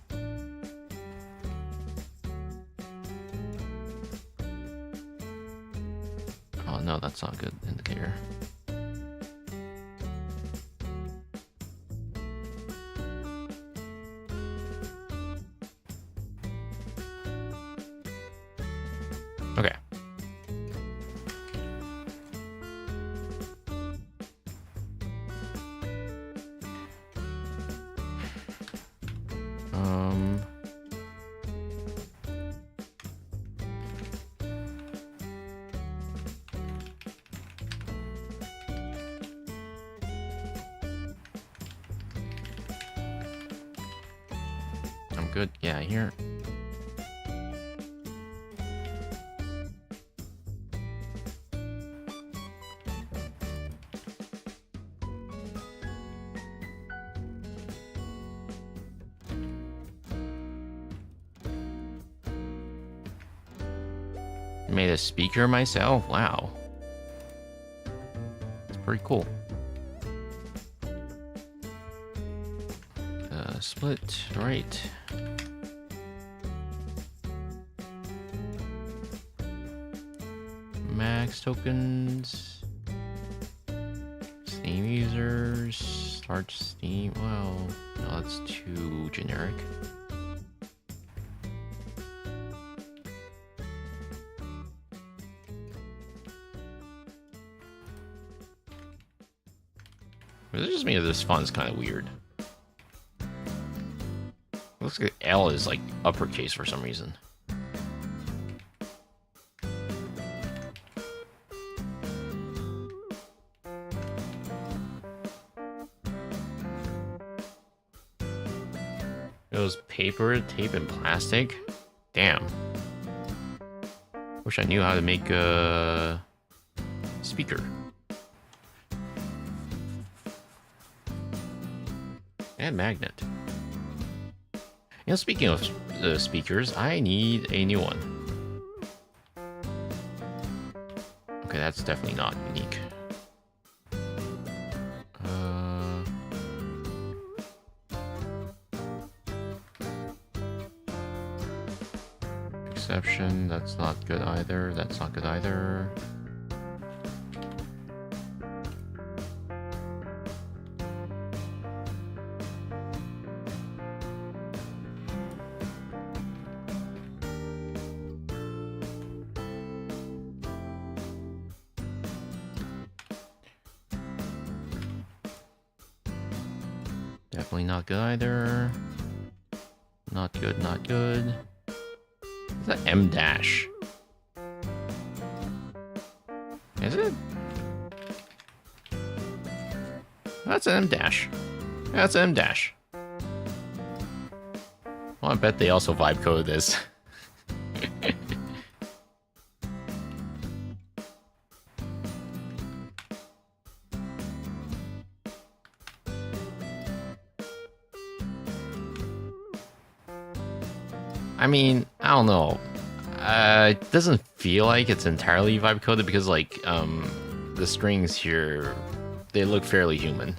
Oh no, that's not a good indicator. Okay. I'm good. Yeah, here. Made a speaker myself. Wow. It's pretty cool. Split right. Max tokens. Same users. Start Steam. Well, no, that's too generic. It just means this font's kind of weird. Looks like L is like uppercase for some reason. It was paper, tape, and plastic. Damn. Wish I knew how to make a speaker. And magnet. You know, speaking of speakers, I need a new one. Okay, that's definitely not unique. Exception, that's not good either. That's not good either. Definitely not good either. Not good, not good. Is that M dash? Is it? That's an M dash. That's an M dash. Well, I bet they also vibe coded this. I mean, I don't know. It doesn't feel like it's entirely vibe coded because, like, the strings here, they look fairly human.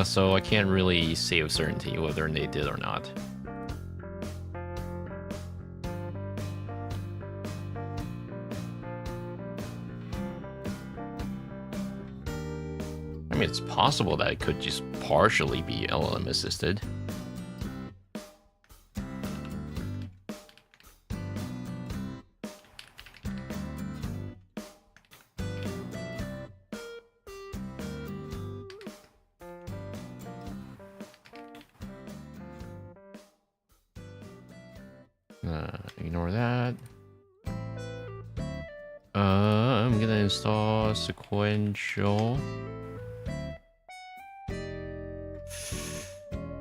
So I can't really say with certainty whether they did or not. I mean, it's possible that it could just partially be LLM assisted. Ignore that. I'm gonna install sequential.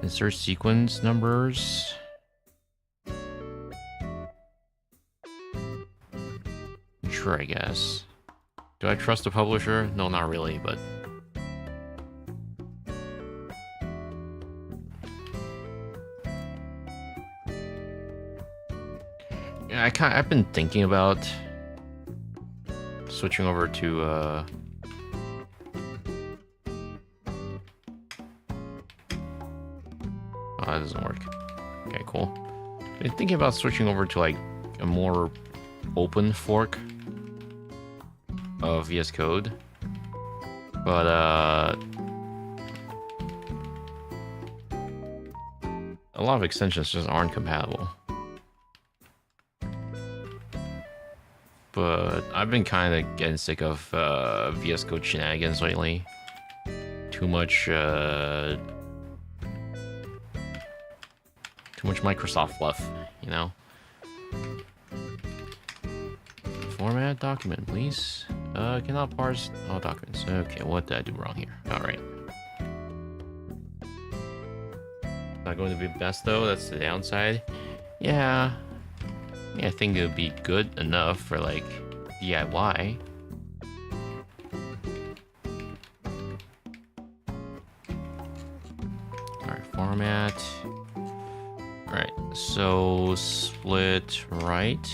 Insert sequence numbers. Sure, I guess. Do I trust the publisher? No, not really, but... yeah, I've been thinking about switching over to, oh, that doesn't work. Okay, cool. I've been thinking about switching over to, like, a more open fork of VS Code. But, a lot of extensions just aren't compatible. But I've been kind of getting sick of VS Code shenanigans lately. Too much Microsoft fluff, you know? Format document, please. Cannot parse all documents. Okay, what did I do wrong here? Alright. Not going to be best though, that's the downside. Yeah, I think it would be good enough for, like, DIY. Alright, format. Alright, so split right.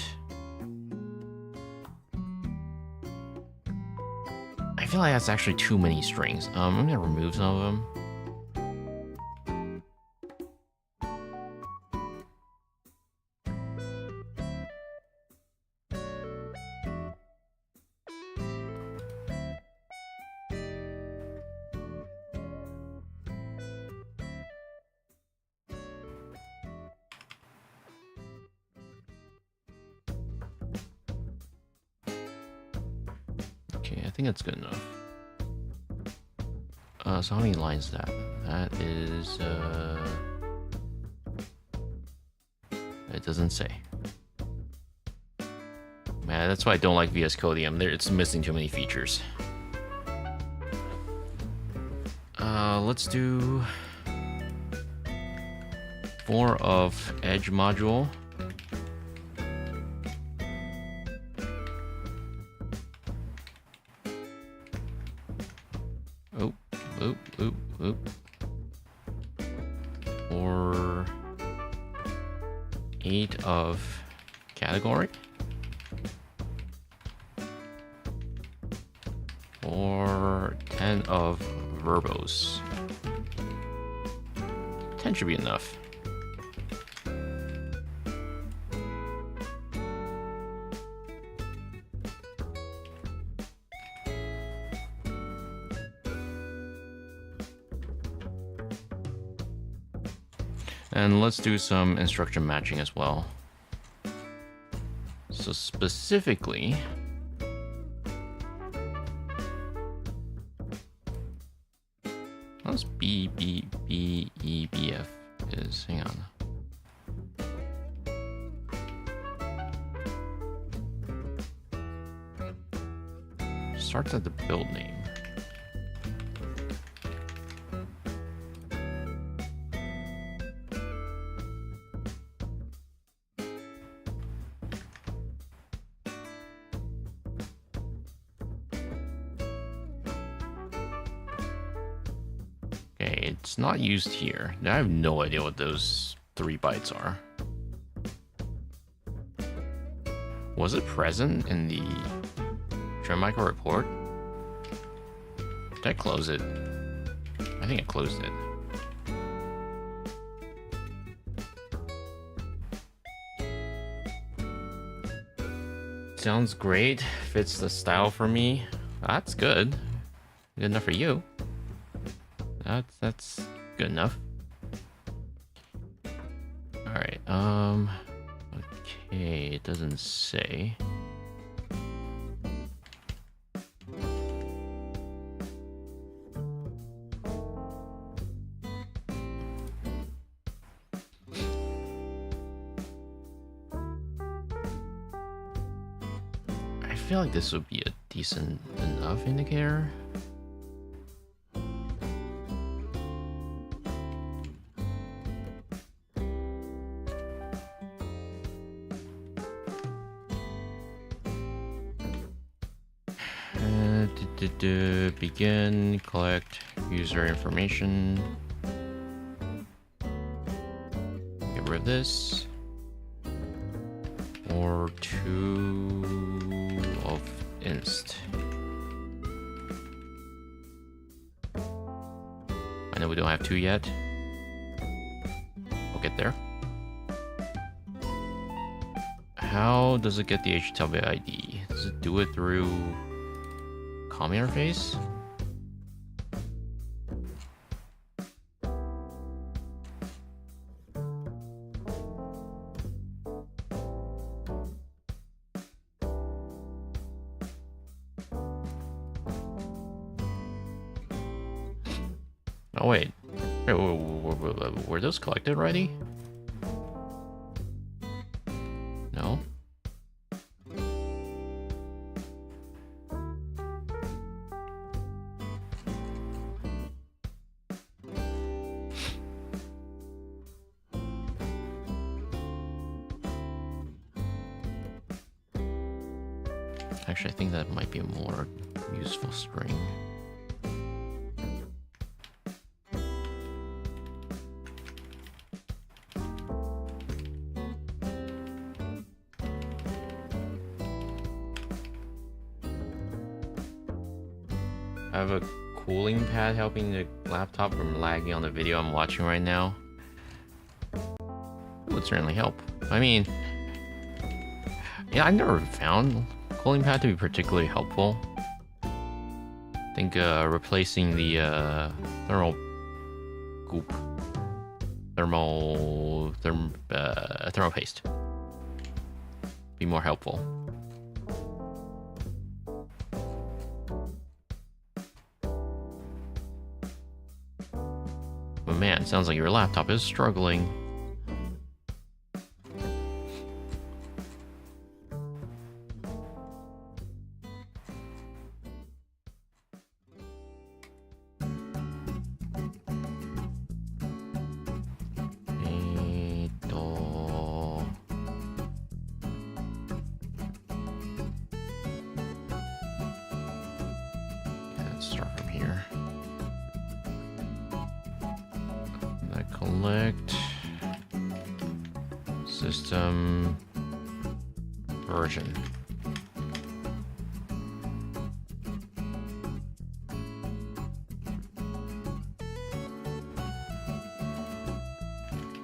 I feel like that's actually too many strings. I'm gonna remove some of them. Okay, I think that's good enough. So how many lines is that? That is, it doesn't say. Man, that's why I don't like VS Codium. It's missing too many features. Let's do 4 of edge module. Oop. Or 8 of category. Or 10 of verbose. 10 should be enough. And let's do some instruction matching as well. So specifically, how's BEBF is? Hang on. Starts at the build name. It's not used here. I have no idea what those 3 bytes are. Was it present in the Trendmicro report? Did I close it? I think I closed it. Sounds great. Fits the style for me. That's good. Good enough for you. That's good enough. All right. Okay. It doesn't say. I feel like this would be a decent enough indicator. Begin, collect user information. Get rid of this. Or 2 of inst. I know we don't have 2 yet. We'll get there. How does it get the HTTP ID? Does it do it through COM interface? Oh wait, were those collected already? No. Actually, I think that might be a more useful string. I have a cooling pad helping the laptop from lagging on the video I'm watching right now. It would certainly help. I mean, yeah, I've never found cooling pad to be particularly helpful. I think replacing the thermal paste be more helpful. But man, sounds like your laptop is struggling. Let's start from here. Collect system version.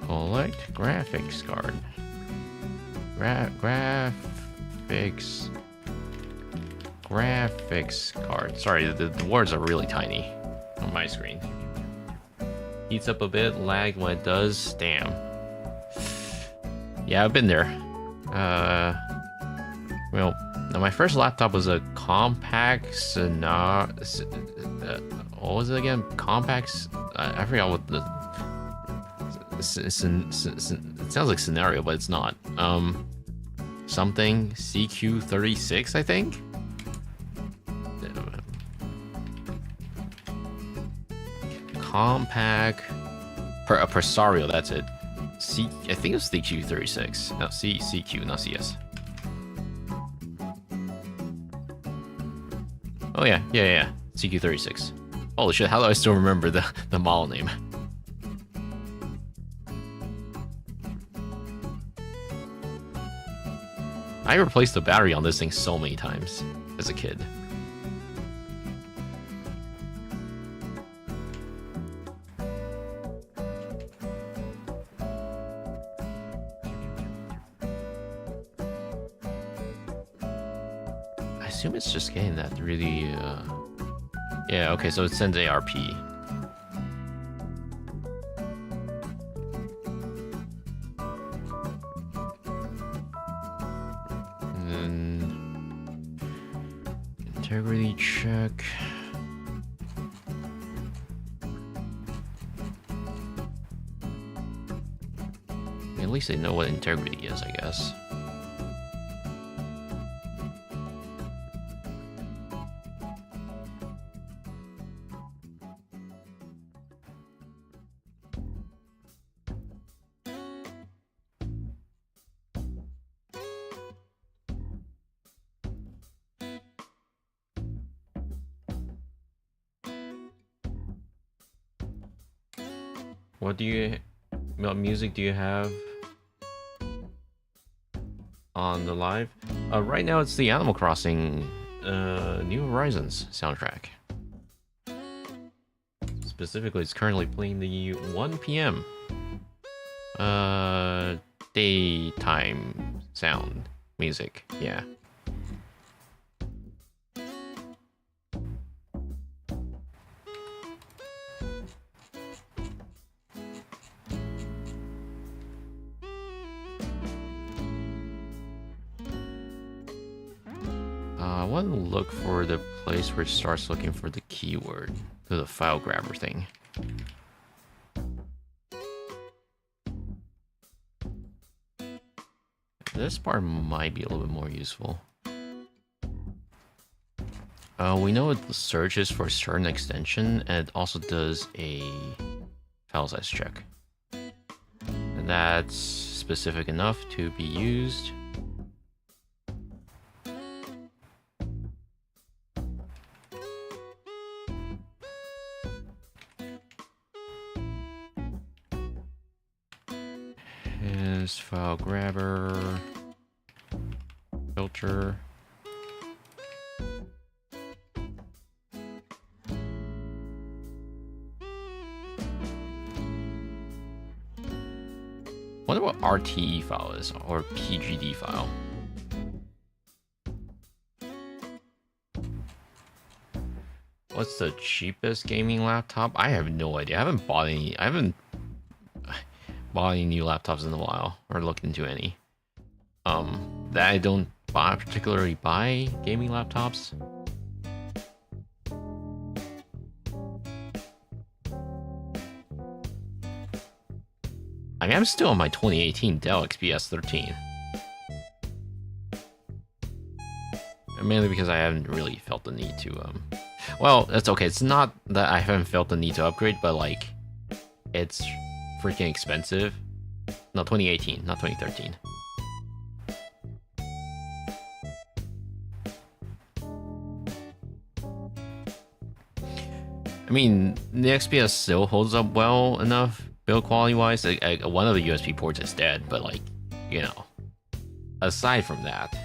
Collect graphics card. Graphics card. Sorry, the words are really tiny on my screen. Heats up a bit, lag when it does. Damn. Yeah, I've been there. Well, now my first laptop was a compact what was it again? Compact. I forgot what the. It sounds like scenario, but it's not. Something CQ36, I think. Compact Presario, that's it. I think it was CQ36. No, CQ, not CS. Oh yeah. CQ36. Holy shit, how do I still remember the model name? I replaced the battery on this thing so many times as a kid. I assume it's just getting that really, yeah, okay, so it sends ARP. And then integrity check. At least they know what integrity is, I guess. What music do you have on the live? Right now it's the Animal Crossing New Horizons soundtrack. Specifically, it's currently playing the 1 p.m. Daytime sound music. Yeah. I want to look for the place where it starts looking for the keyword, the file grabber thing. This part might be a little bit more useful. We know it searches for a certain extension, and it also does a file size check. And that's specific enough to be used. File grabber, filter. Wonder what RTE file is, or PGD file. What's the cheapest gaming laptop? I have no idea. I haven't bought any new laptops in a while, or looked into any. That I don't particularly buy gaming laptops. I mean, I'm still on my 2018 Dell XPS 13. Mainly because I haven't really felt the need to, well, that's okay. It's not that I haven't felt the need to upgrade, but, like, it's freaking expensive. No, 2018, not 2013. I mean, the XPS still holds up well enough build quality-wise. One of the USB ports is dead, but, like, you know, aside from that,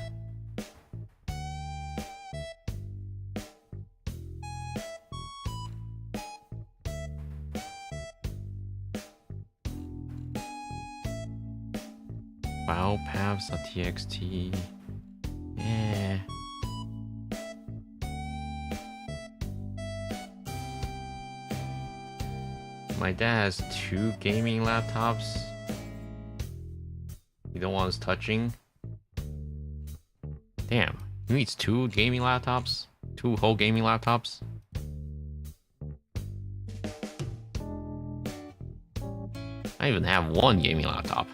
filepaths.txt, yeah. My dad has 2 gaming laptops. You don't want us touching? Damn, he needs 2 gaming laptops? 2 whole gaming laptops? I even have 1 gaming laptop.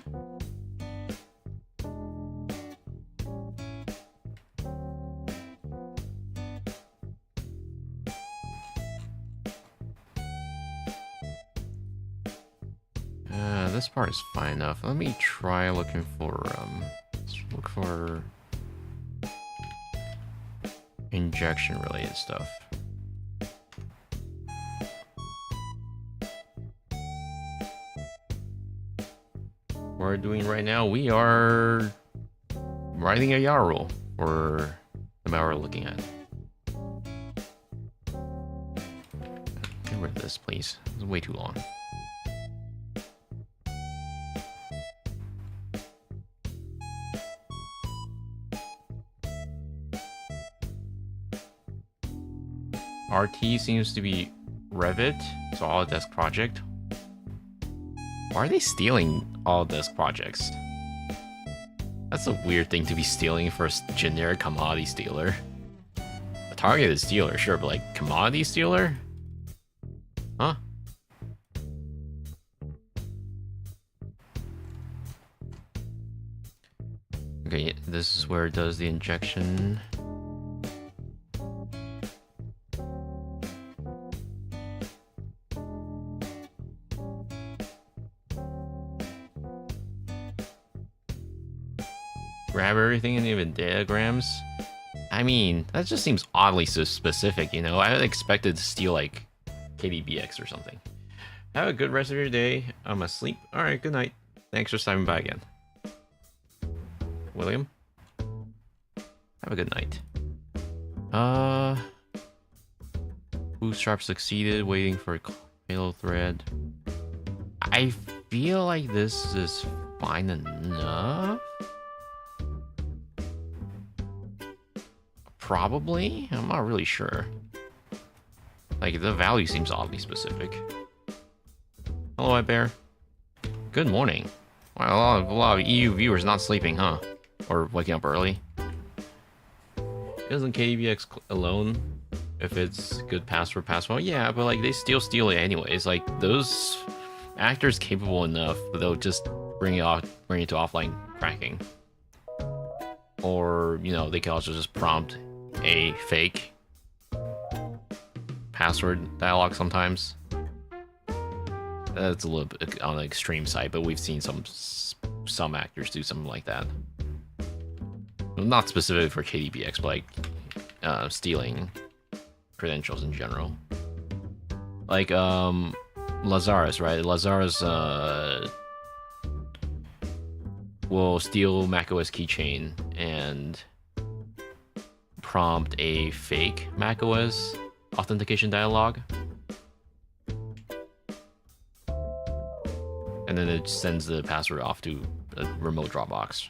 This part is fine enough. Let me try looking for, let's look for injection related stuff. What we're doing right now, we are writing a YAR rule for the malware we're looking at. Get rid of this, please. It's way too long. RT seems to be Revit, so Autodesk project. Why are they stealing Autodesk projects? That's a weird thing to be stealing for a generic commodity stealer. A targeted stealer, sure, but like commodity stealer? Huh? Okay, this is where it does the injection. Grab everything and even diagrams. I mean, that just seems oddly so specific, you know? I would expect it to steal like KDBX or something. Have a good rest of your day. I'm asleep. Alright, good night. Thanks for stopping by again. William? Have a good night. Bootstrap succeeded, waiting for a fatal thread. I feel like this is fine enough. Probably? I'm not really sure. Like, the value seems oddly specific. Hello, White Bear. Good morning. Wow, a lot of EU viewers not sleeping, huh? Or waking up early. Isn't KDBX alone if it's good password? Well, yeah, but like they still steal it anyways. Like those actors capable enough, they'll just bring it to offline cracking. Or, you know, they can also just prompt a fake password dialog sometimes. That's a little bit on the extreme side, but we've seen some actors do something like that. Not specifically for KDBX, but like stealing credentials in general. Like Lazarus, right? Lazarus will steal macOS keychain and prompt a fake macOS authentication dialog. And then it sends the password off to a remote Dropbox.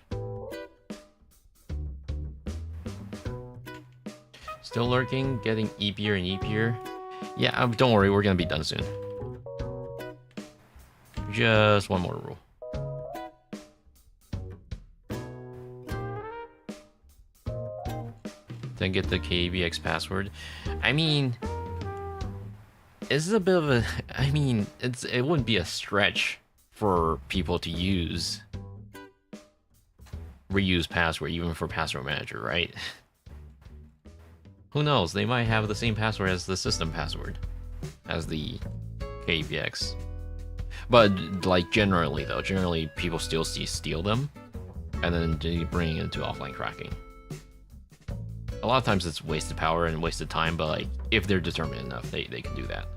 Still lurking, getting eepier and eepier. Yeah, don't worry, we're gonna be done soon. Just one more rule. Then get the KBX password. I mean, it's a bit of a... I mean, it wouldn't be a stretch for people to reuse password even for password manager, right? Who knows? They might have the same password as the system password, as the KPX. But like generally people still steal them, and then they bring it into offline cracking. A lot of times it's wasted power and wasted time, but like if they're determined enough, they can do that.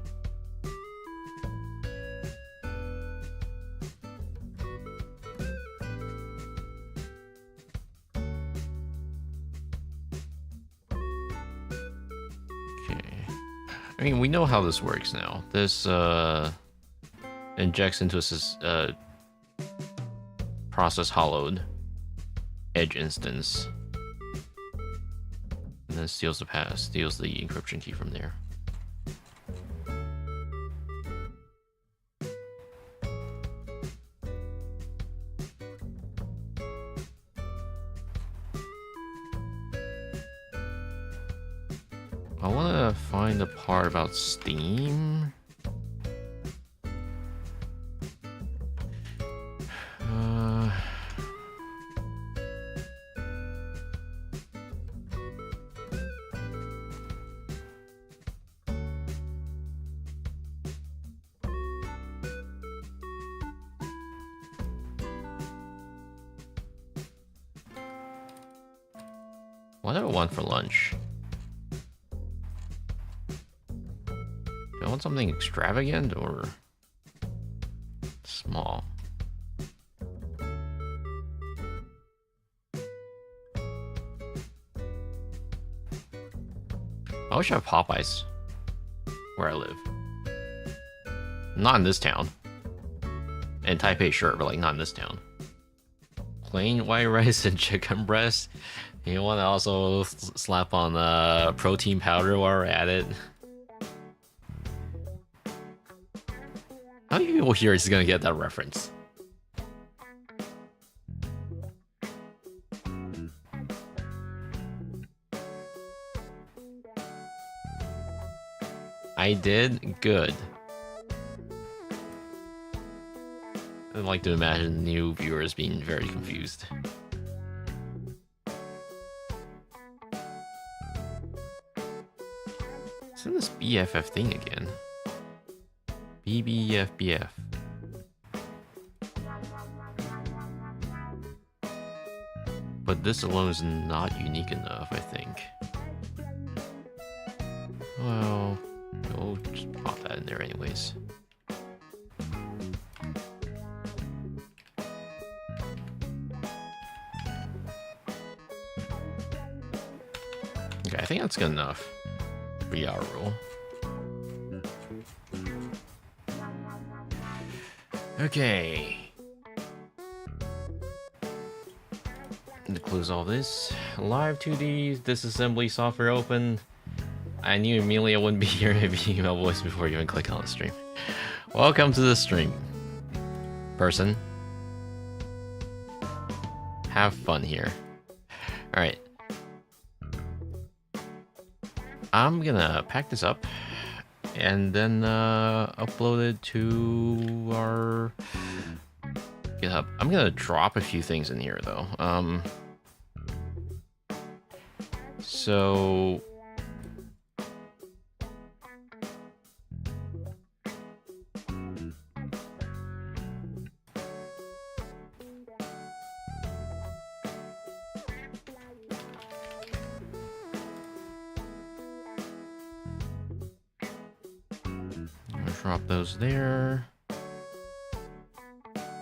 I mean, we know how this works now. This injects into a process hollowed edge instance, and then steals the encryption key from there. I want to find the part about Steam. What do I want for lunch? Do I want something extravagant or small? I wish I have Popeyes where I live. Not in this town. And Taipei, sure, but like not in this town. Plain white rice and chicken breast. You want to also slap on protein powder while we're at it. How many people here is gonna get that reference? I did? Good. I'd like to imagine new viewers being very confused. What's in this BFF thing again? BBFBF. But this alone is not unique enough, I think. Well, we'll just pop that in there anyways. Okay, I think that's good enough. 3-hour rule. Okay. To close all this. Live 2D disassembly software open. I knew immediately I wouldn't be here if you email voice before you even click on the stream. Welcome to the stream, person. Have fun here. Alright. I'm gonna pack this up and then upload it to our GitHub. I'm gonna drop a few things in here though. So drop those there.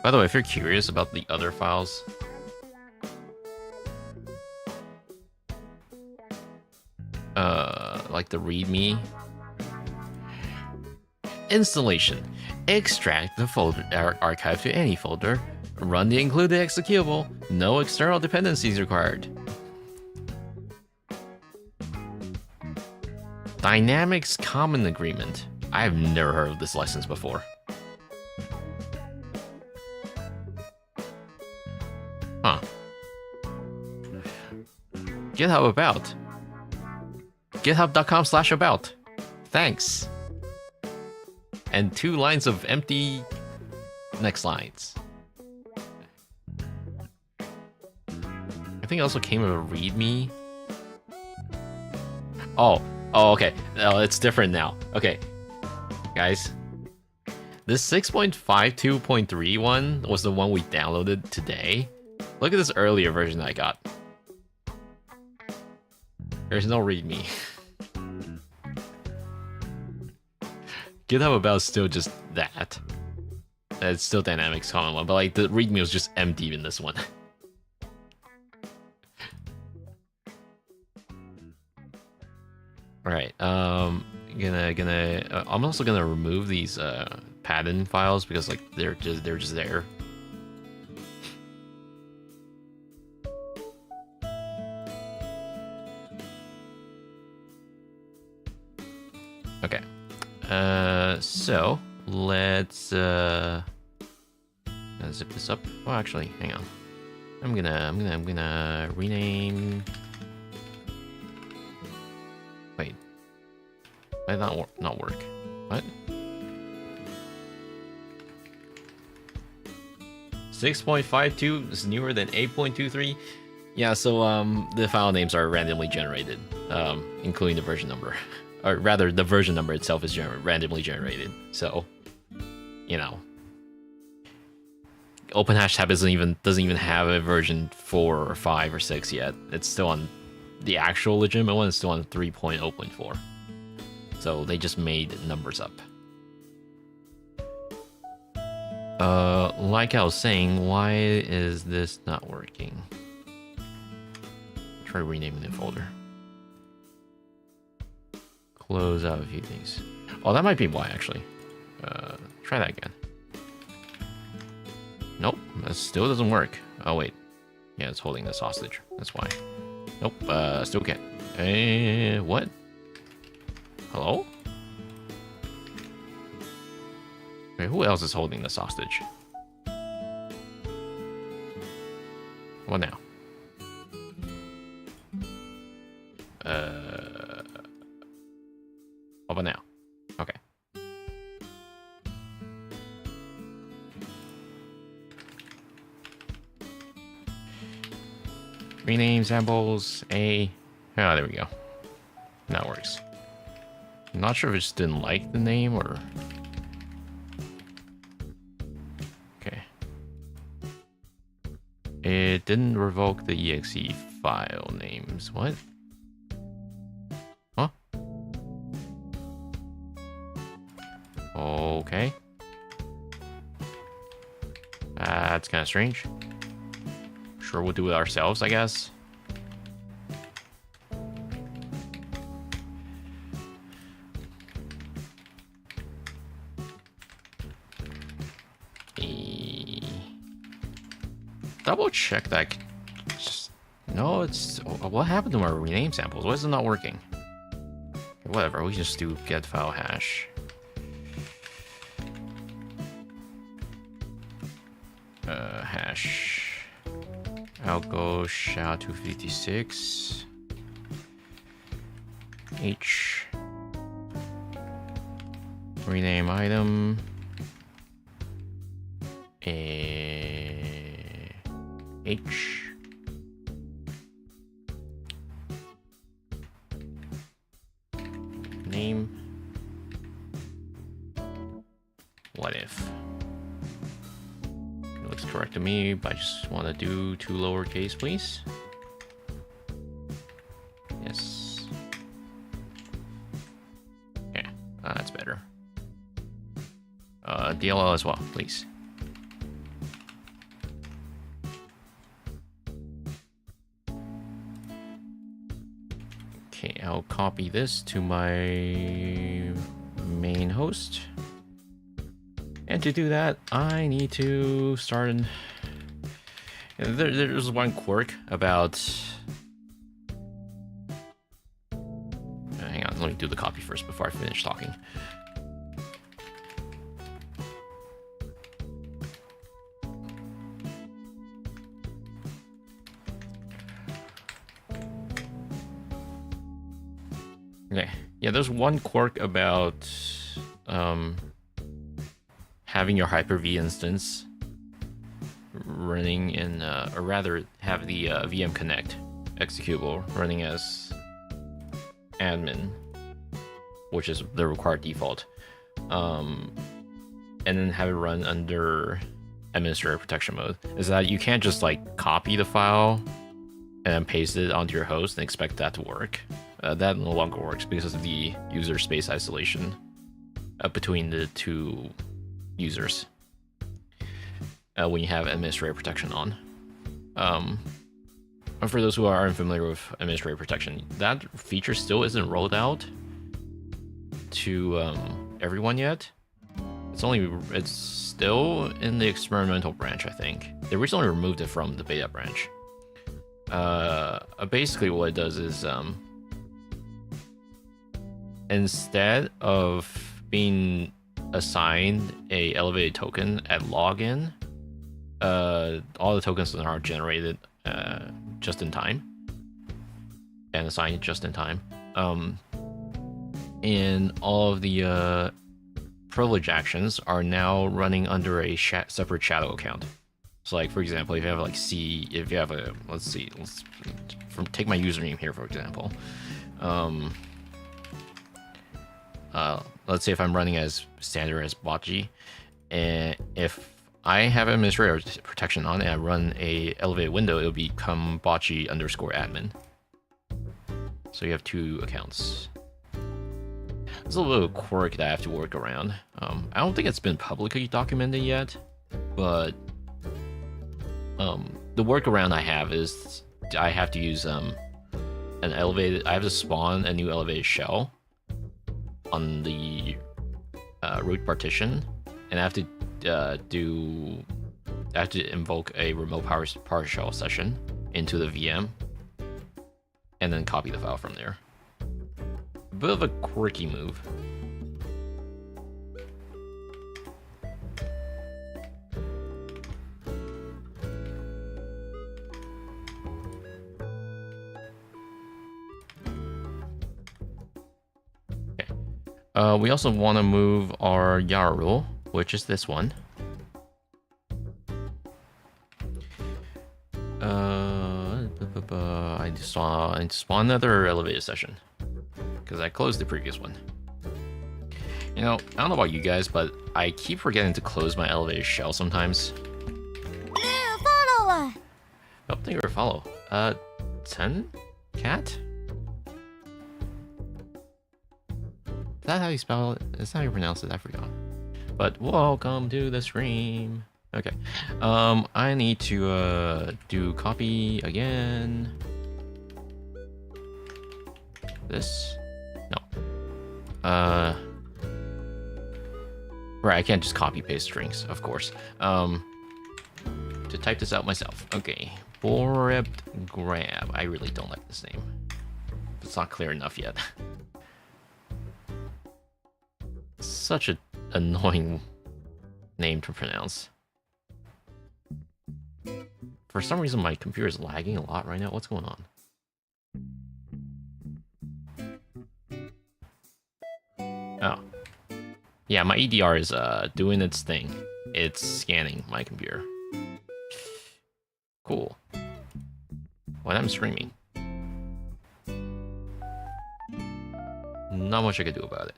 By the way, if you're curious about the other files, like the README installation, extract the folder archive to any folder, run the included executable, no external dependencies required. Dynamics Common Agreement. I've never heard of this license before. Huh. GitHub about. GitHub.com/about. Thanks. And 2 lines of empty Next lines. I think it also came with a README. Oh, okay. Oh, it's different now. Okay, guys. This 6.52.3 one was the one we downloaded today. Look at this earlier version I got. There's no README. GitHub About is still just that. It's still Dynamics Common one, but like the README was just empty in this one. All right. I'm also gonna remove these pattern files because like they're just there. Okay. So let's zip this up. Well, actually, hang on. I'm gonna rename. Wait. Might not work. What? 6.52 is newer than 8.23. Yeah, so the file names are randomly generated, including the version number. Or rather, the version number itself is randomly generated. So, you know, OpenHashTab doesn't even have a version 4 or 5 or 6 yet. It's still on the actual legitimate one. It's still on 3.0.4. So they just made numbers up. Like I was saying, why is this not working? Try renaming the folder. Close out a few things. Oh, that might be why, actually. Try that again. Nope, that still doesn't work. Oh, wait. Yeah, it's holding this hostage. That's why. Nope, still can't. What? Hello? Wait, who else is holding this hostage? What now? What about now? Okay. Rename samples A. Oh, there we go. That works. I'm not sure if it just didn't like the name or. Okay. It didn't revoke the exe file names. What? Huh? Okay. That's kind of strange. Sure, we'll do it ourselves, I guess. Double check that. No, it's. What happened to our rename samples? Why is it not working? Whatever, we just do get file hash. Hash. Algo SHA-256 H. Rename item. H. Name. What if? It looks correct to me, but I just want to do 2 lowercase, please. Yes. Okay, that's better. DLL as well, please. Okay, I'll copy this to my main host. And to do that, I need to start in... There's one quirk about... Hang on, let me do the copy first before I finish talking. Okay, yeah, there's one quirk about having your Hyper-V instance running in, or rather have the VM Connect executable running as admin, which is the required default, and then have it run under administrator protection mode, is that you can't just like copy the file and then paste it onto your host and expect that to work. That no longer works because of the user space isolation between the two users when you have administrator protection on. And for those who are unfamiliar with administrator protection, that feature still isn't rolled out to everyone yet. It's still in the experimental branch, I think. They recently removed it from the beta branch. Basically what it does is instead of being assigned a elevated token at login, all the tokens are generated just in time and assigned just in time. And all of the privilege actions are now running under a separate shadow account. So like, for example, if you have like if you have a, let's take my username here, for example. Let's say if I'm running as standard as botg, and if I have administrator protection on and I run a elevated window, it'll become botg_admin. So you have two accounts. There's a little quirk that I have to work around. I don't think it's been publicly documented yet, but the workaround I have is I have to use I have to spawn a new elevated shell on the root partition, and I have to invoke a remote PowerShell session into the VM, and then copy the file from there. A bit of a quirky move. We also want to move our Yara rule, which is this one. I just spawn another elevated session because I closed the previous one. You know, I don't know about you guys, but I keep forgetting to close my elevated shell sometimes. New follower. Oh, thank you for a follow. 10 cat. Is that how you spell it? Is that how you pronounce it? I forgot. But welcome to the stream. Okay. I need to do copy again. This? No. Right, I can't just copy paste strings, of course. To type this out myself. Okay. BoryptGrab. I really don't like this name. It's not clear enough yet. Such an annoying name to pronounce. For some reason, my computer is lagging a lot right now. What's going on? Oh. Yeah, my EDR is doing its thing. It's scanning my computer. Cool. When I'm streaming, not much I could do about it.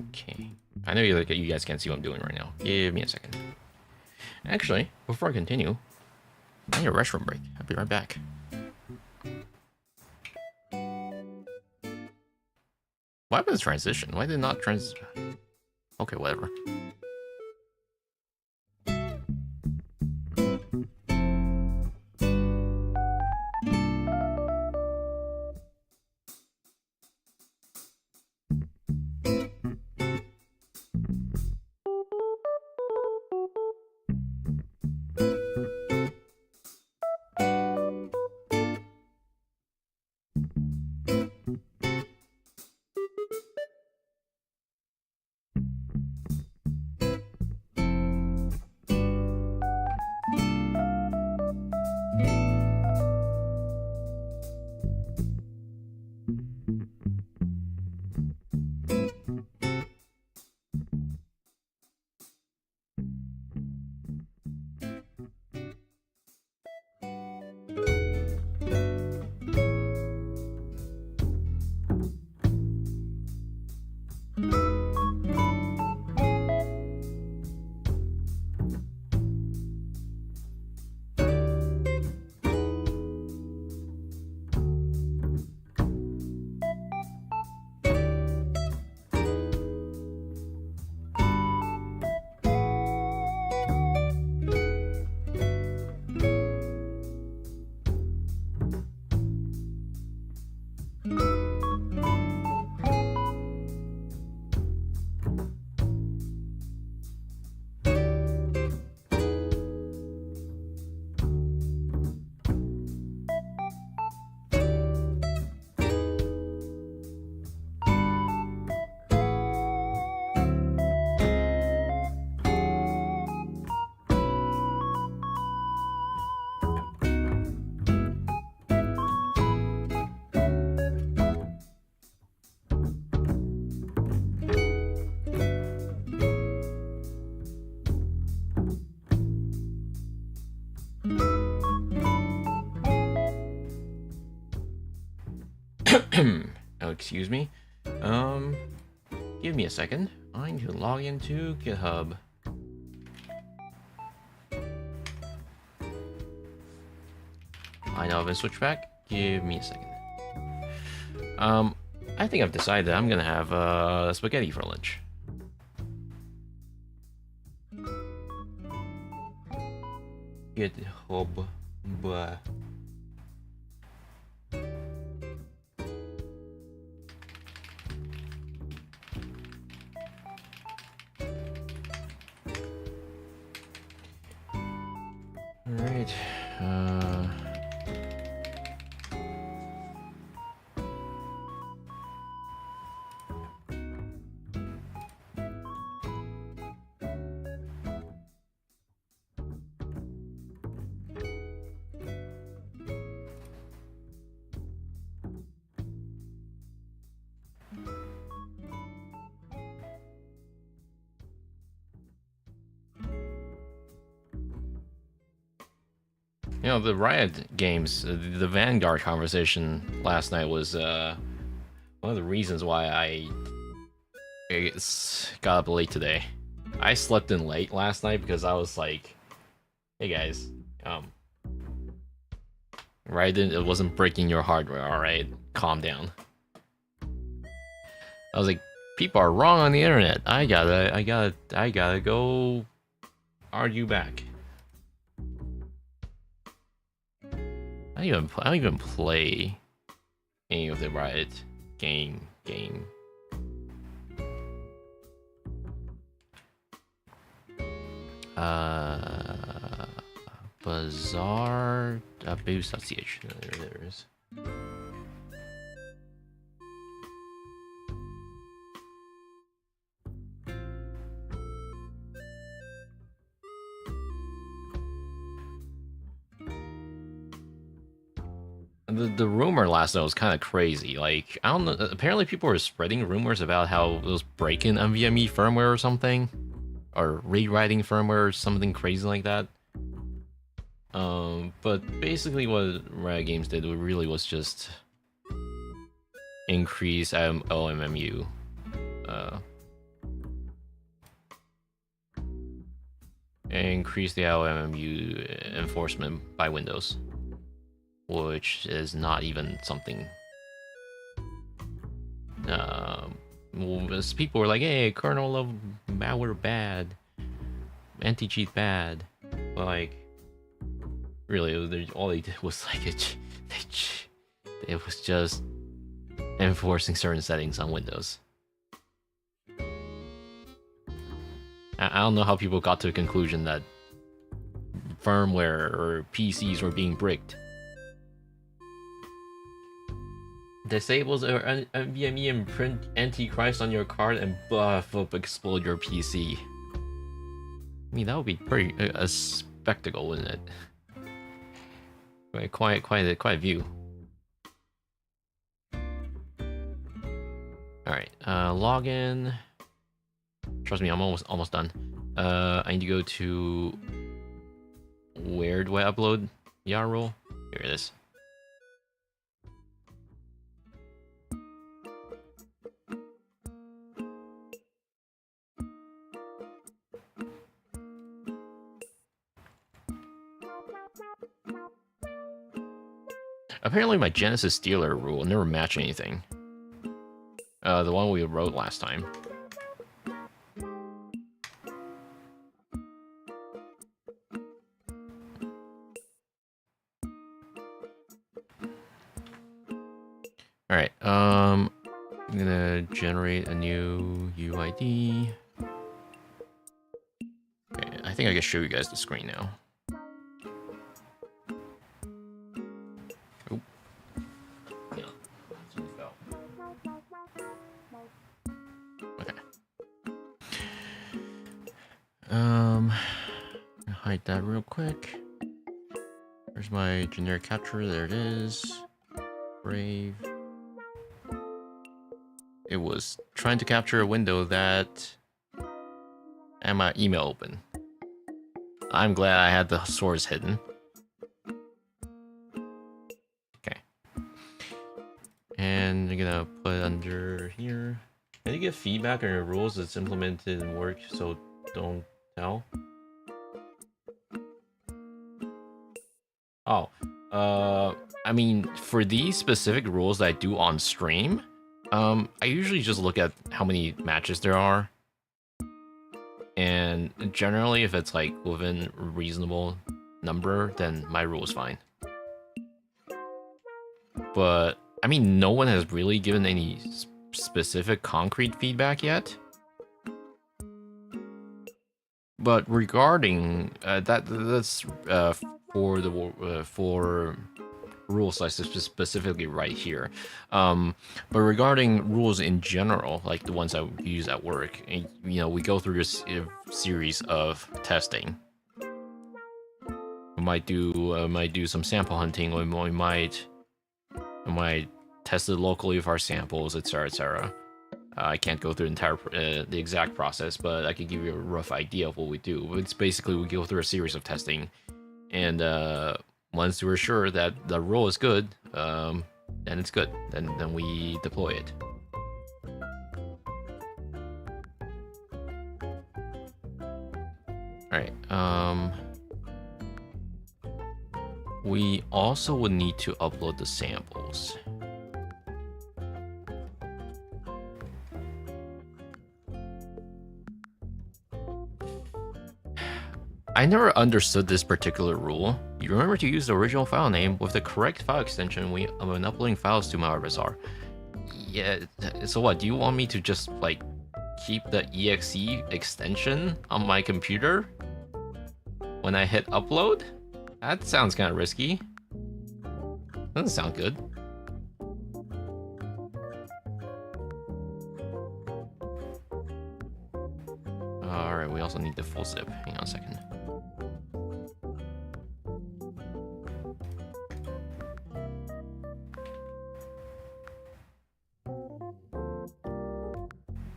Okay. I know you guys can't see what I'm doing right now. Give me a second. Actually, before I continue, I need a restroom break. I'll be right back. Why happened to transition? Why did it not Okay, whatever. Oh, excuse me. Give me a second. I need to log into GitHub. I know I've been switched back. Give me a second. I think I've decided that I'm gonna have spaghetti for lunch. GitHub. Blah. Alright, you know, the Riot games, the Vanguard conversation last night was one of the reasons why I got up late today. I slept in late last night because I was like, hey guys, Riot it wasn't breaking your hardware, alright? Calm down. I was like, people are wrong on the internet. I gotta go argue back. I don't even play any of the Riot game. Bazaar boost.ch. There it is. The rumor last night was kind of crazy. Like, I don't know. Apparently, people were spreading rumors about how it was breaking NVMe firmware or something, or rewriting firmware or something crazy like that. But basically, what Riot Games did really was just increase OMMU. Increase the OMMU enforcement by Windows, which is not even something. People were like, "Hey, kernel level malware bad, anti-cheat bad," but like, really, all they did was like it was just enforcing certain settings on Windows. I don't know how people got to the conclusion that firmware or PCs were being bricked. Disables NVMe and print Antichrist on your card and buff up explode your PC. I mean, that would be pretty a spectacle, wouldn't it? Quite a view. All right, login. Trust me, I'm almost done. I need to go to, where do I upload YARL? Here it is. Apparently my Genesis Stealer rule never matched anything. The one we wrote last time. Alright, I'm gonna generate a new UID. Okay, I think I can show you guys the screen now. Hide that real quick. There's my generic capture. There it is. Brave. It was trying to capture a window that and my email open. I'm glad I had the source hidden. Okay. And I'm gonna put it under here. Can you get feedback on your rules that's implemented in work, so don't tell? Oh, I mean, for these specific rules that I do on stream, I usually just look at how many matches there are. And generally, if it's like within a reasonable number, then my rule is fine. But, I mean, no one has really given any specific concrete feedback yet. But regarding that's for the for rules like specifically right here. But regarding rules in general, like the ones I use at work, and, you know, we go through this series of testing. We might do some sample hunting, or we might test it locally with our samples, etc., etc. I can't go through the exact process, but I can give you a rough idea of what we do. It's basically we go through a series of testing, and once we're sure that the rule is good, then it's good. Then we deploy it. All right. We also would need to upload the samples. I never understood this particular rule. You remember to use the original file name with the correct file extension when uploading files to malware. Yeah, so what, do you want me to just, like, keep the exe extension on my computer when I hit upload? That sounds kind of risky. Doesn't sound good. Alright, we also need the full zip. Hang on a second.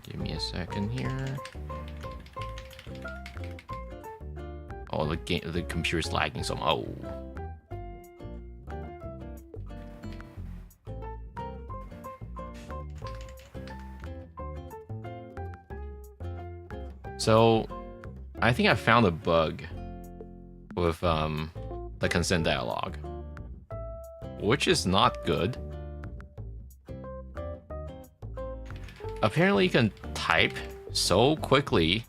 Give me a second here. Oh, the computer's lagging some. Oh. So, I think I found a bug with the consent dialog, which is not good. Apparently, you can type so quickly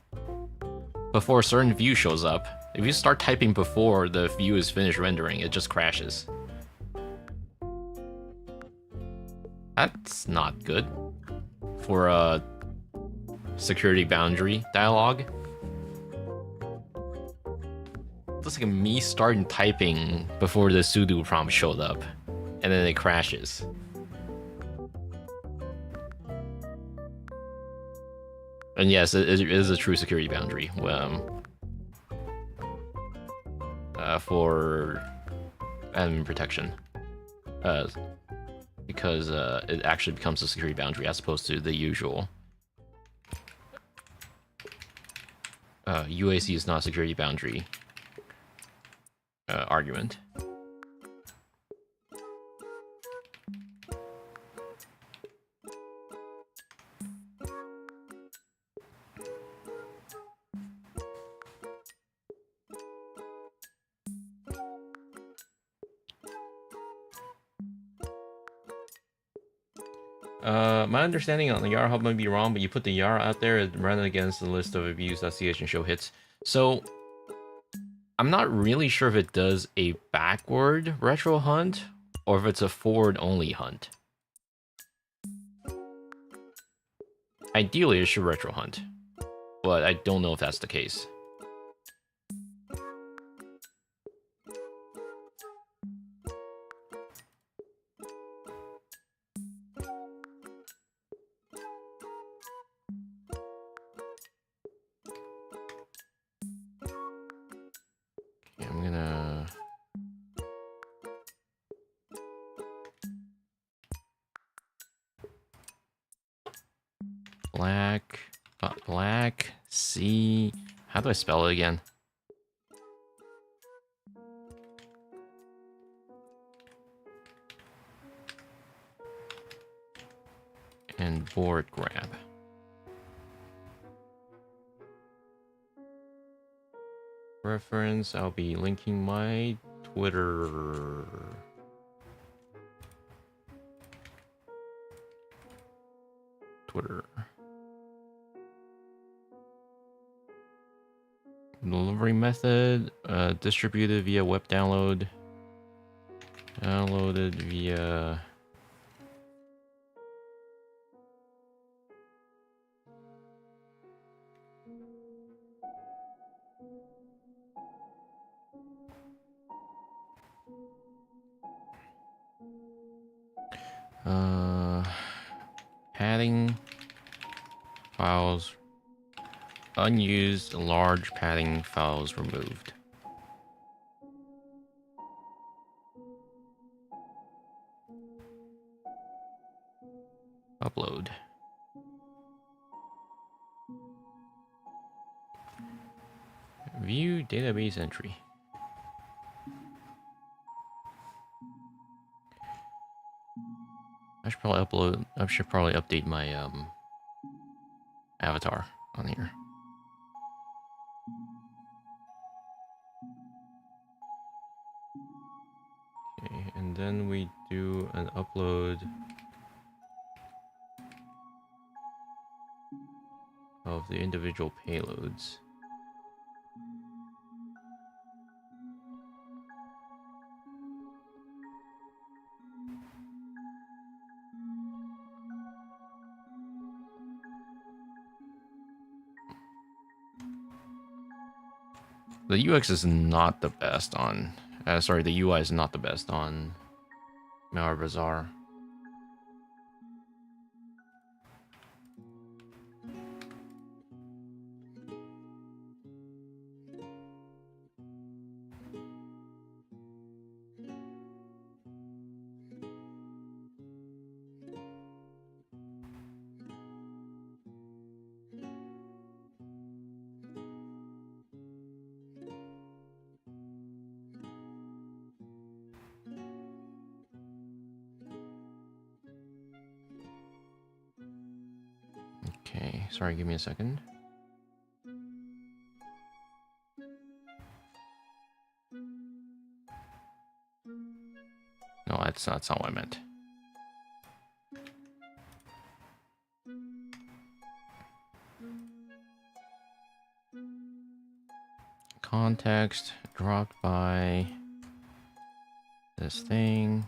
before a certain view shows up. If you start typing before the view is finished rendering, it just crashes. That's not good for a security boundary dialog. Looks like me starting typing before the sudo prompt showed up, and then it crashes. And yes, it is a true security boundary. For admin protection, because it actually becomes a security boundary as opposed to the usual. UAC is not a security boundary argument. My understanding on the YAR hub might be wrong, but you put the YAR out there and run it against the list of abuse.ch and show hits. So I'm not really sure if it does a backward retro hunt or if it's a forward only hunt. Ideally, it should retro hunt, but I don't know if that's the case. I'm gonna... Black C... How do I spell it again? and BoryptGrab. Reference, I'll be linking my Twitter. Delivery method, distributed via web download. Downloaded via padding files, unused large padding files removed. Upload. View database entry. I should probably update my avatar on here. Okay, and then we do an upload of the individual payloads. The UX is not the best on... sorry, the UI is not the best on Malware Bazaar. Okay, sorry, give me a second. No, that's not what I meant. Context dropped by this thing.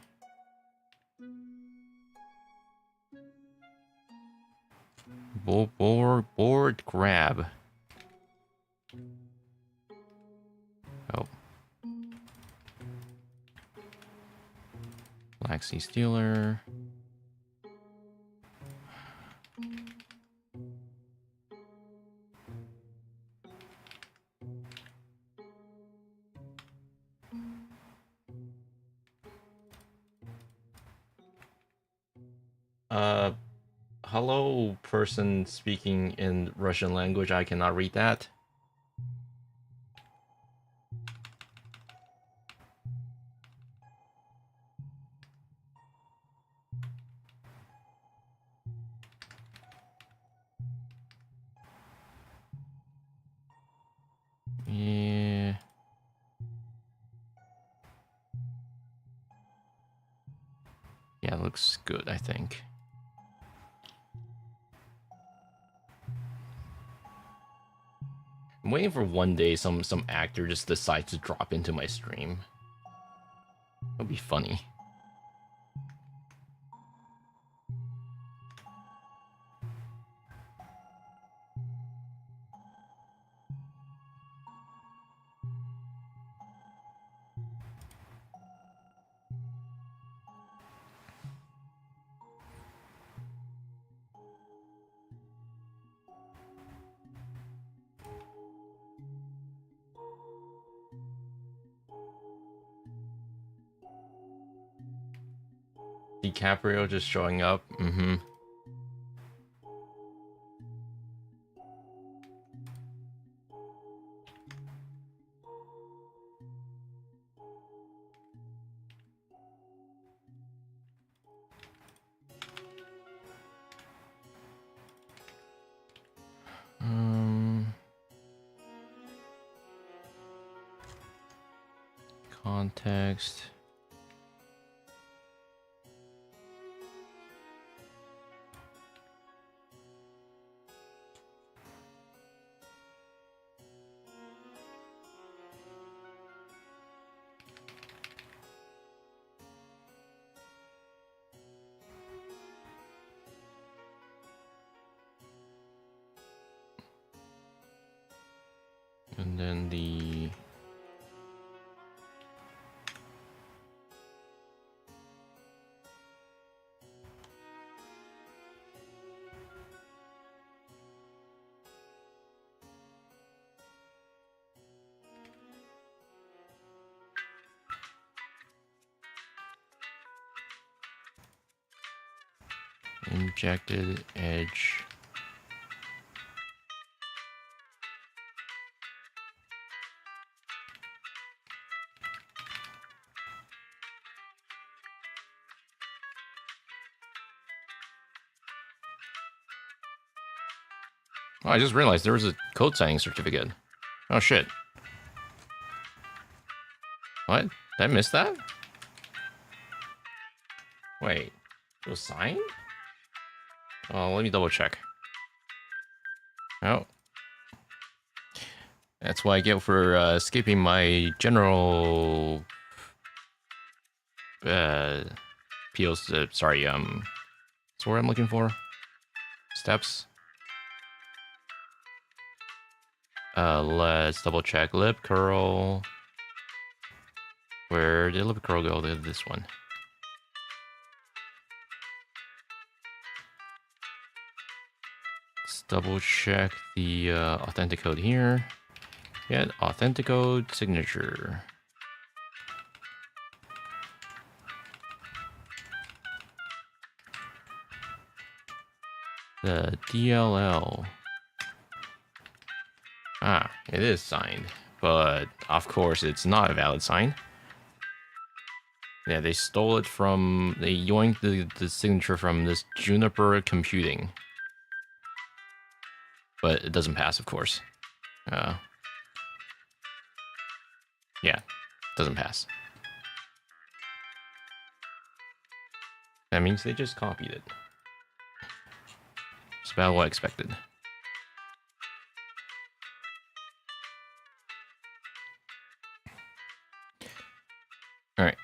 BoryptGrab. Oh. Black Sea Stealer. Hello, person speaking in Russian language. I cannot read that. Yeah. Yeah, it looks good, I think. I'm waiting for one day some actor just decides to drop into my stream. That'll be funny. DiCaprio just showing up. Mm-hmm. context. And then the injected edge. Oh, I just realized there was a code signing certificate. Oh shit. What? Did I miss that? Wait, it was signed? Oh, let me double check. Oh. That's what I get for skipping my general POs. Sorry, that's what I'm looking for. Steps. Let's double check. Lib curl. Where did lib curl go? This one. Let's double check the authenticode here. Get authenticode signature. The DLL. Ah, it is signed, but of course it's not a valid sign. Yeah, they stole it from, they yoinked the signature from this Juniper Computing. But it doesn't pass, of course. Yeah, doesn't pass. That means they just copied it. It's about what I expected. All right.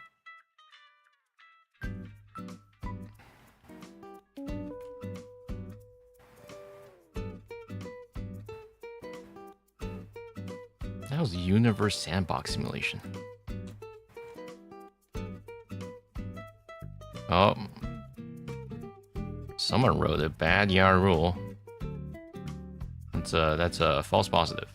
That was Universe Sandbox Simulation. Oh. Someone wrote a bad YAR rule. That's a false positive.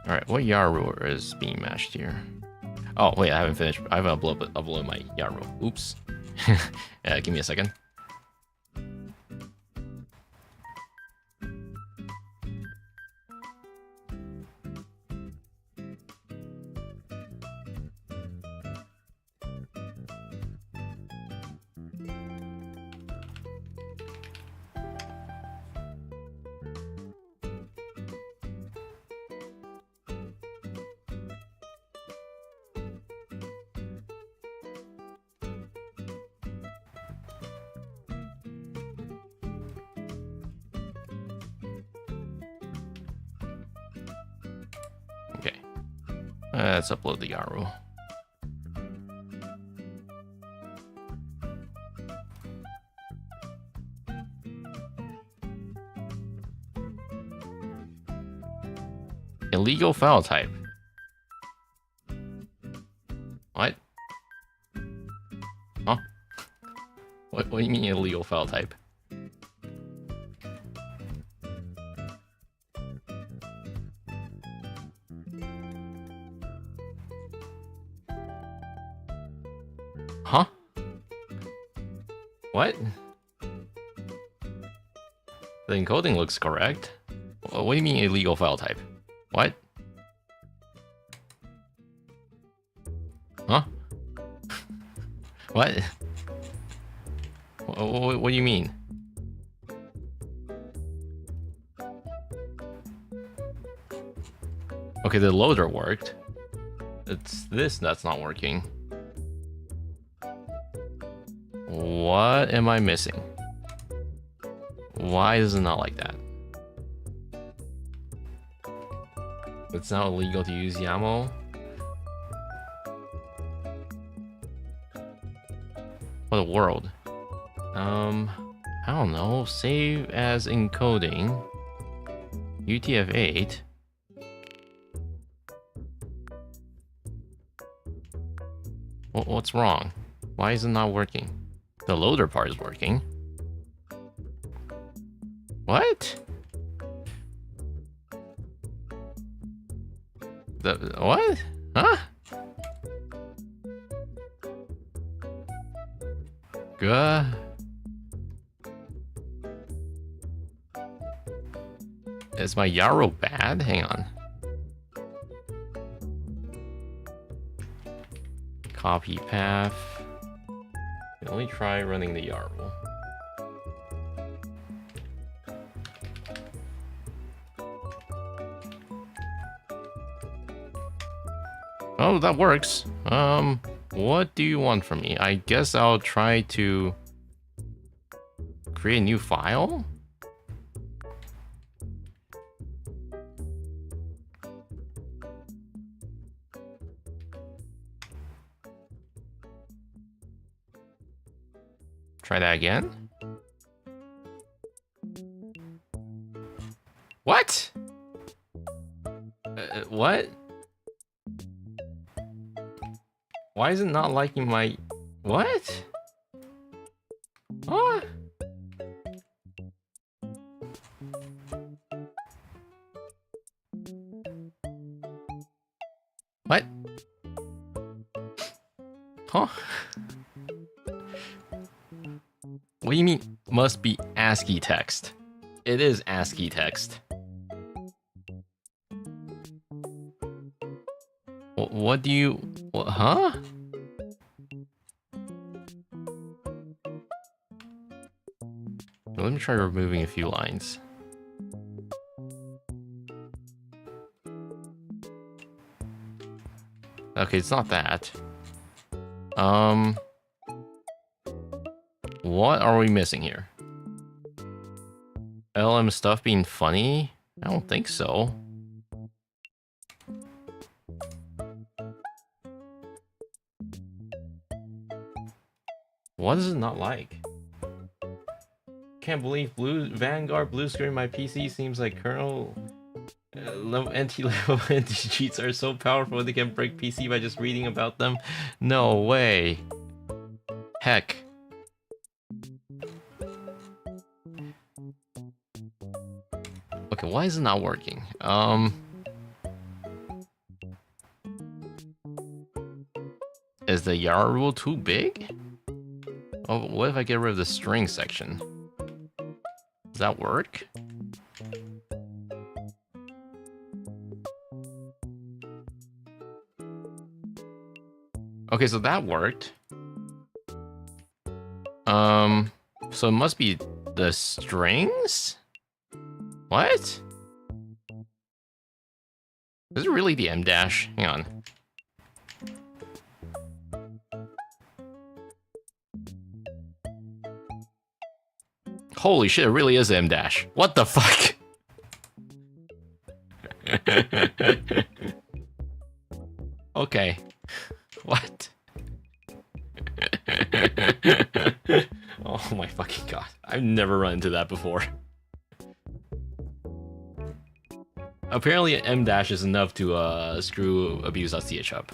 All right, what YAR rule is being matched here? Oh wait, I haven't finished. I haven't uploaded my YAR rule. Oops. Yeah, give me a second. Okay, let's upload the YAR rule. Illegal file type. What? Huh? What do you mean illegal file type? Huh? What? The encoding looks correct. What do you mean illegal file type? What? Huh? What? What do you mean? Okay, the loader worked. It's this that's not working. What am I missing? Why is it not like that? It's now illegal to use YAML. What a world. I don't know. Save as encoding. UTF-8. What's wrong? Why is it not working? The loader part is working. What? What? Huh? Good. Is my Yarrow bad? Hang on. Copy path. Let me try running the Yarrow. Oh, that works. What do you want from me? I guess I'll try to create a new file? Try that again. What? What? Why is it not liking my... What? Huh? What? Huh? What do you mean, must be ASCII text? It is ASCII text. What do you... Huh? Let me try removing a few lines. Okay, it's not that. What are we missing here? LM stuff being funny? I don't think so. What is it not like? Can't believe Vanguard blue screen my PC seems like kernel level NT-level anti cheats are so powerful they can break PC by just reading about them. No way. Heck. Okay, why is it not working? Is the YAR rule too big? Oh, what if I get rid of the string section? Does that work? Okay, so that worked. So it must be the strings? What? Is it really the M dash? Hang on. Holy shit, it really is M dash. What the fuck? Okay. What? Oh my fucking god. I've never run into that before. Apparently M dash is enough to screw abuse.ch up.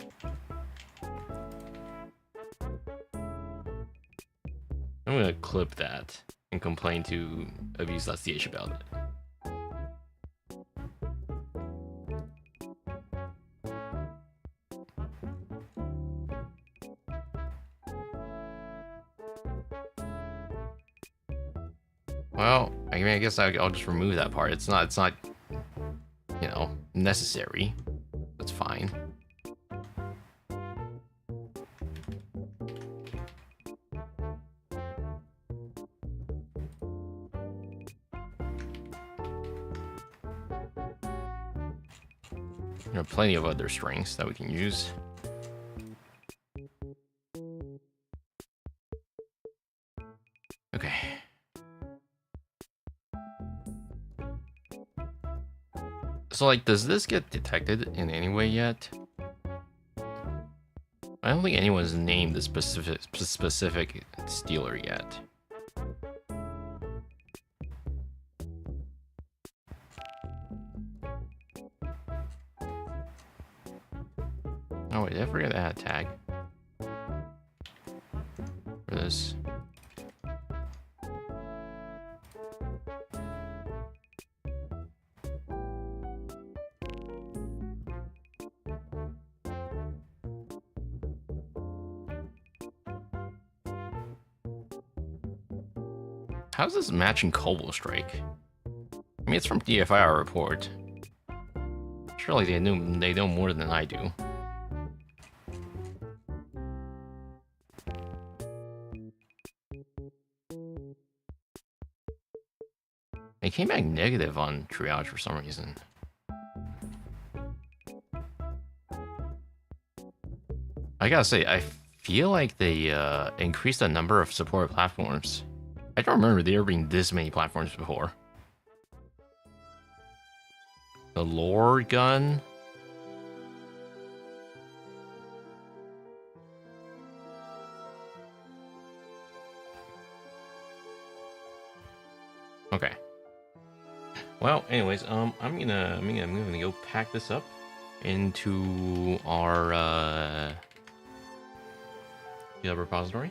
I'm gonna clip that and complain to abuse.ch about it. Well, I mean, I guess I'll just remove that part. It's not, you know, necessary. That's fine. There are plenty of other strings that we can use. Okay. So, like, does this get detected in any way yet? I don't think anyone's named the specific stealer yet. Oh wait, I forgot to add a tag for this. How's this matching Kobo Strike? I mean, it's from DFIR report. Surely they know more than I do. It came back negative on triage for some reason. I gotta say, I feel like they increased the number of supported platforms. I don't remember there being this many platforms before. The lore gun. Okay. Well, anyways, I'm gonna go pack this up into our GitHub repository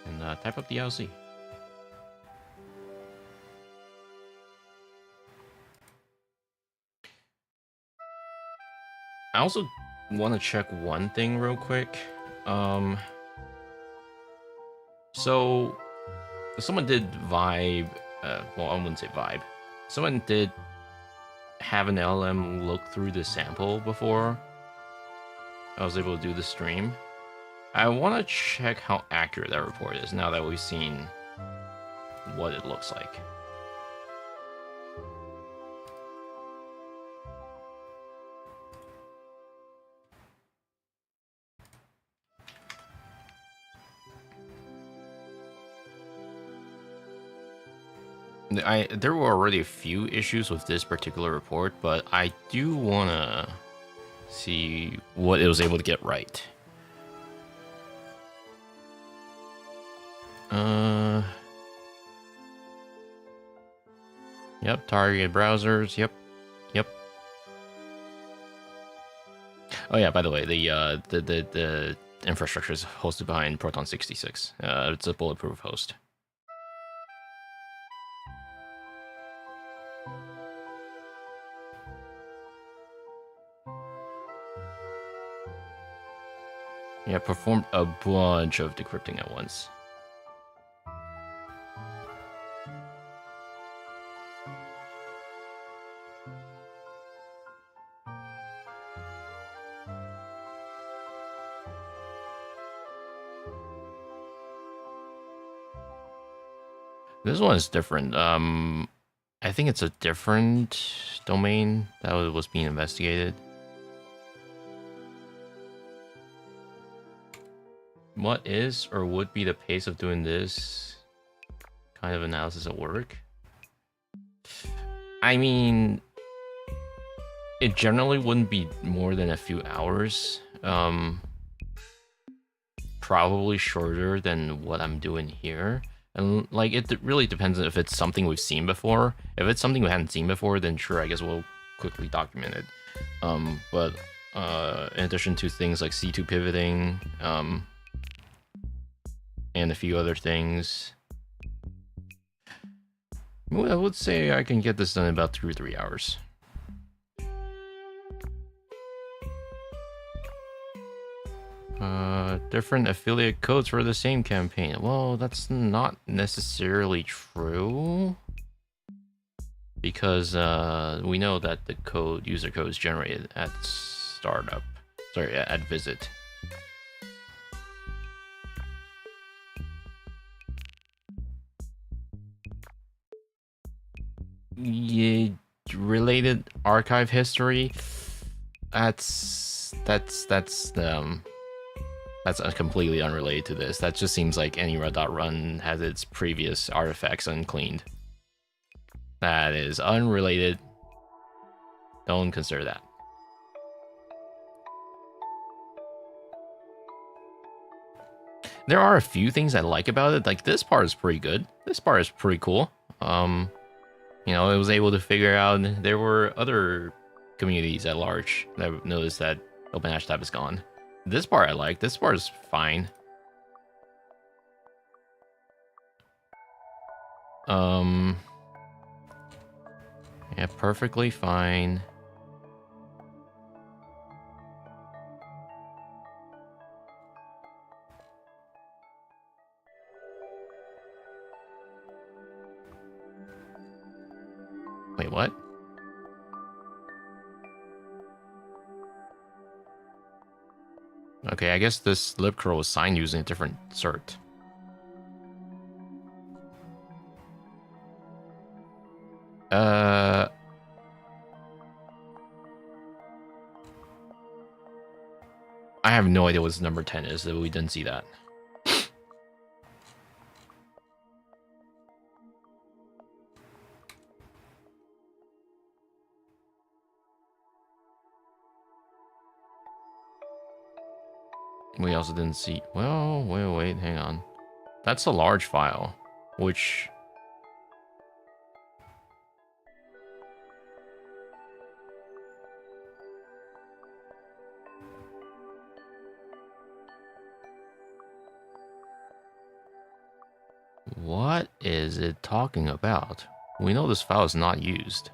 and type up the LC. I also want to check one thing real quick. So someone did Vibe. Well, I wouldn't say Vibe. Someone did have an LM look through the sample before I was able to do the stream. I want to check how accurate that report is now that we've seen what it looks like. There were already a few issues with this particular report, but I do want to see what it was able to get right. Yep, target browsers. Yep. Oh yeah, by the way, the infrastructure is hosted behind Proton 66. It's a bulletproof host. Yeah, performed a bunch of decrypting at once. This one is different. I think it's a different domain that was being investigated. What is or would be the pace of doing this kind of analysis at work? I mean, it generally wouldn't be more than a few hours. Probably shorter than what I'm doing here. And like, it really depends if it's something we've seen before. If it's something we hadn't seen before, then sure, I guess we'll quickly document it. But in addition to things like C2 pivoting, and a few other things, well, I would say I can get this done in about 2 or 3 hours. Different affiliate codes for the same campaign. Well, that's not necessarily true, because we know that the user code is generated at startup. Sorry, at visit. Yeah, related archive history, that's completely unrelated to this. That just seems like any run has its previous artifacts uncleaned. That is unrelated. Don't consider that. There are a few things I like about it. Like this part is pretty good. This part is pretty cool. You know, it was able to figure out there were other communities at large that noticed that OpenHashTab is gone. This part I like. This part is fine. Yeah, perfectly fine. Wait, what? Okay, I guess this libcurl was signed using a different cert. I have no idea what this number 10 is, we didn't see that. We also didn't see... Well, wait, hang on. That's a large file, which... What is it talking about? We know this file is not used.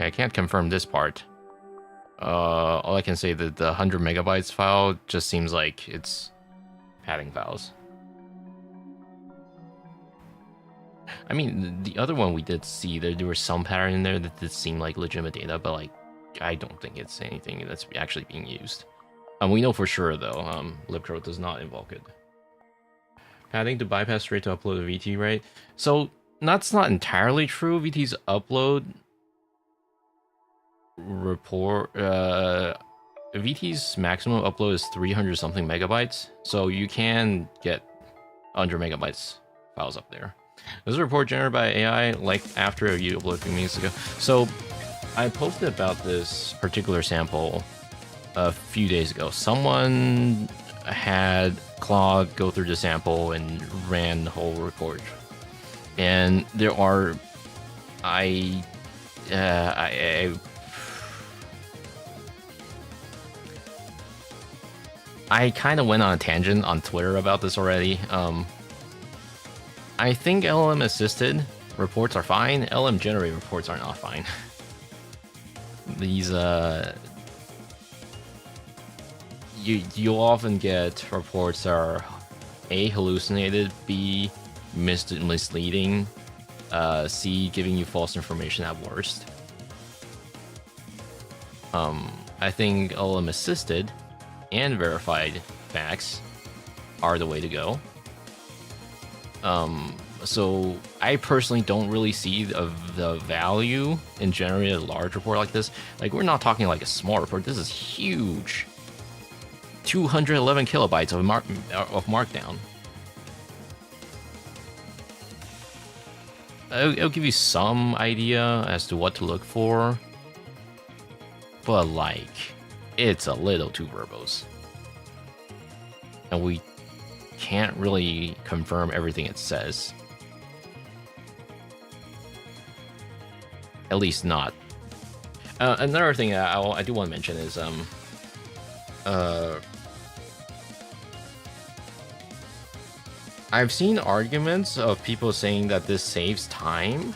I can't confirm this part. All I can say that the 100 megabytes file just seems like it's padding files. I mean, the other one we did see, there was some pattern in there that did seem like legitimate data, but like, I don't think it's anything that's actually being used. We know for sure though, libcurl does not invoke it. Padding to bypass straight to upload a VT, right? So that's not entirely true. VT's upload report, VT's maximum upload is 300 something megabytes, so you can get 100 megabytes files up there. This is a report generated by AI, like after you uploaded a few minutes ago. So I posted about this particular sample a few days ago. Someone had Claude go through the sample and ran the whole report, and there are I kind of went on a tangent on Twitter about this already. I think LLM assisted reports are fine. LLM generated reports are not fine. These you'll often get reports that are A, hallucinated, B, misleading, C, giving you false information at worst. I think LLM assisted and verified facts are the way to go. So I personally don't really see the value in generating a large report like this. Like, we're not talking like a small report. This is huge. 211 kilobytes of markdown. It'll give you some idea as to what to look for, but like, it's a little too verbose, and we can't really confirm everything it says. At least not. Another thing I do want to mention is I've seen arguments of people saying that this saves time,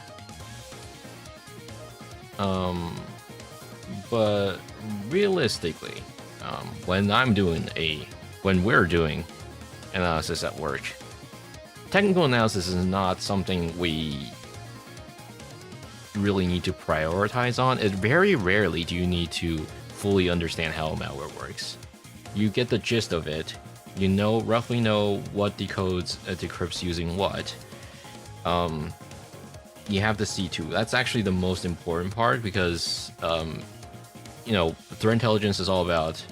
but realistically, when we're doing analysis at work, technical analysis is not something we really need to prioritize on is very rarely do you need to fully understand how malware works. You get the gist of it. You roughly know what decrypts using what. You have the C2. That's actually the most important part because, threat intelligence is all about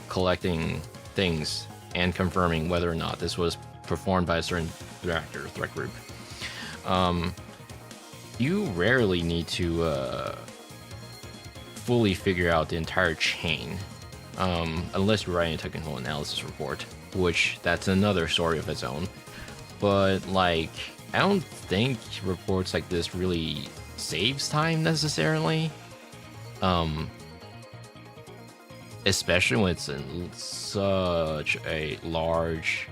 collecting things and confirming whether or not this was performed by a certain threat group. You rarely need to fully figure out the entire chain, unless you're writing a technical analysis report, which that's another story of its own. But like, I don't think reports like this really saves time necessarily. Especially when it's in such a large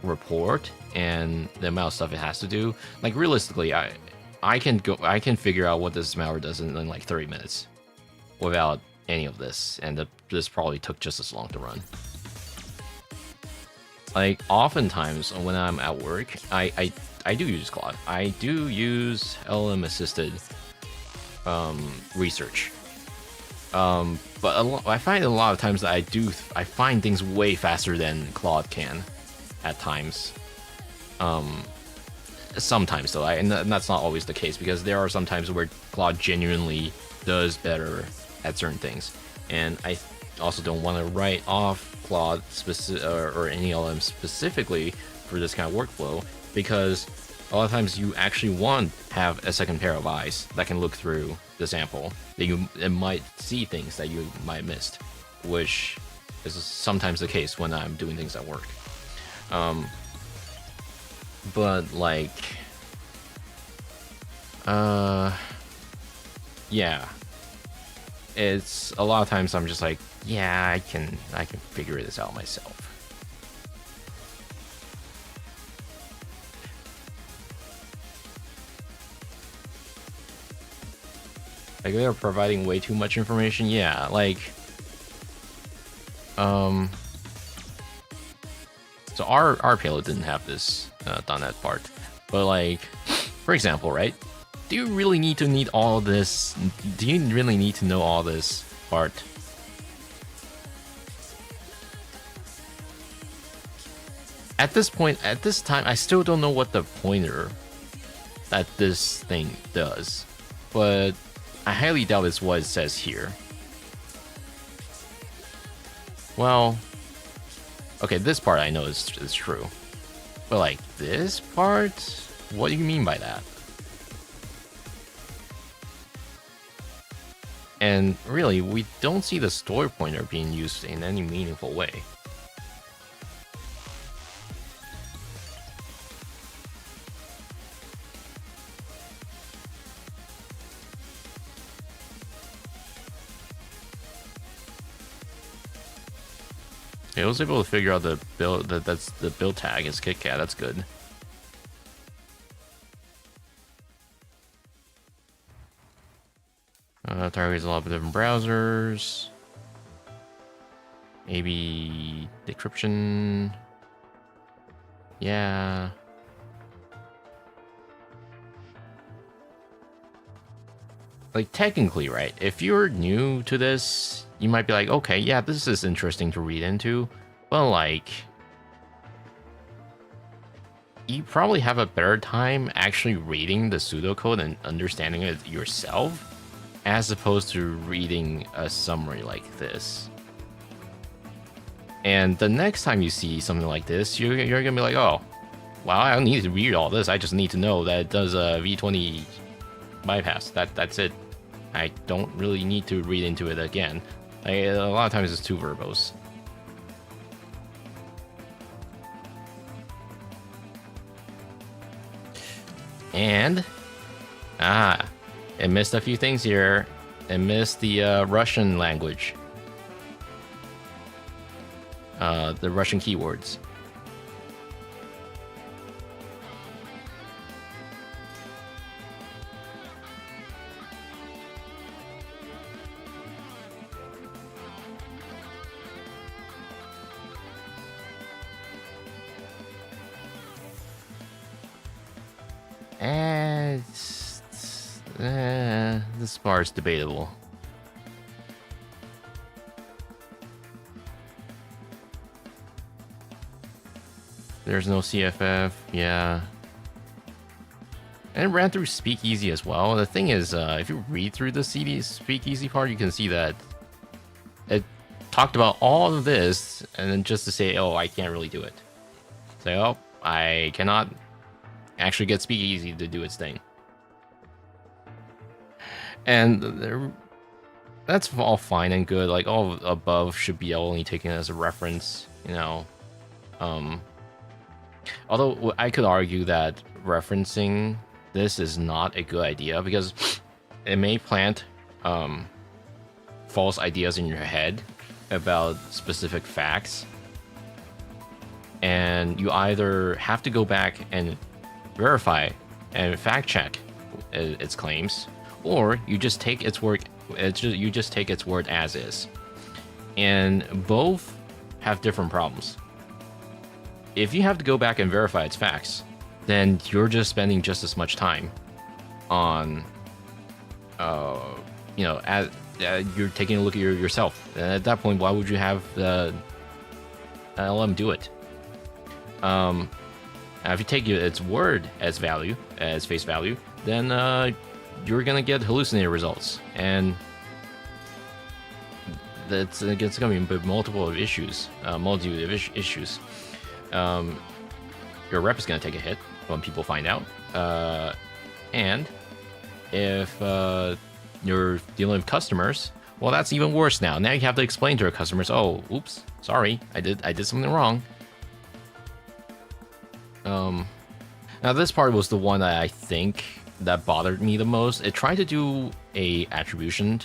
report and the amount of stuff it has to do. Like realistically, I can figure out what this malware does in like 30 minutes without any of this, and this probably took just as long to run. Like oftentimes when I'm at work, I do use Claude. I do use LLM assisted research. But I find a lot of times that I find things way faster than Claude can at times. Sometimes though, and that's not always the case, because there are some times where Claude genuinely does better at certain things, and I also don't want to write off Claude or any LLM specifically for this kind of workflow, because a lot of times you actually want to have a second pair of eyes that can look through the sample, that might see things that you might have missed, which is sometimes the case when I'm doing things at work. But like, yeah, it's a lot of times I'm just like, yeah, I can figure this out myself. Like, they're providing way too much information. Yeah, like, so our payload didn't have this .NET part, but like, for example, right? Do you really need all this? Do you really need to know all this part? At this point, at this time, I still don't know what the pointer that this thing does, but I highly doubt it's what it says here. Well, okay, this part I know is true, but like this part, what do you mean by that? And really, we don't see the story pointer being used in any meaningful way. I was able to figure out the build that's the build tag is KitKat. That's good. Targets a lot of different browsers. Maybe decryption. Yeah. Like technically, right? If you're new to this, you might be like, okay, yeah, this is interesting to read into, but like, you probably have a better time actually reading the pseudocode and understanding it yourself, as opposed to reading a summary like this. And the next time you see something like this, you're gonna be like, oh, wow, I don't need to read all this. I just need to know that it does a v20 bypass. That's it. I don't really need to read into it again. A lot of times it's too verbose. And it missed a few things here. It missed the Russian language, the Russian keywords. And This part's debatable. There's no CFF, yeah. And it ran through Speakeasy as well. The thing is, if you read through the CD Speakeasy part, you can see that it talked about all of this, and then just to say, oh, I can't really do it. Say, oh, I cannot actually get Speakeasy to do its thing. And that's all fine and good. Like, all above should be only taken as a reference, you know. Although I could argue that referencing this is not a good idea because it may plant false ideas in your head about specific facts, and you either have to go back and verify and fact check its claims, or you just take its word. You just take its word as is, and both have different problems. If you have to go back and verify its facts, then you're just spending just as much time on, you know, as you're taking a look at yourself. And at that point, why would you have the LM do it? Now, if you take its word as value, as face value, then you're gonna get hallucinated results, and that's it's gonna be multiple issues, multitude of issues. Your rep is going to take a hit when people find out. And if you're dealing with customers, well, that's even worse now. Now you have to explain to your customers, oh, oops, sorry, I did something wrong. Now this part was the one that I think that bothered me the most. It tried to do a attribution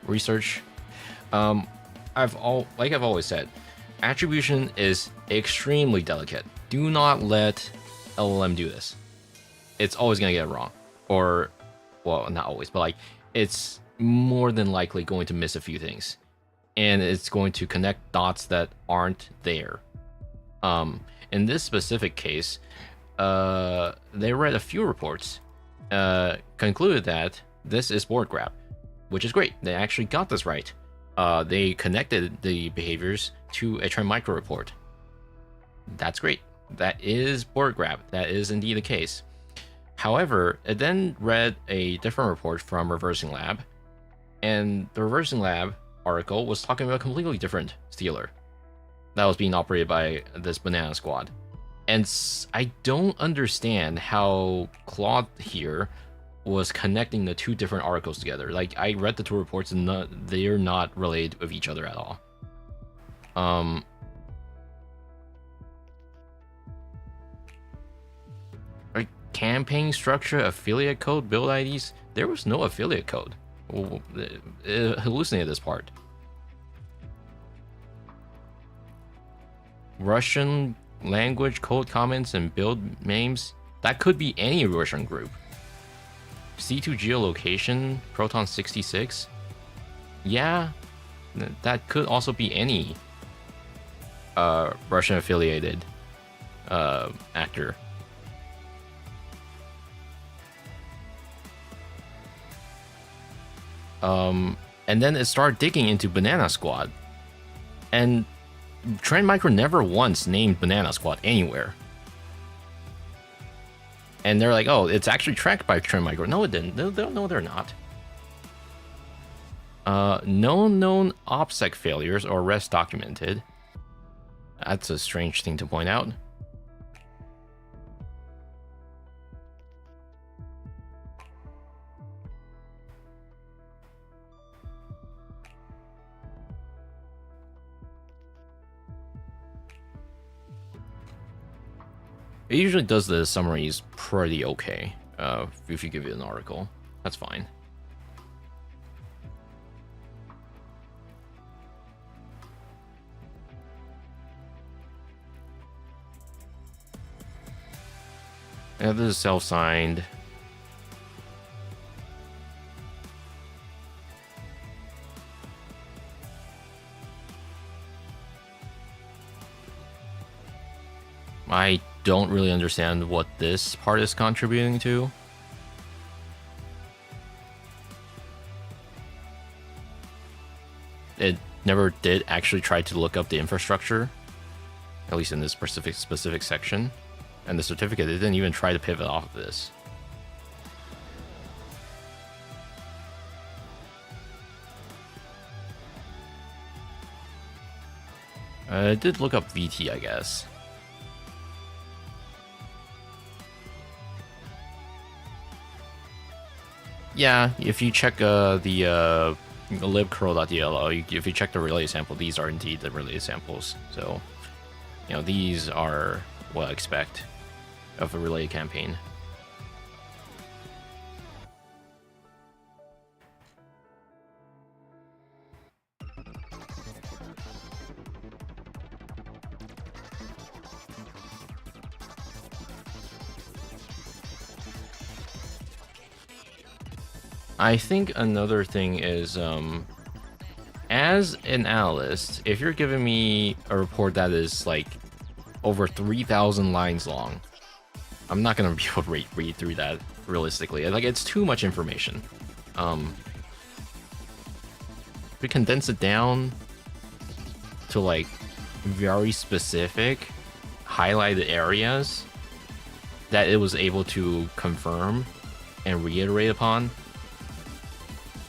research. I've always said, attribution is extremely delicate. Do not let LLM do this. It's always going to get it wrong. Or, well, not always, but like, it's more than likely going to miss a few things. And it's going to connect dots that aren't there. In this specific case, they read a few reports, concluded that this is BoryptGrab, which is great. They actually got this right. They connected the behaviors to a trend micro report. That's great. That is BoryptGrab. That is indeed the case. However, it then read a different report from Reversing Lab, and the Reversing Lab article was talking about a completely different stealer that was being operated by this banana squad. And I don't understand how Claude here was connecting the two different articles together. Like, I read the two reports and they're not related with each other at all. Like, campaign structure, affiliate code, build IDs. There was no affiliate code. It hallucinated this part. Russian language code comments and build names. That could be any Russian group. C2 geolocation, Proton 66. Yeah, that could also be any Russian affiliated actor. And then it started digging into Banana Squad, and Trend Micro never once named Banana Squad anywhere. And they're like, oh, it's actually tracked by Trend Micro. No, it didn't. No, they're not. No known OPSEC failures or arrests documented. That's a strange thing to point out. It usually does the summaries pretty okay, if you give it an article. That's fine. Yeah, this is self-signed. I don't really understand what this part is contributing to. it never did actually try to look up the infrastructure, at least in this specific section. And the certificate, it didn't even try to pivot off of this. It did look up VT, I guess. Yeah, if you check the libcurl.dll, if you check the relay sample, these are indeed the relay samples. So, you know, these are what I expect of a relay campaign. I think another thing is, as an analyst, if you're giving me a report that is like over 3,000 lines long, I'm not gonna be able to read through that realistically. Like, it's too much information. We condense it down to like very specific, highlighted areas that it was able to confirm and reiterate upon,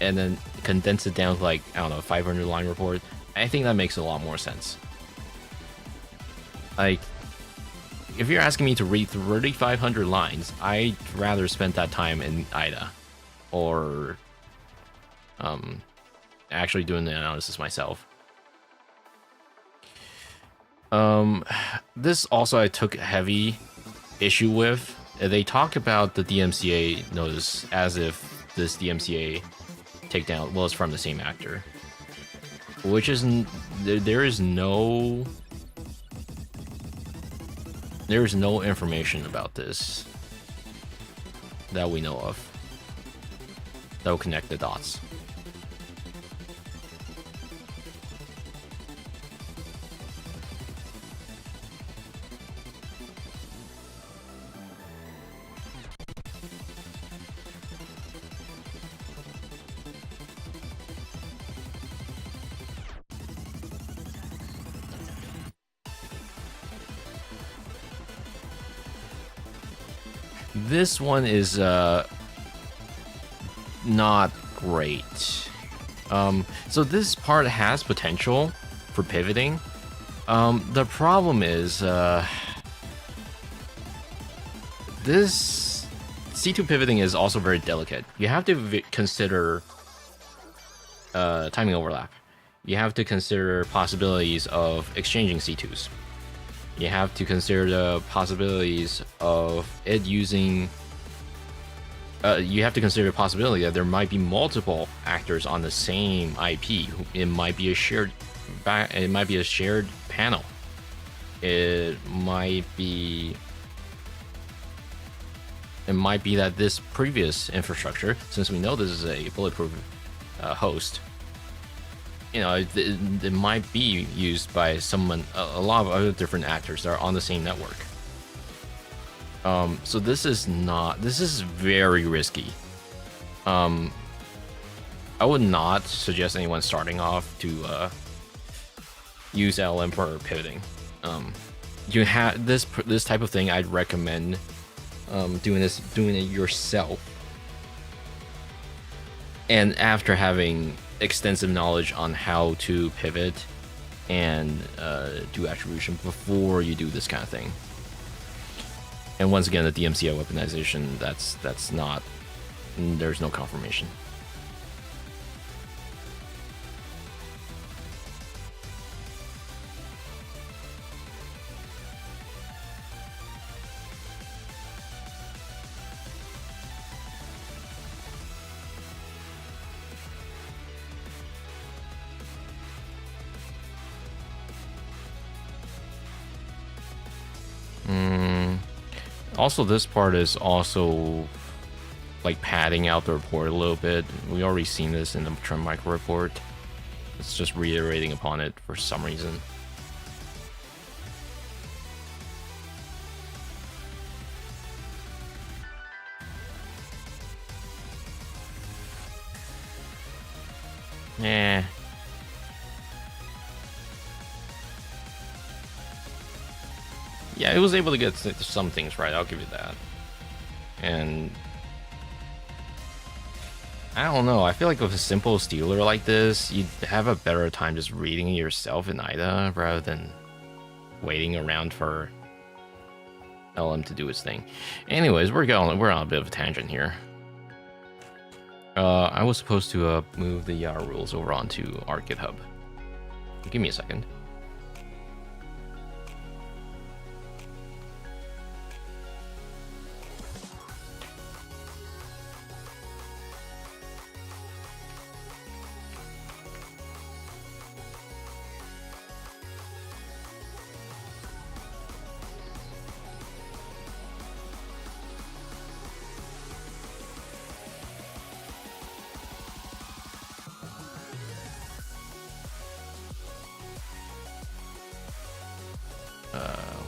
and then condense it down to like, I don't know, 500 line report. I think that makes a lot more sense. Like, if you're asking me to read 3,500 lines, I'd rather spend that time in IDA or actually doing the analysis myself. This also I took heavy issue with. They talked about the DMCA notice as if this DMCA takedown was from the same actor, which is there is no information about this that we know of that will connect the dots. This one is not great. So this part has potential for pivoting. The problem is this C2 pivoting is also very delicate. You have to consider timing overlap. You have to consider possibilities of exchanging C2s. You have to consider the possibilities of it using. You have to consider the possibility that there might be multiple actors on the same IP. It might be a shared. It might be a shared panel. It might be. It might be that this previous infrastructure, since we know this is a bulletproof host, you know, it might be used by someone, a lot of other different actors that are on the same network. So this is very risky. I would not suggest anyone starting off to use LLM for pivoting. You have this type of thing. I'd recommend doing it yourself, and after having extensive knowledge on how to pivot and do attribution before you do this kind of thing. And once again, the DMCA weaponization, that's not, there's no confirmation. Also, this part is also like padding out the report a little bit. We already seen this in the Trend Micro report. It's just reiterating upon it for some reason. Yeah, it was able to get some things right. I'll give you that. And I don't know. I feel like with a simple stealer like this, you'd have a better time just reading it yourself in IDA rather than waiting around for LM to do its thing. Anyways, we're on a bit of a tangent here. I was supposed to move the rules over onto our GitHub. Give me a second.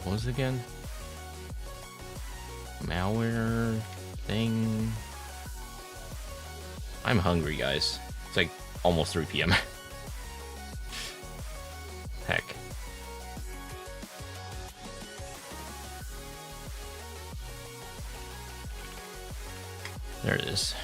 What was it again? Malware thing. I'm hungry, guys. It's like almost 3 p.m. Heck. There it is.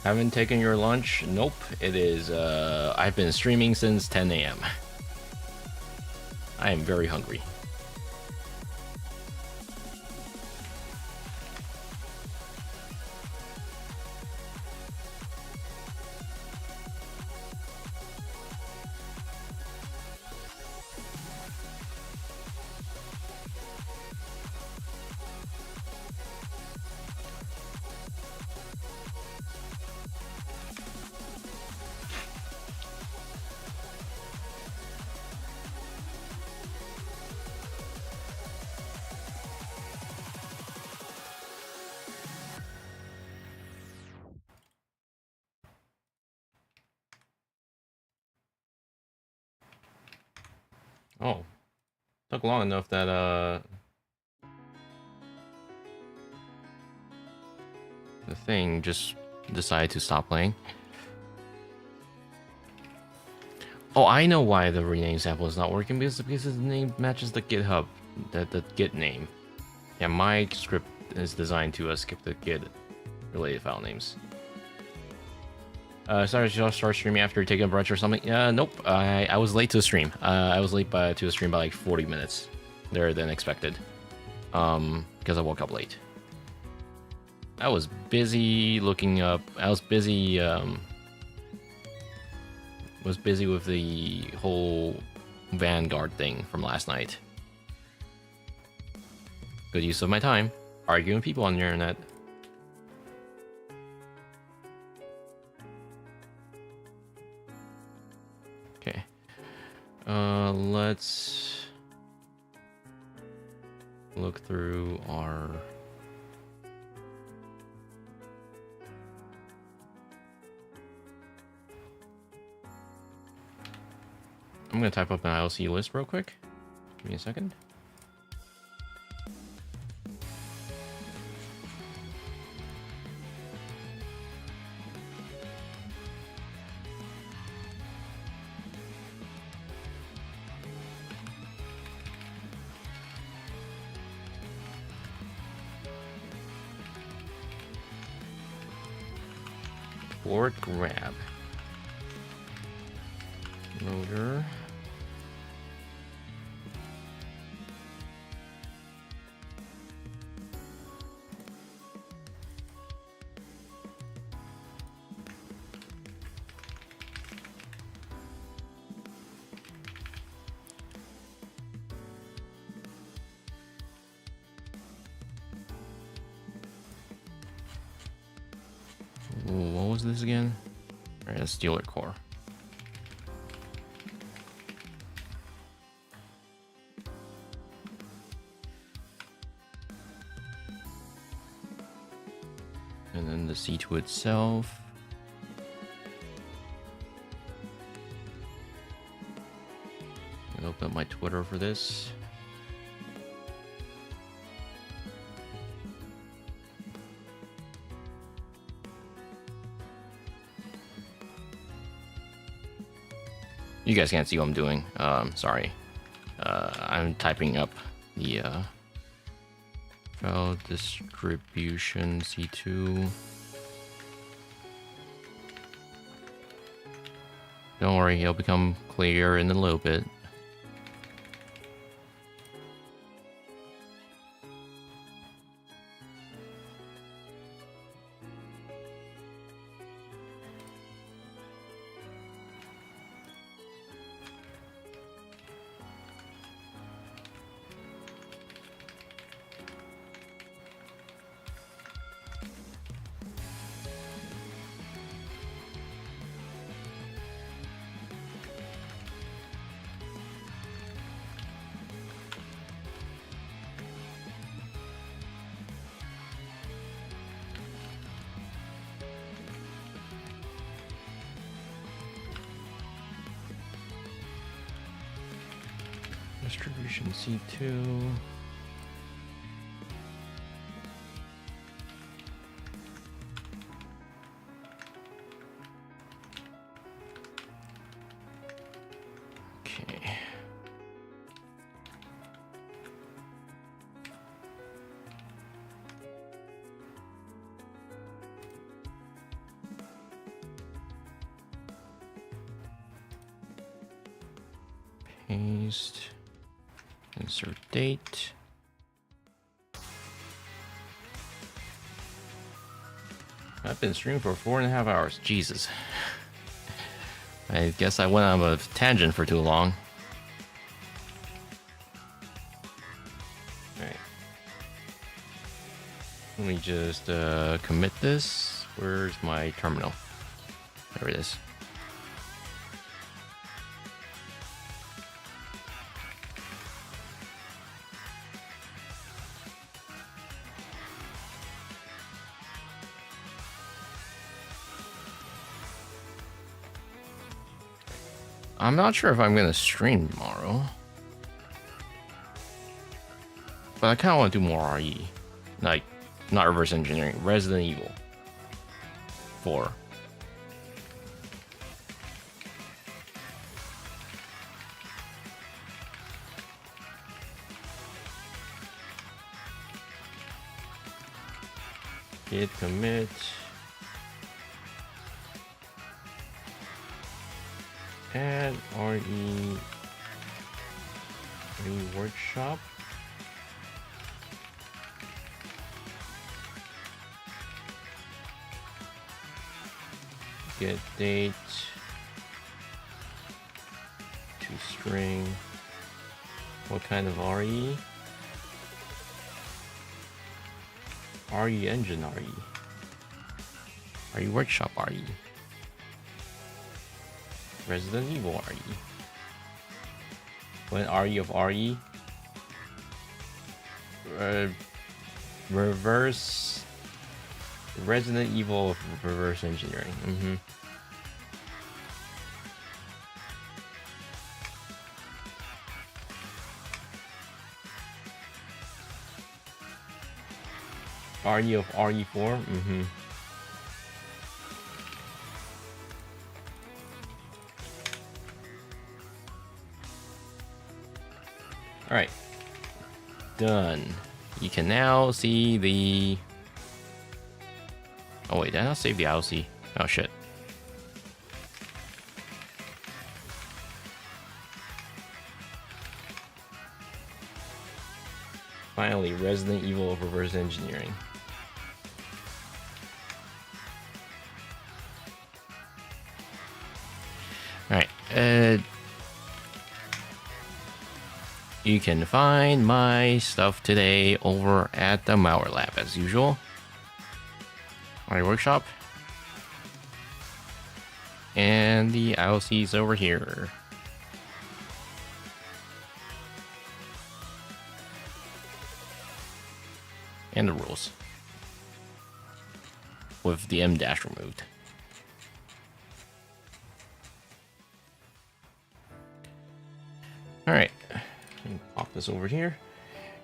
Haven't taken your lunch? Nope. It is, I've been streaming since 10 a.m. I am very hungry. Oh, took long enough that the thing just decided to stop playing. Oh, I know why the rename sample is not working, because the name matches the GitHub, the Git name. Yeah, my script is designed to skip the Git related file names. Sorry, just start streaming after taking a brunch or something? Nope. I was late to the stream. I was late to the stream by like 40 minutes there than expected. Because I woke up late. I was busy looking up. I was busy. Was busy with the whole Vanguard thing from last night. Good use of my time arguing with people on the internet. Okay. Let's look through our I'm gonna type up an ILC list real quick. Give me a second. BoryptGrab. Loader. Ooh, what was this again? Alright, that's Steeler Core. the C2 itself. I'm gonna open up my Twitter for this. You guys can't see what I'm doing. Sorry. I'm typing up the file distribution C2. Don't worry, it'll become clear in a little bit. Distribution C2. Okay. Paste. Insert date. I've been streaming for 4.5 hours. Jesus. I guess I went on a tangent for too long. Alright. Let me just commit this. Where's my terminal? There it is. I'm not sure if I'm gonna stream tomorrow, but I kind of want to do more RE, like not reverse engineering. Resident Evil 4. Git commit. Add REWorkshop. Get date to string. What kind of RE? RE engine RE. REWorkshop RE. Resident Evil RE. When RE of RE? Reverse Resident Evil reverse engineering. RE of RE4? Alright. Done. You can now see the... Oh wait, did I not save the IOC? Oh shit. Finally, Resident Evil reverse engineering. Alright, you can find my stuff today over at the Malware Lab as usual. REWorkshop. And the IOC's over here. And the rules. with the M dash removed. All right, let me pop this over here,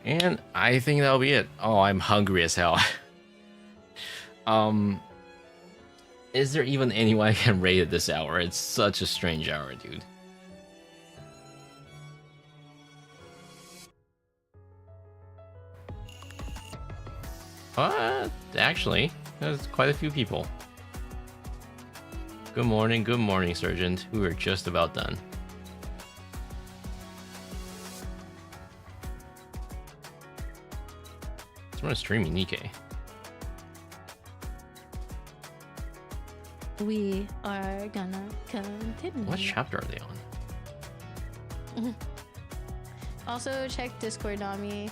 and I think that'll be it. Oh, I'm hungry as hell. Is there even anyone I can raid at this hour? It's such a strange hour, dude. Actually, there's quite a few people. Good morning, Sergeant. We were just about done. Someone streaming Nikkei. We are gonna continue. What chapter are they on? Also, check Discord, Nami.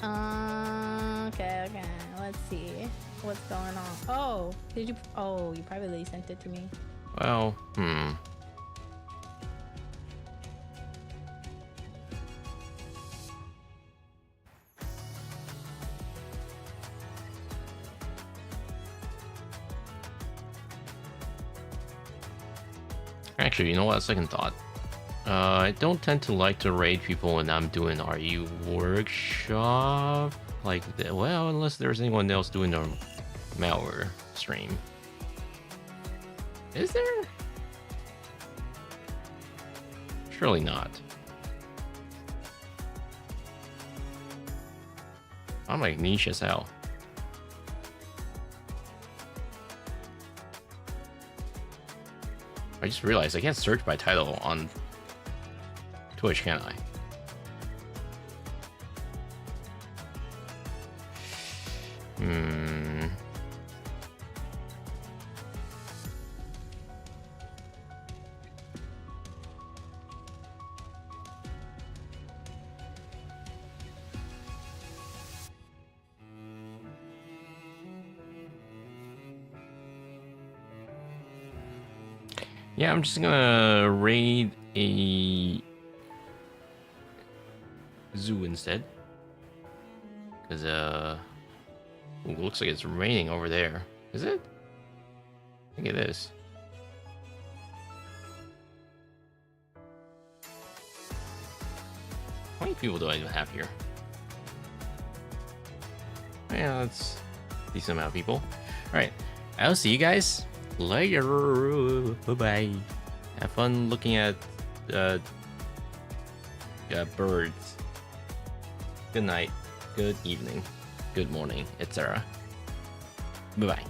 Okay. Let's see what's going on. Oh, did you? Oh, you probably sent it to me. Well, Actually, you know what? Second thought. I don't tend to like to raid people when I'm doing REWorkshop. Like, well, unless there's anyone else doing a malware stream. Is there? Surely not. I'm like niche as hell. I just realized I can't search by title on Twitch, can I? Yeah, I'm just gonna raid a zoo instead. Cause ooh, looks like it's raining over there. Is it? I think it is. How many people do I even have here? Yeah, that's a decent amount of people. Alright, I'll see you guys later. Bye-bye. Have fun looking at birds. Good night, good evening, good morning, etc. Bye-bye.